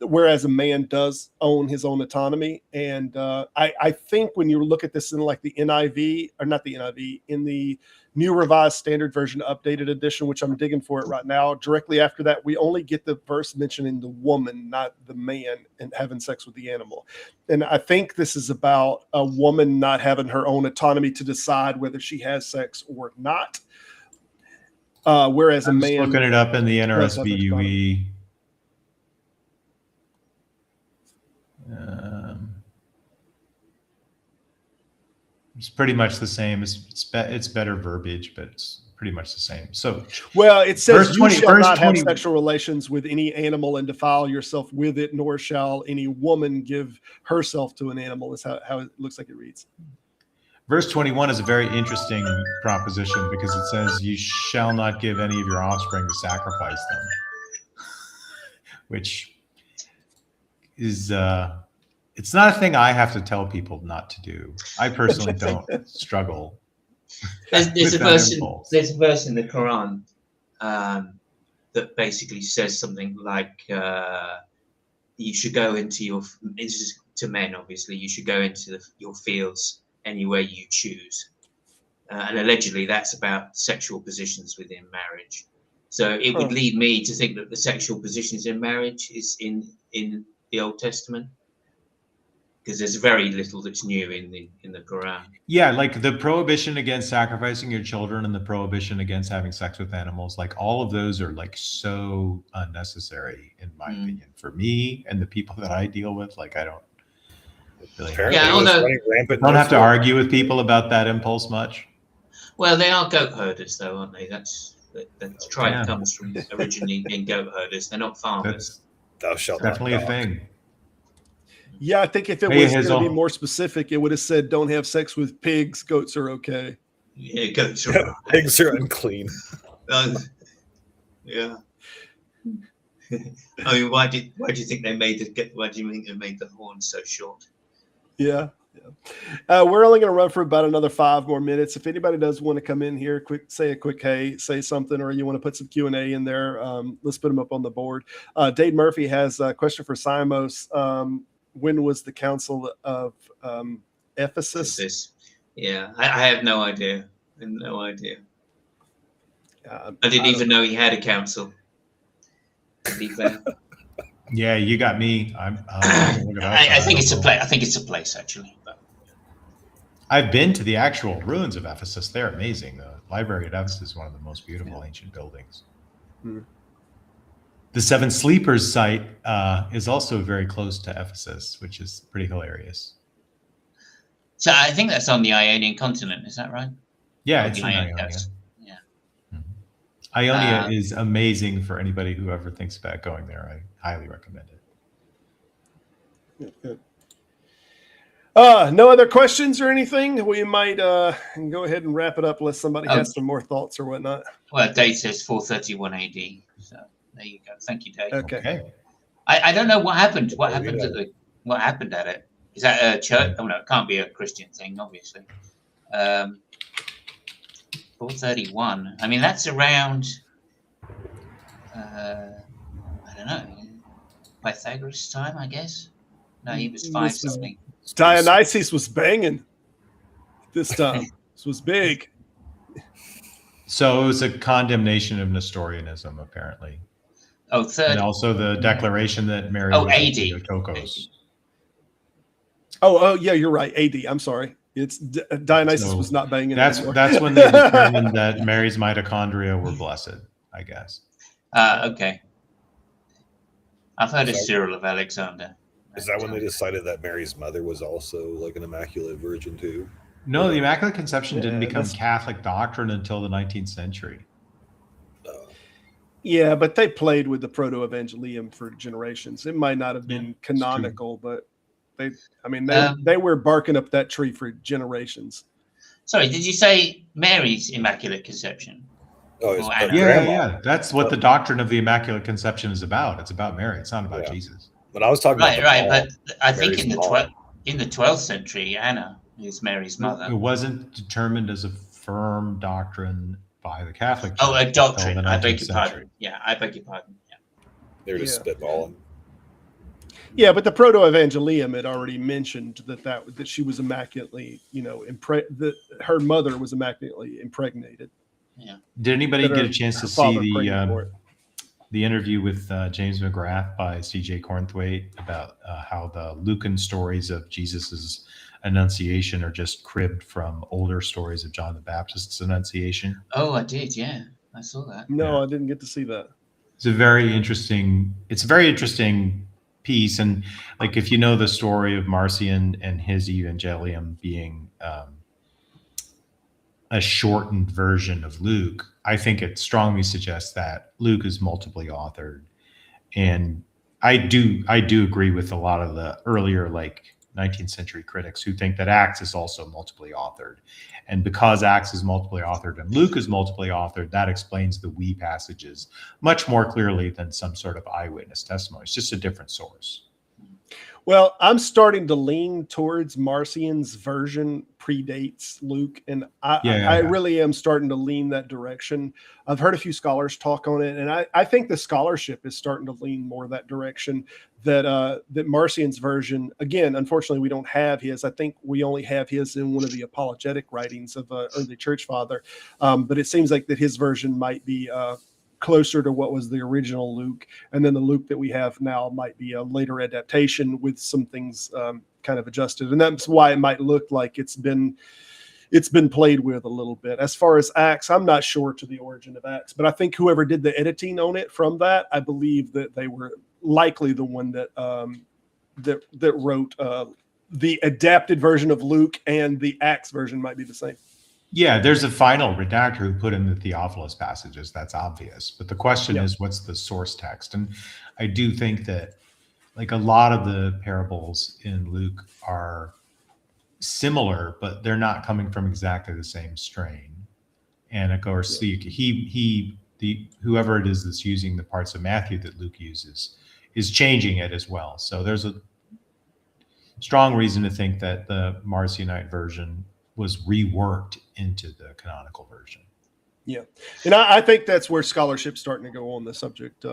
[SPEAKER 4] Whereas a man does own his own autonomy. And I think when you look at this in like the NIV, or not the NIV, in the New Revised Standard Version Updated Edition, which I'm digging for it right now, directly after that, we only get the verse mentioning the woman, not the man, and having sex with the animal. And I think this is about a woman not having her own autonomy to decide whether she has sex or not. Whereas
[SPEAKER 8] I'm
[SPEAKER 4] a man...
[SPEAKER 8] looking it up in the NRSV UE. It's pretty much the same. It's better verbiage, but it's pretty much the same. So,
[SPEAKER 4] well, it says
[SPEAKER 8] verse
[SPEAKER 4] you
[SPEAKER 8] 20
[SPEAKER 4] shall
[SPEAKER 8] verse
[SPEAKER 4] not
[SPEAKER 8] 20
[SPEAKER 4] have sexual relations with any animal and defile yourself with it, nor shall any woman give herself to an animal, is how it looks like it reads.
[SPEAKER 8] Verse 21 is a very interesting proposition because it says, you shall not give any of your offspring to sacrifice them, which is, it's not a thing I have to tell people not to do. I personally don't struggle.
[SPEAKER 6] There's a verse in the Quran that basically says something like, you should go into your, this is to men, obviously, you should go into your fields anywhere you choose. And allegedly that's about sexual positions within marriage. So it would lead me to think that the sexual positions in marriage is in the Old Testament, because there's very little that's new in the Quran.
[SPEAKER 8] Yeah, like the prohibition against sacrificing your children and the prohibition against having sex with animals, like all of those are like so unnecessary in my opinion. For me and the people that I deal with, like I don't really don't have to argue with people about that impulse much.
[SPEAKER 6] Well, they are goat herders, though, aren't they? That's the tribe comes from originally being goat herders. They're not farmers.
[SPEAKER 5] Thou shalt
[SPEAKER 8] definitely a thing.
[SPEAKER 4] Yeah, I think if it was going to be more specific, it would have said, "Don't have sex with pigs. Goats are okay."
[SPEAKER 6] Yeah, goats are okay.
[SPEAKER 5] Pigs are unclean.
[SPEAKER 6] Yeah. I mean, why do you think they made the horn so short?
[SPEAKER 4] Yeah. We're only going to run for about another 5 more minutes. If anybody does want to come in here, say a quick hey, say something, or you want to put some Q&A in there, let's put them up on the board. Dave Murphy has a question for Simos. When was the Council of Ephesus?
[SPEAKER 6] Yeah, I have no idea. I didn't even know he had a council. To be fair.
[SPEAKER 8] Yeah, you got me.
[SPEAKER 6] I think it's a place. I think it's a place actually. But
[SPEAKER 8] I've been to the actual ruins of Ephesus. They're amazing. The library at Ephesus is one of the most beautiful ancient buildings. The Seven Sleepers site is also very close to Ephesus, which is pretty hilarious.
[SPEAKER 6] So I think that's on the Ionian continent. Is that right?
[SPEAKER 8] Yeah, it's in Ionia.
[SPEAKER 6] Yeah.
[SPEAKER 8] Ionia is amazing for anybody who ever thinks about going there. I highly recommend it.
[SPEAKER 4] Good. No other questions or anything? We might go ahead and wrap it up unless somebody has some more thoughts or whatnot.
[SPEAKER 6] Well, date says 431 AD. So there you go. Thank you, Dave.
[SPEAKER 4] Okay.
[SPEAKER 6] I don't know what happened. What happened at it? Is that a church? Oh no, it can't be a Christian thing, obviously. 431. I mean, that's around. I don't know. Pythagoras' time, I guess. No, he was 5 something.
[SPEAKER 4] Dionysius was banging this time. This was big.
[SPEAKER 8] So it was a condemnation of Nestorianism, apparently.
[SPEAKER 6] Oh, third.
[SPEAKER 8] And also the declaration that Mary was
[SPEAKER 6] AD.
[SPEAKER 8] Theotokos.
[SPEAKER 4] Oh, yeah, you're right. AD. I'm sorry. It's Dionysius was not banging.
[SPEAKER 8] That's when they determined that Mary's mitochondria were blessed, I guess.
[SPEAKER 6] Okay. I've heard of Cyril of Alexander.
[SPEAKER 5] Is that when they decided that Mary's mother was also like an immaculate virgin too?
[SPEAKER 8] No, the Immaculate Conception didn't become Catholic doctrine until the 19th century.
[SPEAKER 4] Yeah, but they played with the proto-evangelium for generations. It might not have been canonical, but they were barking up that tree for generations.
[SPEAKER 6] Sorry, did you say Mary's Immaculate Conception?
[SPEAKER 5] Oh,
[SPEAKER 8] yeah. That's what the doctrine of the Immaculate Conception is about. It's about Mary. It's not about Jesus.
[SPEAKER 5] But I was talking about
[SPEAKER 6] but I think in the 12th century, Anna is Mary's mother.
[SPEAKER 8] It wasn't determined as a firm doctrine by the Catholic Church.
[SPEAKER 6] Oh, a doctrine. I beg your pardon. Yeah, I beg your pardon. Yeah.
[SPEAKER 5] They're just spitballing.
[SPEAKER 4] Yeah, but the proto-evangelium had already mentioned that she was immaculately, that her mother was immaculately impregnated.
[SPEAKER 6] Yeah.
[SPEAKER 8] Did anybody get a chance to see the interview with James McGrath by C.J. Cornthwaite about how the Lucan stories of Jesus's Annunciation are just cribbed from older stories of John the Baptist's Annunciation?
[SPEAKER 6] Oh, I did. Yeah, I saw that.
[SPEAKER 4] No, I didn't get to see that.
[SPEAKER 8] It's a very interesting piece, and like if you know the story of Marcion and his Evangelium being a shortened version of Luke, I think it strongly suggests that Luke is multiply authored. And I do agree with a lot of the earlier, like 19th century critics who think that Acts is also multiply authored. And because Acts is multiply authored and Luke is multiply authored, that explains the we passages much more clearly than some sort of eyewitness testimony. It's just a different source.
[SPEAKER 4] Well, I'm starting to lean towards Marcion's version predates Luke, and I really am starting to lean that direction. I've heard a few scholars talk on it, and I think the scholarship is starting to lean more that direction, that that Marcion's version, again, unfortunately, we don't have his. I think we only have his in one of the apologetic writings of early church father, but it seems like that his version might be closer to what was the original Luke, and then the Luke that we have now might be a later adaptation with some things kind of adjusted, and that's why it might look like it's been played with a little bit. As far as Acts, I'm not sure to the origin of Acts, but I think whoever did the editing on it from that, I believe that they were likely the one that that wrote the adapted version of Luke, and the Acts version might be the same.
[SPEAKER 8] Yeah, there's a final redactor who put in the Theophilus passages. That's obvious. But the question is, what's the source text? And I do think that, like, a lot of the parables in Luke are similar, but they're not coming from exactly the same strain. And of course, whoever it is that's using the parts of Matthew that Luke uses is changing it as well. So there's a strong reason to think that the Marcionite version was reworked into the canonical version.
[SPEAKER 4] Yeah, and I think that's where scholarship's starting to go on the subject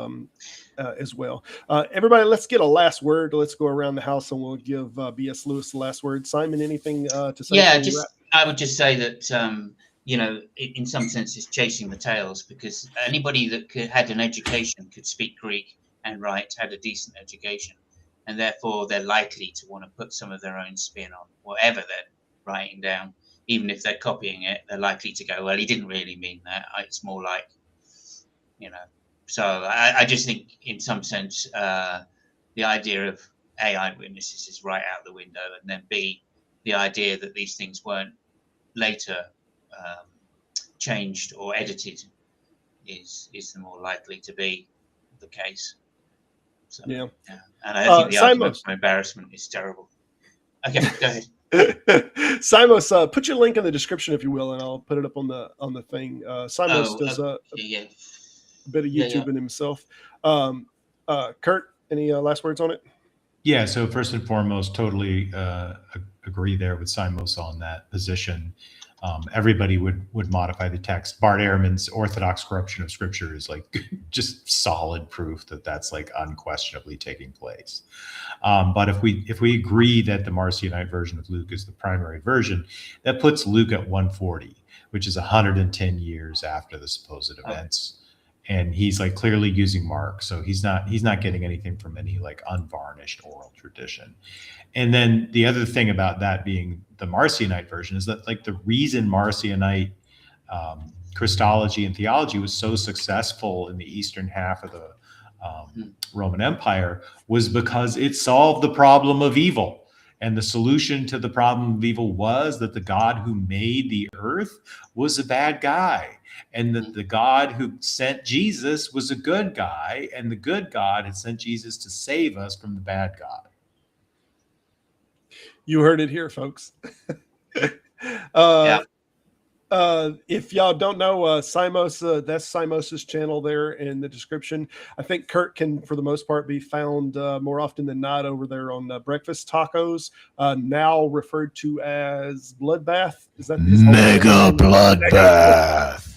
[SPEAKER 4] as well. Everybody, let's get a last word. Let's go around the house and we'll give B.S. Lewis the last word. Simon, anything to say?
[SPEAKER 6] Yeah, I would just say that, in some sense, it's chasing the tails, because anybody that had an education could speak Greek and write, had a decent education, and therefore they're likely to want to put some of their own spin on whatever they're writing down. Even if they're copying it, they're likely to go, well, he didn't really mean that. It's more like, So I just think, in some sense, the idea of A, eyewitnesses is right out the window, and then B, the idea that these things weren't later changed or edited is the more likely to be the case. So, yeah. And I think the argument for embarrassment is terrible. Okay, go ahead.
[SPEAKER 4] Simos, put your link in the description if you will, and I'll put it up on the thing. Simos does a bit of YouTubing himself. Kurt, any last words on it?
[SPEAKER 8] Yeah, so first and foremost, totally agree there with Simos on that position. Everybody would modify the text. Bart Ehrman's Orthodox Corruption of Scripture is like just solid proof that that's like unquestionably taking place. But if we agree that the Marcionite version of Luke is the primary version, that puts Luke at 140, which is 110 years after the supposed events. And he's like clearly using Mark, so he's not getting anything from any like unvarnished oral tradition. And then the other thing about that being the Marcionite version is that like the reason Marcionite Christology and theology was so successful in the eastern half of the Roman Empire was because it solved the problem of evil. And the solution to the problem of evil was that the God who made the earth was a bad guy, and that the God who sent Jesus was a good guy, and the good God had sent Jesus to save us from the bad God.
[SPEAKER 4] You heard it here, folks. If y'all don't know, Simos, that's Simos's channel there in the description. I think Kurt can, for the most part, be found more often than not over there on Breakfast Tacos, now referred to as Bloodbath. Is that his
[SPEAKER 9] Mega Bloodbath?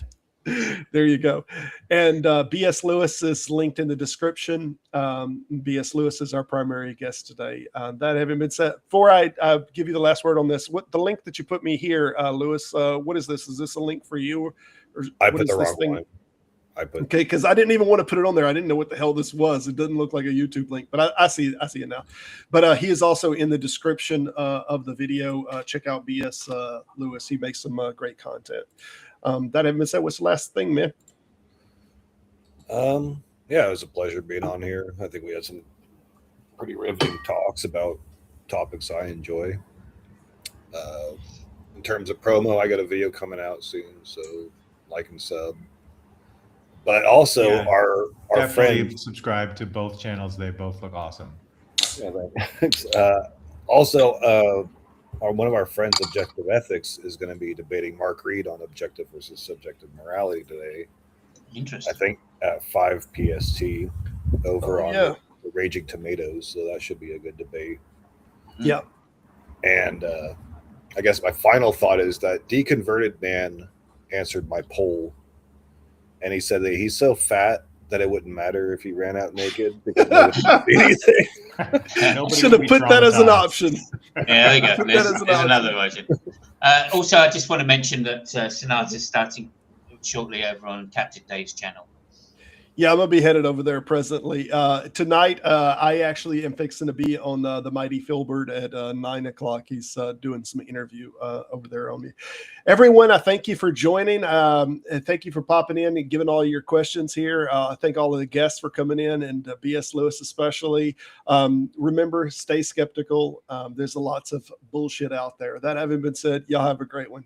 [SPEAKER 4] There you go. And B.S. Lewis is linked in the description. B.S. Lewis is our primary guest today. That having been said, before I give you the last word on this, what the link that you put me here, Lewis, what is this? Is this a link for you? Or
[SPEAKER 5] I put the wrong one.
[SPEAKER 4] Okay, because I didn't even want to put it on there. I didn't know what the hell this was. It doesn't look like a YouTube link, but I see it now. But he is also in the description of the video. Check out B.S. Lewis. He makes some great content. That having been said, what's the last thing, man?
[SPEAKER 5] Yeah, it was a pleasure being on here. I think we had some pretty riveting talks about topics I enjoy. in terms of promo, I got a video coming out soon, so like and sub. But also
[SPEAKER 8] Yeah,
[SPEAKER 5] our
[SPEAKER 8] definitely
[SPEAKER 5] friend,
[SPEAKER 8] subscribe to both channels. They both look awesome.
[SPEAKER 5] yeah, thanks. Also, one of our friends, Objective Ethics, is going to be debating Mark Reed on objective versus subjective morality today.
[SPEAKER 6] Interesting.
[SPEAKER 5] I think at 5 PST over on
[SPEAKER 4] yeah.
[SPEAKER 5] the Raging Tomatoes, so that should be a good debate.
[SPEAKER 4] Yeah.
[SPEAKER 5] And I guess my final thought is that Deconverted Man answered my poll, and he said that he's so fat that it wouldn't matter if he ran out naked because nobody would see anything.
[SPEAKER 4] Should have put that as an option.
[SPEAKER 6] Yeah, there you go. There's another version. Also, I just want to mention that Sanaz is starting shortly over on Captain Dave's channel.
[SPEAKER 4] Yeah, I'm gonna be headed over there presently. Tonight, I actually am fixing to be on the Mighty Philbert at 9 o'clock. He's doing some interview over there on me. Everyone, I thank you for joining. And thank you for popping in and giving all your questions here. I thank all of the guests for coming in, and B.S. Lewis especially. Remember, stay skeptical. There's lots of bullshit out there. That having been said, y'all have a great one.